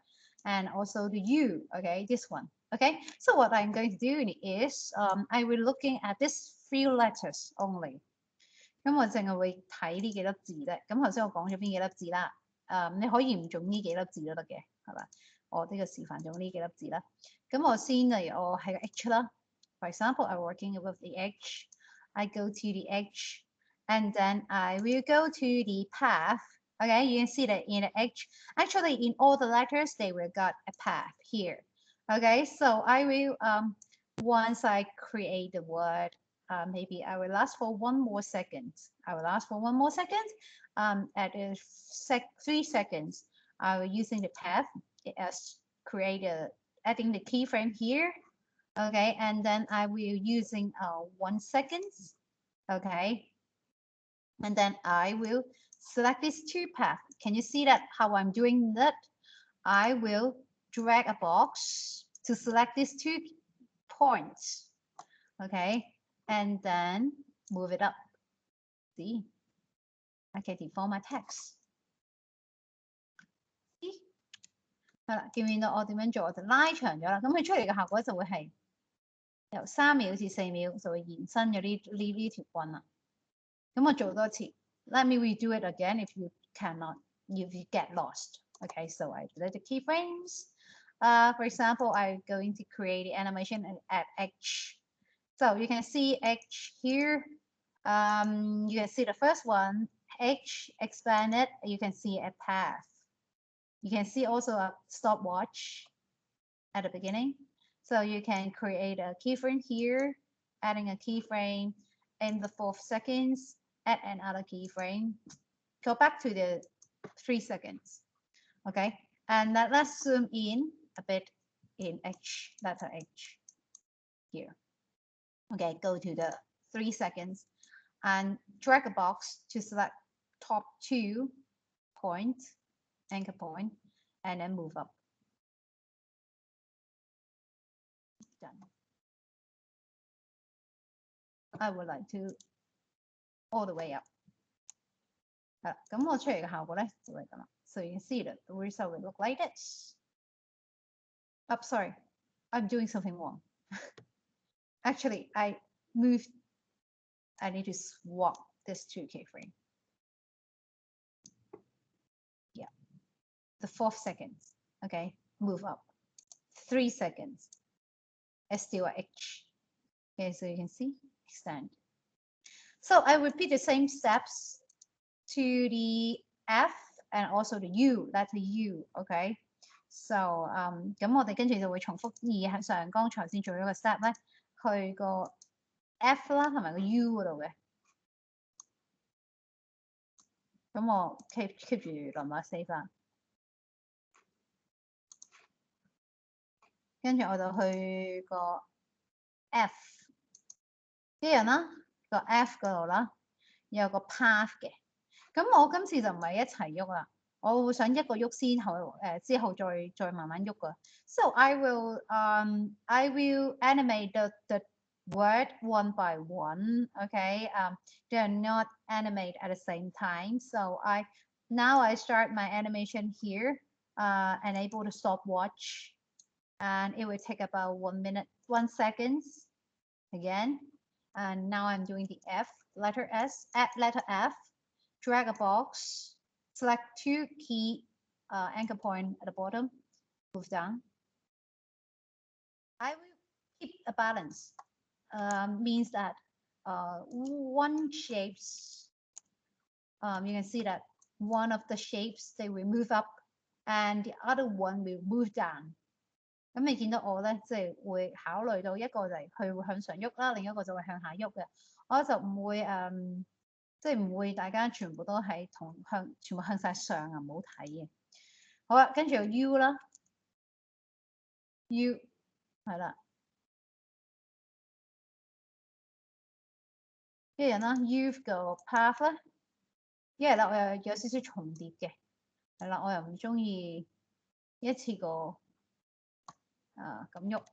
And also the U, okay, this one. Okay, so what I'm going to do is I will looking at this few letters only. 咁我淨係會睇呢幾粒字啫。咁頭先我講咗邊幾粒字啦。你可以唔用呢幾粒字都得嘅，係嘛？我呢個示範用呢幾粒字啦。咁我先嚟，我係個 H 啦。For example, I'm working with the H. I go to the H, and then I will go to the path. Okay, you can see that in the H, actually in all the letters, they will got a path here. Okay, so I will, once I create the word, maybe I will last for 1 more second. I will last for 1 more second. At 3 seconds, I will using the path as adding the keyframe here. Okay, and then I will using 1 second. Okay, and then I will select these two paths. Can you see that how I'm doing that? I will drag a box to select these 2 points. Okay, and then move it up. See, I can deform my text. See? 係啦，見唔見到我點樣做？我就拉長咗啦，咁佢出嚟嘅效果就會係由3秒至4秒就會延伸咗呢條棍啦。咁我做多次。Let me redo it again if you get lost. Okay, so I delete the keyframes. For example, I'm going to create the animation at H. So you can see H here. You can see the first one, H expanded. You can see a path. You can see also a stopwatch at the beginning. So you can create a keyframe here, adding a keyframe in the 4 seconds, add another keyframe, go back to the 3 seconds. Okay, and let's zoom in a bit in H, letter H here. Okay, go to the 3 seconds and drag a box to select top 2 points, anchor point, and then move up. Done. I would like to all the way up. 咁我出嚟嘅效果咧就係咁啦。So you can see that the result will look like this. Oh, sorry, I'm doing something wrong. Actually, I need to swap this 2 keyframe. Yeah, the 4 seconds. Okay, move up. 3 seconds. It's still a H. Okay, so you can see extend. So I repeat the same steps to the F and also the U, letter U. Okay, so 咁我哋跟住就會重複以上剛才先做咗個 step 咧，去個 F 啦同埋個 U 嗰度嘅。咁我 keep 住臨下 save 啦。跟住我就去個 F 一樣啦，個 F 嗰度啦，有個 path 嘅。咁我今次就唔係一齊喐啦，我會想一個喐先後之後再慢慢喐㗎。So I will animate the word one by one. Okay, they are not animate at the same time. So now I start my animation here. Enable the stopwatch, and it will take about 1 minute, 1 seconds again. And now I'm doing the F, letter S, add letter F, drag a box, select 2 key anchor point at the bottom, move down. I will keep a balance, means that one shapes, you can see that one of the shapes, they will move up and the other one will move down. 咁你見到我咧，即係會考慮到一個就係佢會向上喐啦，另一個就會向下喐嘅。我就唔會即係唔會大家全部都係全部向晒上啊，唔好睇嘅。好啦，跟住有 U 啦 ，U 係啦，一樣啦 ，U 個 path 咧，因為咧我又有少少重疊嘅，係啦，我又唔中意一次過咁喐。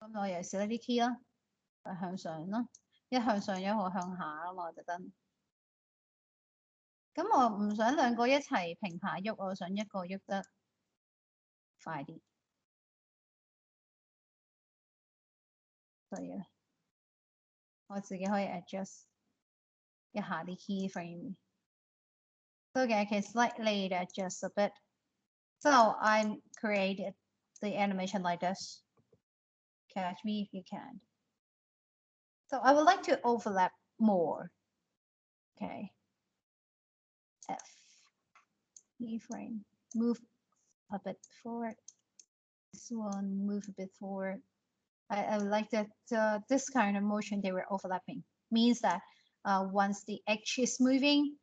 咁我又寫咗啲 key 啦，向上啦，一向上一個向下啊嘛，特登。咁我唔想兩個一齊平排喐，我想一個喐得快啲。所以咧，我自己可以 adjust 一下啲 keyframe。So I can slightly adjust a bit. So I created the animation like this. Catch me if you can. So I would like to overlap more. Okay. F. Keyframe. Move a bit forward. This one move a bit forward. I like that this kind of motion they were overlapping. Means that once the edge is moving,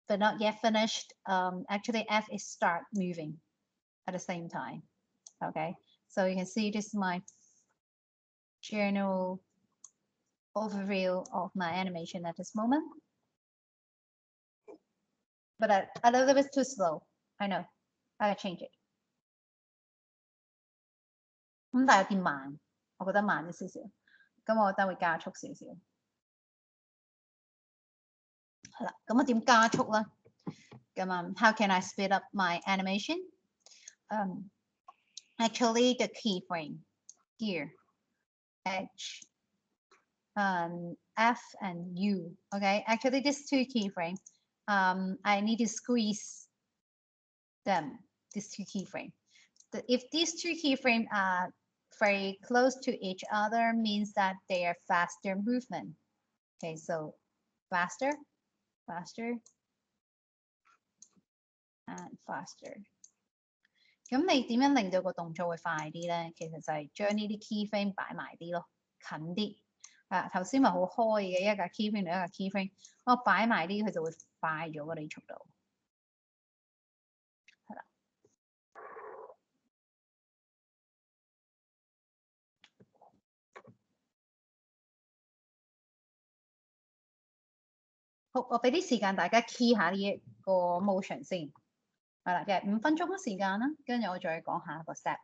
but not yet finished, actually F is start moving at the same time. Okay, so you can see this is my general overview of my animation at this moment. But a little bit too slow. I know. I gotta change it. 咁但係有啲慢，我覺得慢咗少少。咁我覺得會加速少少。係啦，咁我點加速咧？咁how can I speed up my animation? Actually, the keyframe here, H, F and U. Okay, actually, these two keyframes, I need to squeeze them. These two keyframes. If these two keyframes are very close to each other, means that they are faster movement. Okay, so faster, faster, and faster. 咁你點樣令到個動作會快啲咧？其實就係將呢啲 keyframe 擺埋啲咯，近啲。頭先咪好開嘅一個 keyframe 另一個 keyframe，我擺埋啲佢就會快咗嗰啲速度。係啦。好，我俾啲時間大家 key 下呢一個 motion 先。係啦，嘅5分鐘嘅時間啦，跟住我再講下一個 step。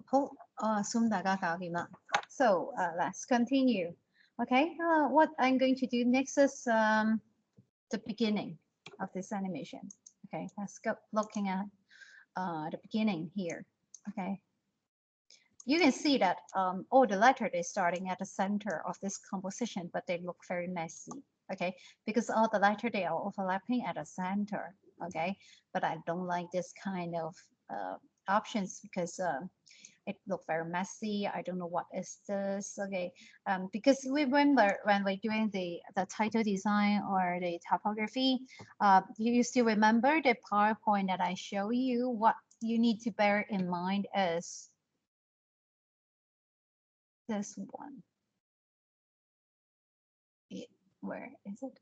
好，assume 大家搞掂啦。So let's continue. Okay, what I'm going to do next is the beginning of this animation. Okay, let's go looking at the beginning here. Okay, you can see that all the letters is starting at the center of this composition, but they look very messy. Okay, because all the letters they are overlapping at the center. Okay, but I don't like this kind of options because it looked very messy. I don't know what is this. Okay, because we remember when we're doing the title design or the typography, you still remember the PowerPoint that I show you. What you need to bear in mind is this one. Where is it?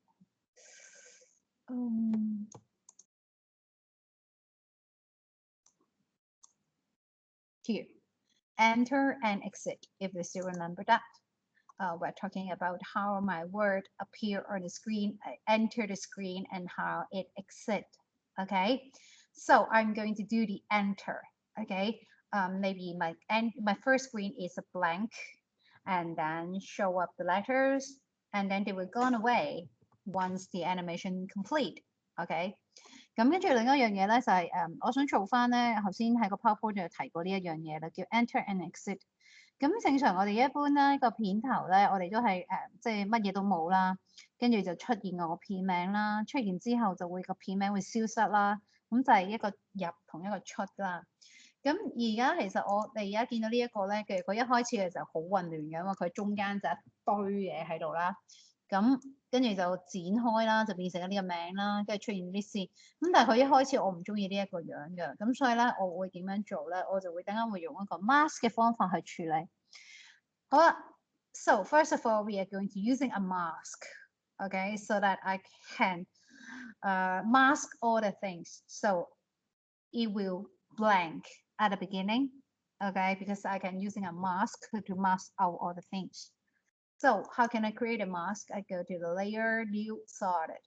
Here, enter and exit. If you still remember that. We're talking about how my word appear on the screen, enter the screen, and how it exit. Okay, so I'm going to do the enter. Okay, maybe my first screen is a blank, and then show up the letters, and then they will gone away once the animation complete. Okay. 咁跟住另一樣嘢咧就係我想做翻咧，頭先喺個 PowerPoint 就提過呢一樣嘢啦，叫 Enter and Exit。咁正常我哋一般咧個片頭咧，我哋都係即係乜嘢都冇啦，跟住就出現我個片名啦，出現之後就會個片名會消失啦，咁就係一個入同一個出啦。咁而家其實我哋而家見到呢一個咧，其實佢一開始嘅時候好混亂嘅，因為佢中間就一堆嘢喺度啦。咁跟住就展開啦，就變成咗呢個名啦，跟住出現啲線。咁但係佢一開始我唔中意呢一個樣嘅，咁所以咧我會點樣做咧？我就會等間會用一個 mask 嘅方法去處理。好啦 ，so first of all we are going to using a mask, okay, so that I can mask all the things. So it will blank at the beginning, okay, because I can using a mask to mask out all the things. So how can I create a mask? I go to the layer, new, solid.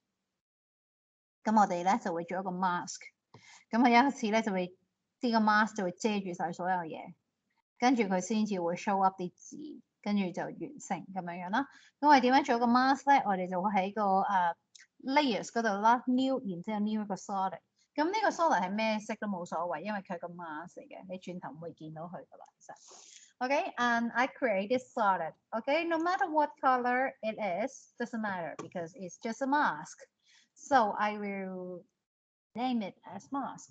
咁我哋咧就會做一個 mask。咁佢一開始咧就會呢個 mask 就會遮住晒所有嘢，跟住佢先至會 show up 啲字，跟住就完成咁樣樣啦。咁我哋點樣做個 mask 咧？我哋就會喺個layers 嗰度啦 ，new， 然之後 new 一個 solid。咁呢個 solid 係咩色都冇所謂，因為佢係個 mask 嚟嘅，你轉頭唔會見到佢噶啦，其實。Okay, and I create this solid. Okay, no matter what color it is, doesn't matter because it's just a mask. So I will name it as mask.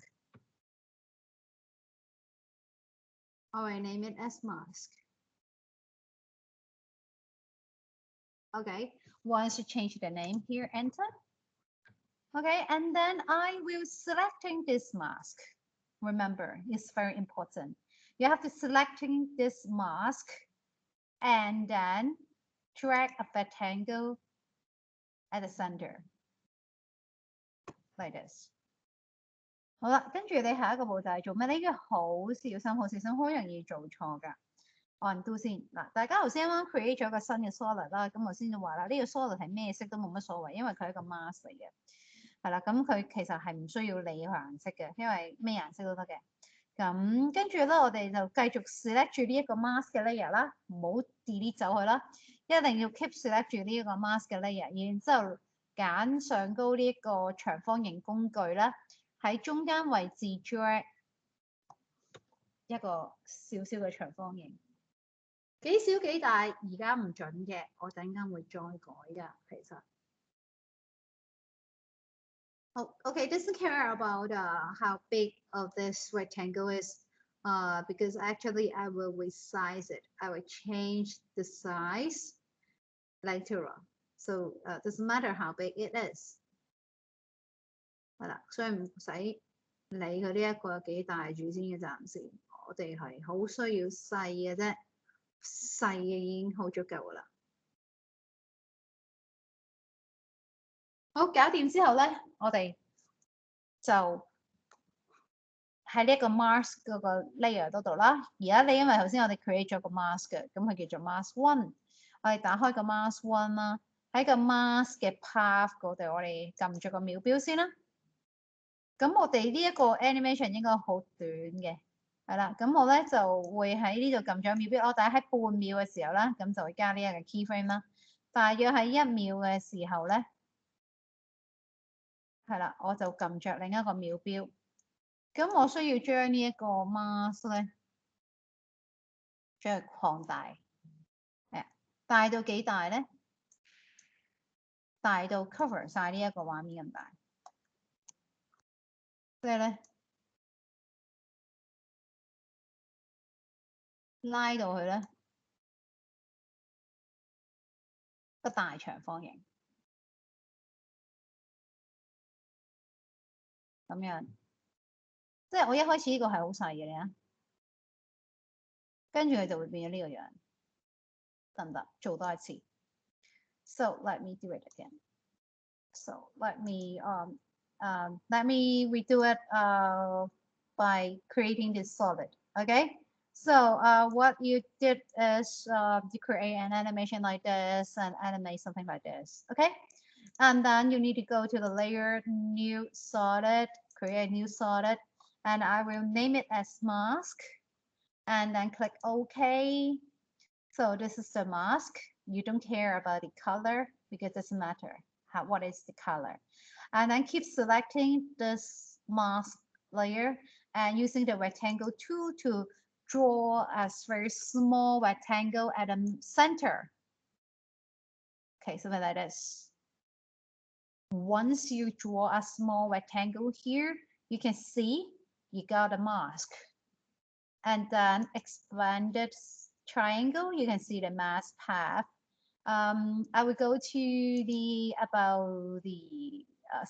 I will name it as mask. Okay, once you change the name here, enter. Okay, and then I will selecting this mask. Remember, it's very important. You have to selecting this mask and then drag a rectangle at the center like this. 好啦，跟住你下一個步驟係做咩？呢個好小心，好小心，好容易做錯㗎。undo 先嗱，大家頭先啱啱 create 咗個新嘅 solid 啦，咁我先就話啦，呢個 solid 係咩色都冇乜所謂，因為佢係一個 mask 嚟嘅，係啦，咁佢其實係唔需要理佢顏色嘅，因為咩顏色都得嘅。咁跟住咧，我哋就繼續 select 住呢一個 mask 嘅 layer 啦，唔好 delete 走佢啦，一定要 keep select 住呢一個 mask 嘅 layer，然之後揀上高呢一個長方形工具啦，喺中間位置 drag 一個少少嘅長方形，幾少幾大而家唔準嘅，我陣間會再改㗎，其實。Oh, okay, doesn't care about how big of this rectangle is because actually I will resize it. I will change the size later on. So doesn't matter how big it is. 係啦，所以唔使理佢呢一個有幾大住先嘅暫時，我哋係好需要細嘅啫，細嘅已經好足夠㗎啦。好，搞掂之後咧，我哋就喺呢一個 mask 嗰個 layer 嗰度啦。而家你因為頭先我哋 create 咗個 mask 嘅，咁佢叫做 mask one。我哋打開個 mask one 啦，喺個 mask 嘅 path 嗰度，我哋撳住個秒錶先啦。咁我哋呢一個 animation 應該好短嘅，係啦，咁我咧就會喺呢度撳咗秒標，我大概喺半秒嘅時候啦，咁就會加呢一個 keyframe 啦。大約喺1秒嘅時候咧，係啦，我就撳着另一個秒標。咁我需要將呢一個 mask 咧，將佢擴大，大到幾大咧？大到 cover 晒呢一個畫面咁大，即係咧拉到去咧個大長方形咁樣。即係我一開始呢個係好細嘅，你啊，跟住佢就會變咗呢個樣，得唔得？做多一次。So let me do it again. So let me redo it by creating this solid. Okay. So what you did is you create an animation like this and animate something like this. Okay. And then you need to go to the layer, new solid, create a new solid, and I will name it as mask. And then click OK. So this is the mask. You don't care about the color because it doesn't matter what is the color. And then keep selecting this mask layer and using the rectangle tool to draw a very small rectangle at the center. Okay, something like this. Once you draw a small rectangle here, you can see you got a mask. And then expanded triangle, you can see the mask path. I will go to about the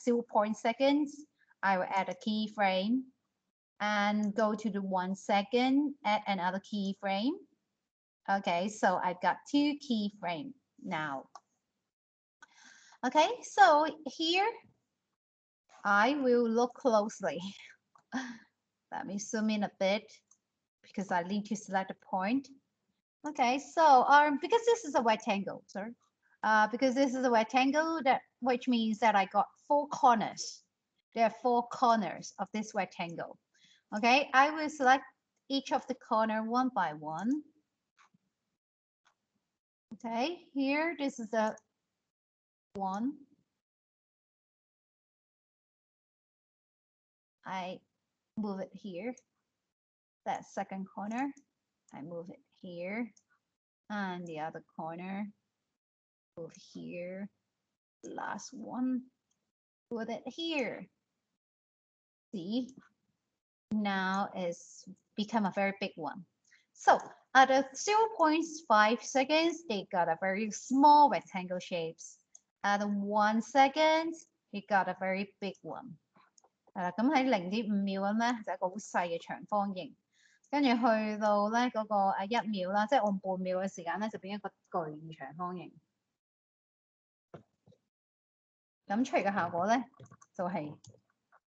0.2 seconds. I will add a keyframe and go to the 1 second, add another keyframe. Okay, so I've got 2 keyframes now. Okay, so here I will look closely. Let me zoom in a bit because I need to select a point. Okay, so because this is a rectangle, sorry, because this is a rectangle, which means that I got 4 corners. There are 4 corners of this rectangle. Okay, I will select each of the corner one by one. Okay, here this is a one. I move it here. That second corner, I move it here, and the other corner, move here. Last one, put it here. See, now it's become a very big one. So at a 0.5 seconds, they got a very small rectangle shapes. At 1 second, it got a very big one. 咁喺0.5秒咁咧，就一個好細嘅長方形。跟住去到咧嗰個1秒啦，即係按半秒嘅時間咧，就變一個巨長方形。咁出嚟嘅效果咧，就係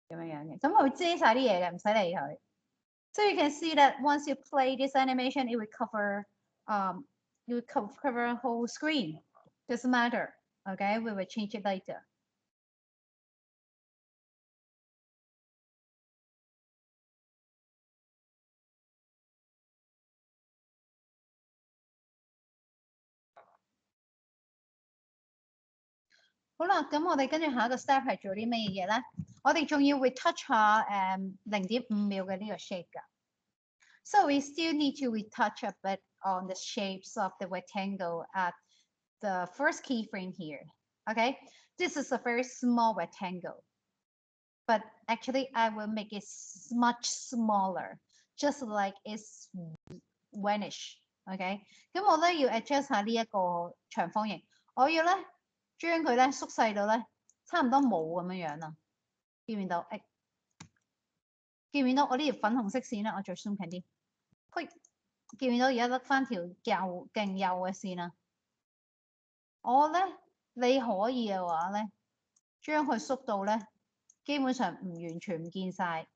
咁樣嘅。咁佢會遮晒啲嘢嘅，唔使理佢。So you can see that once you play this animation, it will cover a whole screen. Doesn't matter. Okay, we will change it later. 好啦，咁我哋跟住下一個 step 係做啲咩嘢咧？我哋仲要 retouch 下0.5秒嘅呢個 shape 㗎。So we still need to retouch a bit on the shapes of the rectangle at the first keyframe here. Okay, this is a very small rectangle, but actually I will make it much smaller, just like it's vanish. Okay， 咁我咧要 adjust 下呢一個長方形，我要咧將佢咧縮細到咧差唔多冇咁樣樣啦。見唔見到？見唔見到我呢條粉紅色線咧？我再 zoom 近啲。見唔見到而家得翻條勁幼嘅線啦？我咧你可以嘅話咧，將佢縮到咧，基本上完全唔見晒。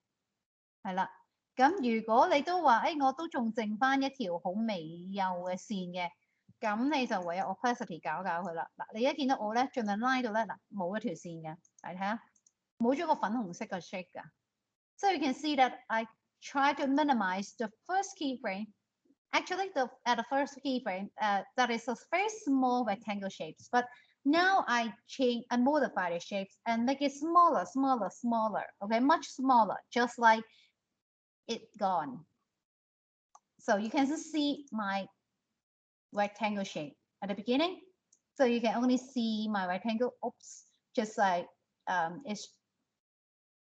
係啦，咁如果你都話，我都仲剩翻一條好微幼嘅線嘅，咁你就唯有 opacity 搞佢啦。嗱，你而家見到我咧，盡量拉到咧，嗱冇一條線嘅，嚟睇下，冇咗個粉紅色嘅 shape 㗎。So you can see that I try to minimize the first keyframe. Actually, at the first keyframe, that is a very small rectangle shapes. But now I modify the shapes and make it smaller, smaller, smaller. Okay, much smaller, just like it gone. So you can see my rectangle shape at the beginning. So you can only see my rectangle. Oops, just like it's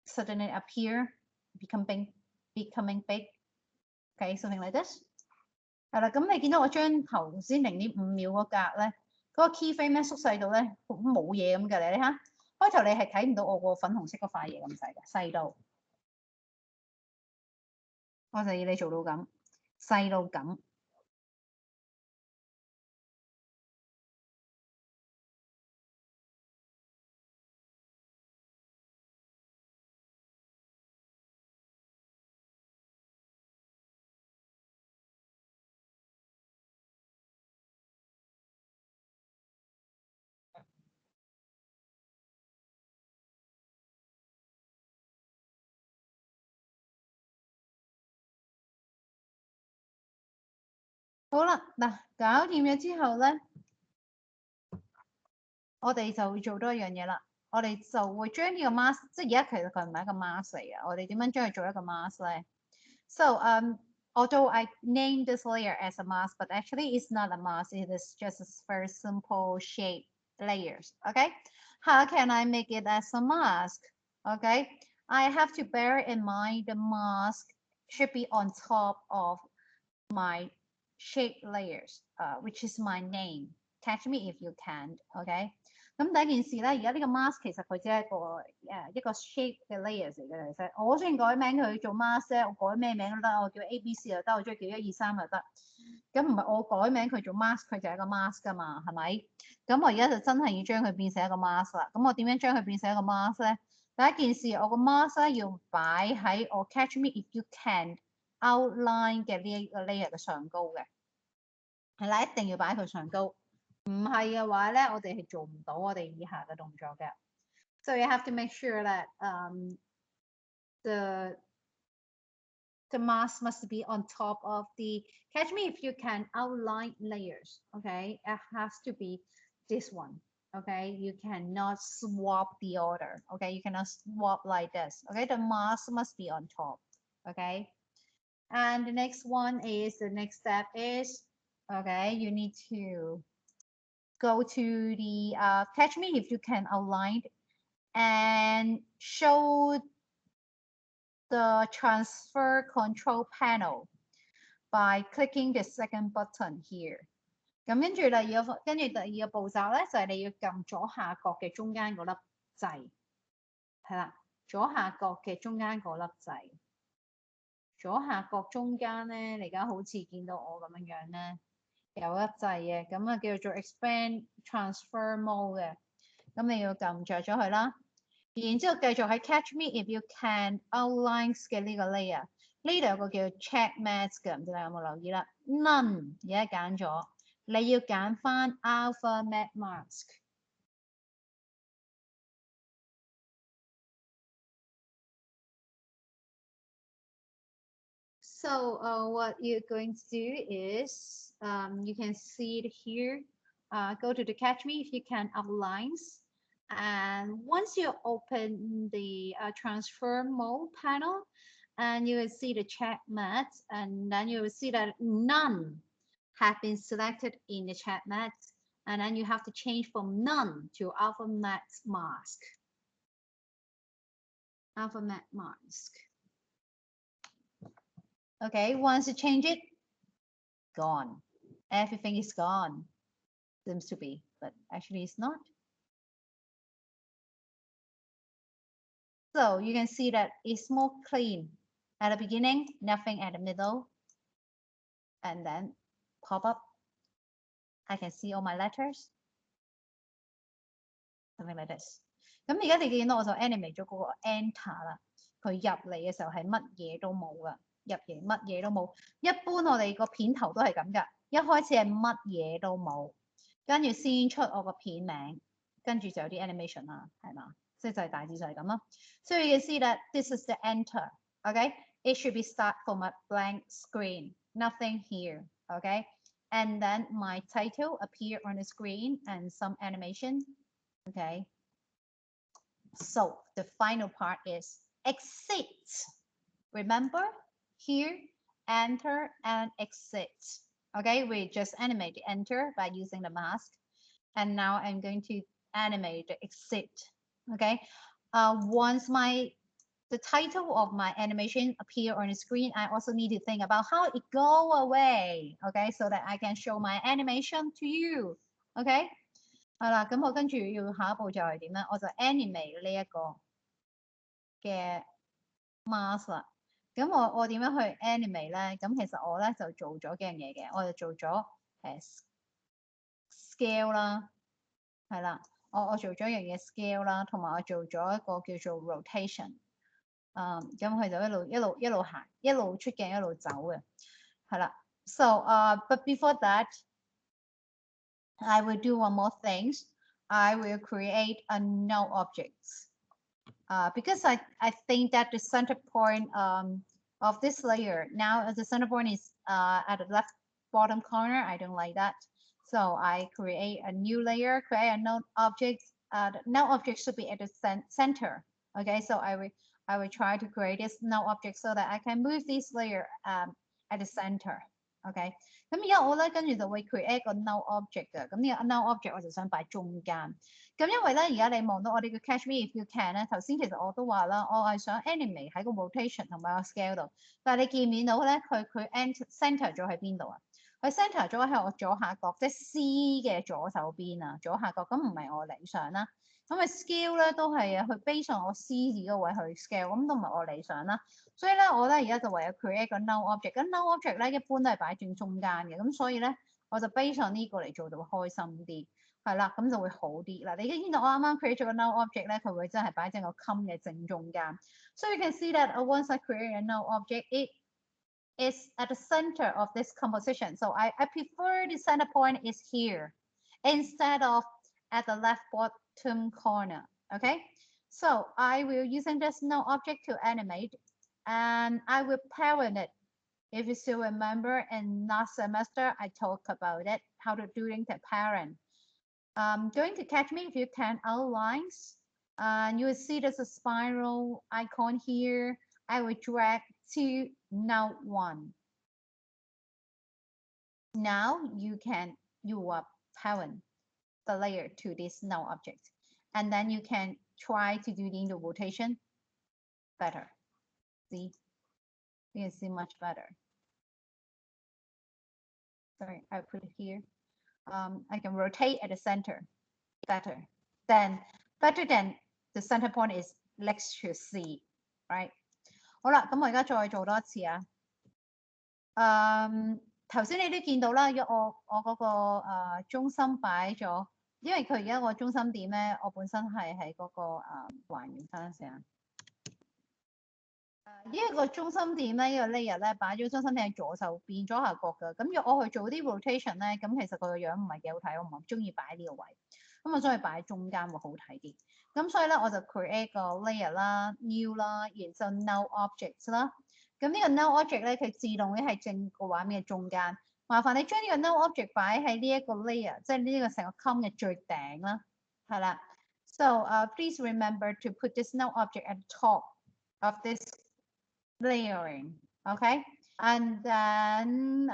suddenly appear, becoming big. Okay, something like this. 係啦，咁你見到我將頭先0.5秒嗰格咧，嗰個 keyframe 咧縮細到咧冇嘢咁嘅，你睇下，開頭你係睇唔到我個粉紅色嗰塊嘢咁細嘅，細到，我就要你做到咁，細到咁。好啦，嗱，搞掂咗之後咧，我哋就會做多一樣嘢啦。我哋就會將呢個 mask， 即係而家其實佢唔係一個 mask 嚟嘅。我哋點樣將佢做一個 mask 咧 ？So although I named this layer as a mask, but actually it's not a mask. It is just a very simple shape layers. Okay, how can I make it as a mask? Okay, I have to bear in mind the mask should be on top of my shape layers, which is my name. Catch me if you can. Okay. 咁第一件事咧，而家呢個 mask 其實佢只係一個 shape 嘅 layers 嚟嘅。其實我雖然改名佢做 mask 咧，我改咩名都得，我叫 ABC 又得，我中意叫1、2、3又得。咁唔係我改名佢做 mask， 佢就係一個 mask 㗎嘛，係咪？咁我而家就真係要將佢變成一個 mask 啦。咁我點樣將佢變成一個 mask 咧？第一件事，我個 mask 咧要擺喺我 Catch Me If You Can outline 嘅呢一個 layer 嘅上高嘅，係啦，一定要擺喺佢上高。唔係嘅話咧，我哋係做唔到我哋以下嘅動作嘅。So you have to make sure that the mask must be on top of the Catch Me If You Can outline layers. Okay, it has to be this one. Okay, you cannot swap the order. Okay, you cannot swap like this. Okay, the mask must be on top. Okay, and the next one is the next step is okay, you need to go to the Catch Me If You Can outline and show the transfer control panel by clicking the second button here. 咁跟住第二個步驟咧，就係你要撳左下角嘅中間嗰粒掣，係啦，左下角嘅中間嗰粒掣，左下角中間咧，你而家好似見到我咁樣樣咧。有一掣嘅，咁啊叫做 expand transfer mode 嘅，咁你要撳着咗佢啦。然之後繼續喺 Catch Me If You Can outlines 嘅呢個 layer， 呢度有個叫 check mask 嘅，唔知你有冇留意啦 ？None 而家揀咗，你要揀翻 alpha matte mask。So what you're going to do is you can see it here. Go to the Catch Me If You Can outlines. And once you open the transfer mode panel, and you will see the check matte, and then you will see that none have been selected in the check matte. And then you have to change from none to alpha matte mask. Alpha matte mask. Okay, once you change it, gone. Everything is gone. Seems to be, but actually it's not. So you can see that it's more clean. At the beginning, nothing at the middle. And then pop up. I can see all my letters. Something like this. 咁而家你見到我就 animate 咗嗰個 enter 啦。佢入嚟嘅時候係乜嘢都冇噶。入嚟乜嘢都冇，一般我哋個片頭都係咁噶，一開始係乜嘢都冇，跟住先出我個片名，跟住就有啲 animation 啦，係嘛？即係就係大致就係咁咯。So you can see that this is the enter, okay? it should be start from a blank screen, nothing here, okay? And then my title appear on the screen and some animation, okay? So the final part is exit. Remember here, enter and exit. Okay, we just animate the enter by using the mask. And now I'm going to animate the exit. Okay, once the title of my animation appear on the screen, I also need to think about how it go away. Okay, so that I can show my animation to you. Okay，係啦，咁我跟住要下一步就係點咧？我就 animate 呢一個嘅 mask 啦。咁我點樣去 animate 咧？咁其實我咧就做咗幾樣嘢嘅，我就做咗scale 啦，係啦，我做咗一樣嘢 scale 啦，同埋我做咗一個叫做 rotation。咁佢就一路行，一路出鏡一路走嘅，係啦。So but before that, I will do one more things. I will create a null objects. Because I think that the center point of this layer now, as the center point is at the left bottom corner, I don't like that. So I create a new layer, create a null object. The null object should be at the center. Okay, so I will try to create this null object so that I can move this layer at the center. OK， 咁而家我咧跟住就會 create 個 null object 嘅，咁呢個 null object 我就想擺中間。咁因為咧而家你望到我哋嘅 catch me if you can 咧，頭先其實我都話啦，我係想 animate 喺個 rotation 同埋個 scale 度，但係你見唔見到咧佢 center 咗喺邊度啊？佢 center 咗喺我左下角，即係 C 嘅左手邊啊，左下角，咁唔係我理想啦。咁啊 scale 咧都係啊，佢 base on 我 C 字嗰位去 scale， 咁都唔係我理想啦。所以咧，我咧而家就唯有 create 個 null object。咁 null object 咧一般都係擺正中間嘅，咁所以咧我就 base on 呢個嚟做就會開心啲，係啦，咁就會好啲。嗱，你已經見到我啱啱 create 咗個 null object 咧，佢會真係擺正個 com 嘅正中間。So you can see that once I create a null object, it is at the center of this composition. So I prefer the center point is here instead of at the left bottom corner. Okay, so I will using this null object to animate, and I will parent it. If you still remember, in last semester I talked about it, how to doing the parent. Going to catch me if you can outlines, and you will see there's a spiral icon here. I will drag to null one. Now you are parent the layer to this null object, and then you can try to do the rotation better. See, you can see much better. Sorry, I put it here. I can rotate at the center better than the center point is next to C, right? 好啦，咁我而家再做多一次啊。頭先你都見到啦，我嗰個中心擺咗，因為佢而家個中心點咧，我本身係喺嗰個還原翻先啊。呢一個中心點咧，呢個 layer 咧擺咗中心點喺左手邊左下角嘅。咁若我去做啲 rotation 咧，咁其實佢個樣唔係幾好睇，我唔係中意擺呢個位。咁我中意擺中間會好睇啲。咁所以咧，我就 create 個 layer 啦、new 啦，然之後 null objects 啦。咁呢個 null object 咧，佢自動咧係正個畫面嘅中間。麻煩你將呢個 null object 擺喺呢一個 layer， 即係呢個成個 com 嘅最頂啦，係啦。So please remember to put this null object at the top of this layering, okay? And then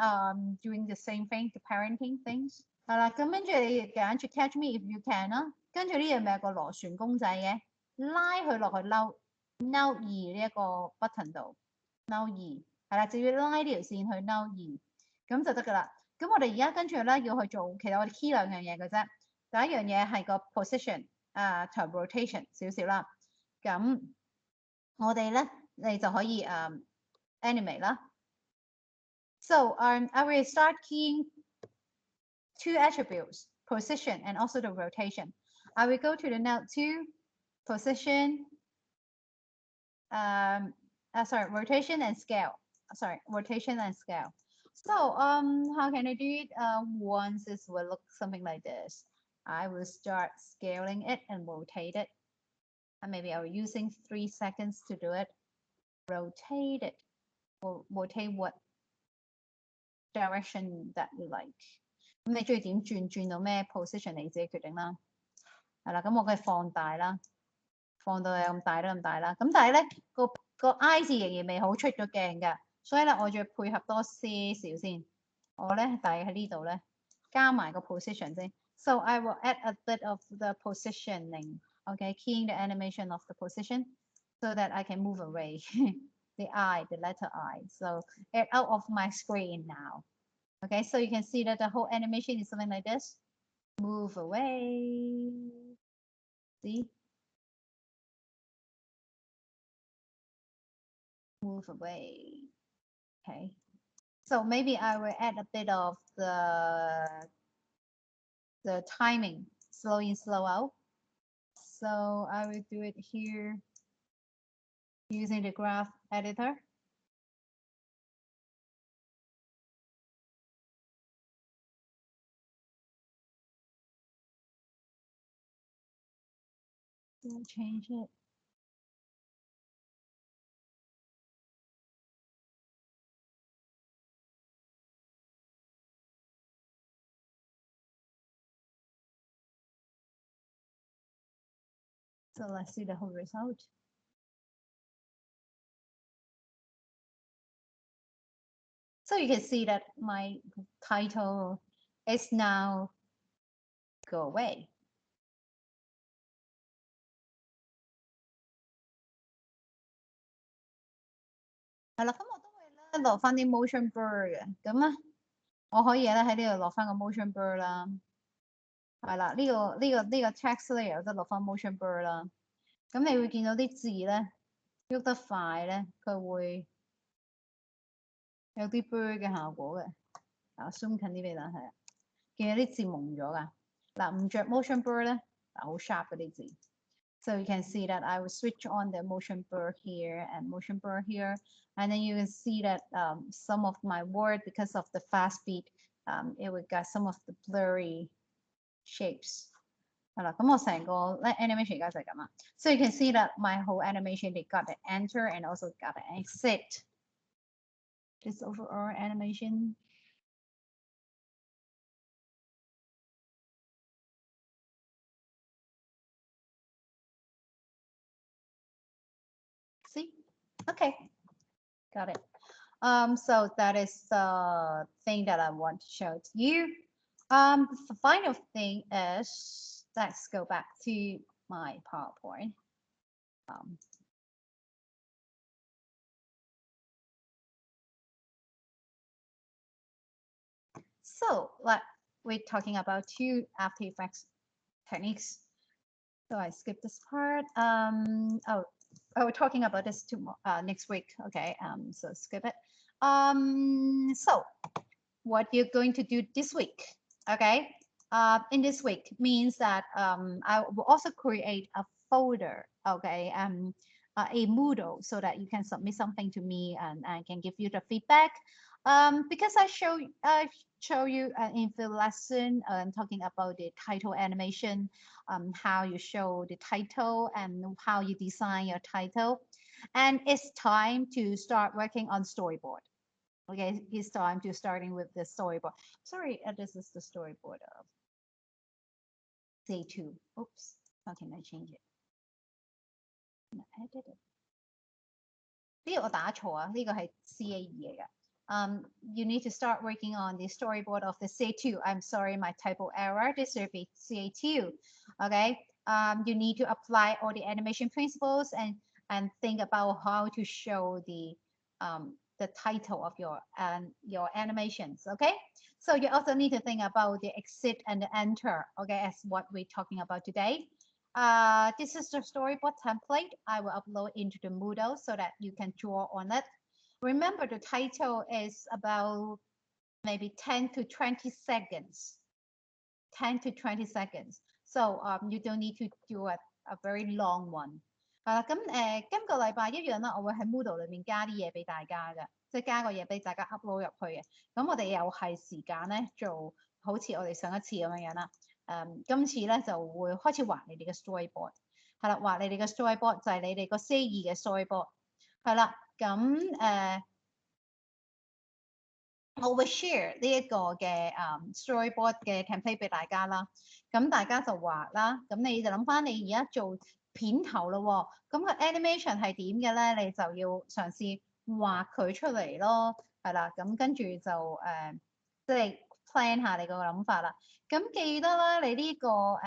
doing the same thing, the parenting things. 係啦，咁跟住你揀住 catch me if you can 啦，跟住呢樣咪有個螺旋公仔嘅，拉佢落去 null 2呢一個 button 度 null 2係啦，就要拉呢條線去 null 2，咁就得㗎啦。咁我哋而家跟住咧要去做，其實我哋 key 兩樣嘢嘅啫。第一樣嘢係個 position 同 rotation 少少啦。咁我哋咧你就可以animate 啦。So I will start keying two attributes, position and also the rotation. I will go to the node 2, position, rotation and scale. Sorry, rotation and scale. So how can I do it? Once this will look something like this. I will start scaling it and rotate it. And maybe I will using 3 seconds to do it. Rotate it. will take what direction that you like。咁你中意點轉到咩 position 你自己決定啦。係啦，咁我嘅放大啦，放到有咁大啦，咁大啦。咁但係咧個 I 字仍然未好出咗鏡嘅，所以咧我再配合多些少先。我咧大概喺呢度咧加埋個 position 先。So I will add a bit of the positioning, okay, keying the animation of the position so that I can move away the I, the letter I. So it's out of my screen now. Okay, so you can see that the whole animation is something like this. Move away. See? Move away. Okay. So maybe I will add a bit of the timing, slow in, slow out. So I will do it here using the graph editor. We'll change it. So let's see the whole result. So you can see that my title is now Go Away. 係啦，咁我都會咧落翻啲 motion blur 嘅，咁啊，我可以咧喺呢度落翻個 motion blur 啦。係啦，呢個 text layer 都落翻 motion blur 啦。咁你會見到啲字咧喐得快咧，佢會有啲 blur 嘅效果嘅。啊 ，zoom 近啲俾你睇下，見到啲字蒙咗㗎。嗱，唔着 motion blur 咧，嗱好 sharp 嗰啲字。So you can see that I will switch on the motion blur here and motion blur here. And then you can see that some of my word, because of the fast speed, it will get some of the blurry shapes. 係啦，咁我成個 animation 而家就係咁啦。So you can see that my whole animation, they got the enter and also got the exit. This overall animation. See? Okay, got it. So that is the thing that I want to show to you. The final thing is, let's go back to my PowerPoint. So we're talking about two After Effects techniques. So I skipped this part. We're talking about this next week. Okay. So skip it. So what you're going to do this week? Okay. In this week means that I will also create a folder. Okay. A Moodle so that you can submit something to me and I can give you the feedback. Because I show you in the lesson talking about the title animation, how you show the title and how you design your title. And it's time to start working on storyboard. Okay, it's time to starting with the storyboard. Sorry, this is the storyboard of C2. Oops, how can I change it? No, I did it. 呢個我打錯啊，呢個係 CA2 嚟㗎。You need to start working on the storyboard of the CA2. I'm sorry, my typo error. This will be CA2. Okay. You need to apply all the animation principles and think about how to show the title of your animations. Okay. So you also need to think about the exit and the enter. Okay, as what we're talking about today. This is the storyboard template. I will upload into the Moodle so that you can draw on it. Remember, the title is about maybe 10 to 20 seconds. 10 to 20 seconds. So you don't need to do a very long one. 咁今個禮拜一樣啦，我會喺 Moodle 裏面加啲嘢俾大家嘅，即係加個嘢俾大家 upload 入去嘅。咁我哋又係時間咧做好似我哋上一次咁樣樣啦。今次咧就會開始畫你哋嘅 storyboard。係啦，畫你哋嘅 storyboard 就係你哋個 C2 嘅 storyboard。係啦。咁我會 share 呢一個嘅storyboard 嘅 template 俾大家啦。咁大家就畫啦。咁你就諗翻你而家做片頭咯喎。咁個 animation 係點嘅咧？你就要嘗試畫佢出嚟咯。係啦。咁跟住就即係 plan 下你個諗法啦。咁記得啦，你呢個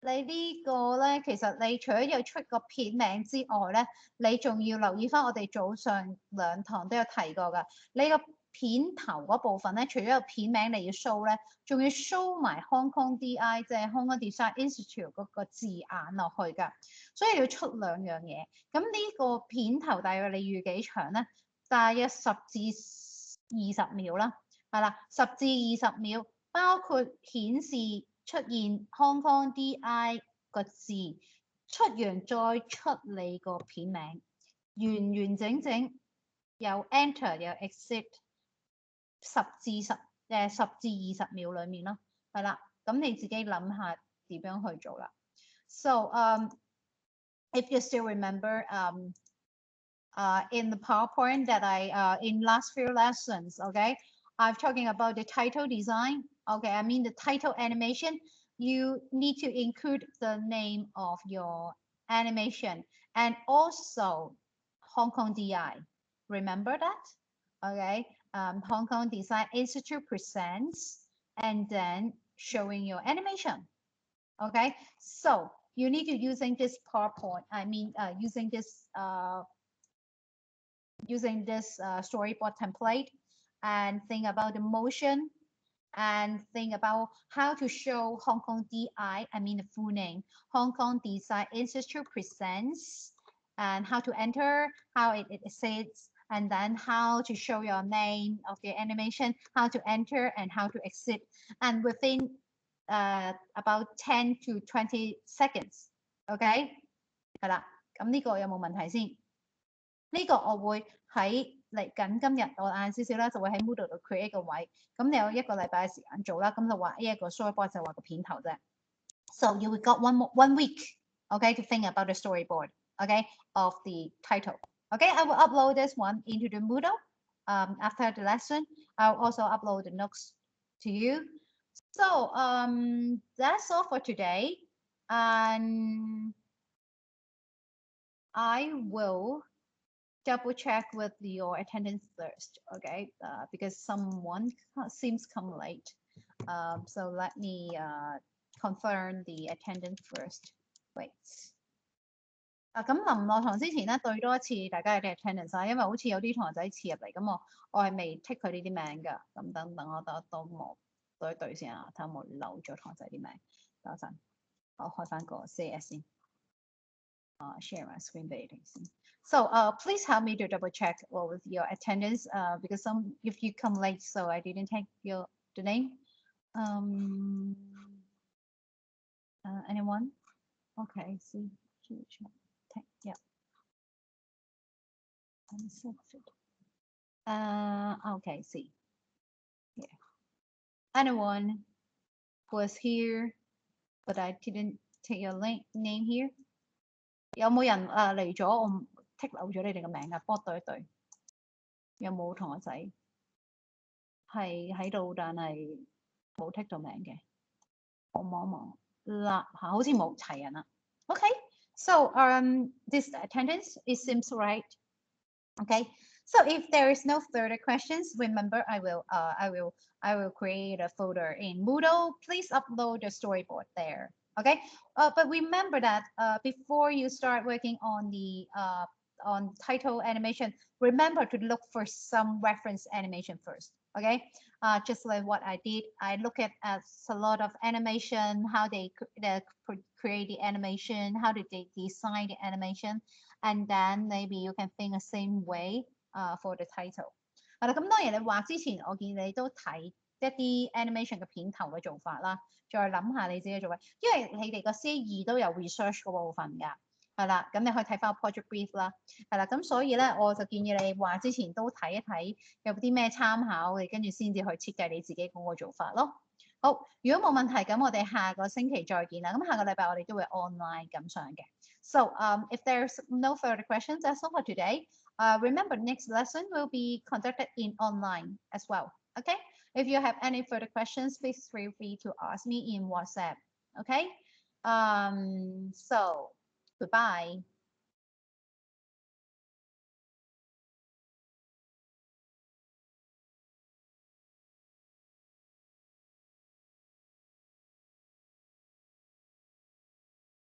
你呢個咧，其實你除咗要出個片名之外咧，你仲要留意翻我哋早上2堂都有提過㗎。你個片頭嗰部分咧，除咗有片名你要 show 咧，仲要 show 埋 Hong Kong DI 即係 Hong Kong Design Institute 嗰個字眼落去㗎。所以要出2樣嘢。咁呢個片頭大約你預幾長咧？大約10至20秒啦，係啦，10至20秒，包括顯示出現 Hong Kong DI 個字，出完再出你個片名，完完整整有 enter 有 exit 10至20秒裡面咯，係啦，咁你自己諗下點樣去做啦。So if you still remember in the PowerPoint that I in last few lessons, okay, I'm talking about the title design. Okay, I mean the title animation. You need to include the name of your animation and also Hong Kong DI. Remember that? Okay, Hong Kong Design Institute presents and then showing your animation. Okay, so you need to using this PowerPoint. I mean, using this storyboard template and think about the motion and think about how to show Hong Kong DI, I mean the full name, Hong Kong Design Institute presents, and how to enter, how it sits, and then how to show your name of the animation, how to enter and how to exit, and within about 10 to 20 seconds. OK， 係啦，咁呢個有冇問題先？呢個我會喺嚟緊今日我晏少少啦，就會喺 Moodle 度 create 個位，咁你有1個禮拜嘅時間做啦，咁就畫呢一個 storyboard 就畫個片頭啫。So you got one week, okay, to think about the storyboard, okay, of the title. Okay, I will upload this one into the Moodle after the lesson. I'll also upload the notes to you. So that's all for today, and I will double check with your attendance first, okay? Because someone seems come late. So let me confirm the attendance first. Wait. 咁臨落堂之前咧，對多一次大家嘅 attendance 因為好似有啲同學仔遲入嚟，咁我係未 take 佢呢啲名㗎。咁等我都望對一對先啊，睇下有冇漏咗同學仔啲名。等一陣，我開翻個 CS 先。Share my screen俾你先。So please help me to double check with your attendance because if you come late, so I didn't take the name. Anyone? Okay, see. Yeah. Okay, see. Yeah. Anyone who was here, but I didn't take your name here? 有冇人嚟咗？我剔漏咗你哋嘅名啊，幫我對一對。有冇同學仔係喺度，但係冇剔到名嘅？我望一望啦嚇，好似冇齊人啦。Okay, so this attendance it seems right. Okay, so if there is no further questions, remember I will create a folder in Moodle. Please upload the storyboard there. Okay, but remember that before you start working on the on title animation, remember to look for some reference animation first. Okay, just like what I did, I look at a lot of animation, how they create the animation, how did they design the animation, and then maybe you can think the same way for the title. 係啦，咁當然你畫之前，我建議你都睇一啲 animation 嘅片頭嘅做法啦，再諗下你自己嘅做法，因為你哋個 C2 都有 research 嗰部分㗎。係啦，咁你可以睇翻個 project brief 啦，係啦，咁所以咧我就建議你畫之前都睇一睇有啲咩參考，你跟住先至去設計你自己嗰個做法咯。好，如果冇問題，咁我哋下個星期再見啦。咁下個禮拜我哋都會 online 咁上嘅。So if there's no further questions, that's all for today. Remember, next lesson will be conducted in online as well. Okay. If you have any further questions, please feel free to ask me in WhatsApp. Okay. So goodbye.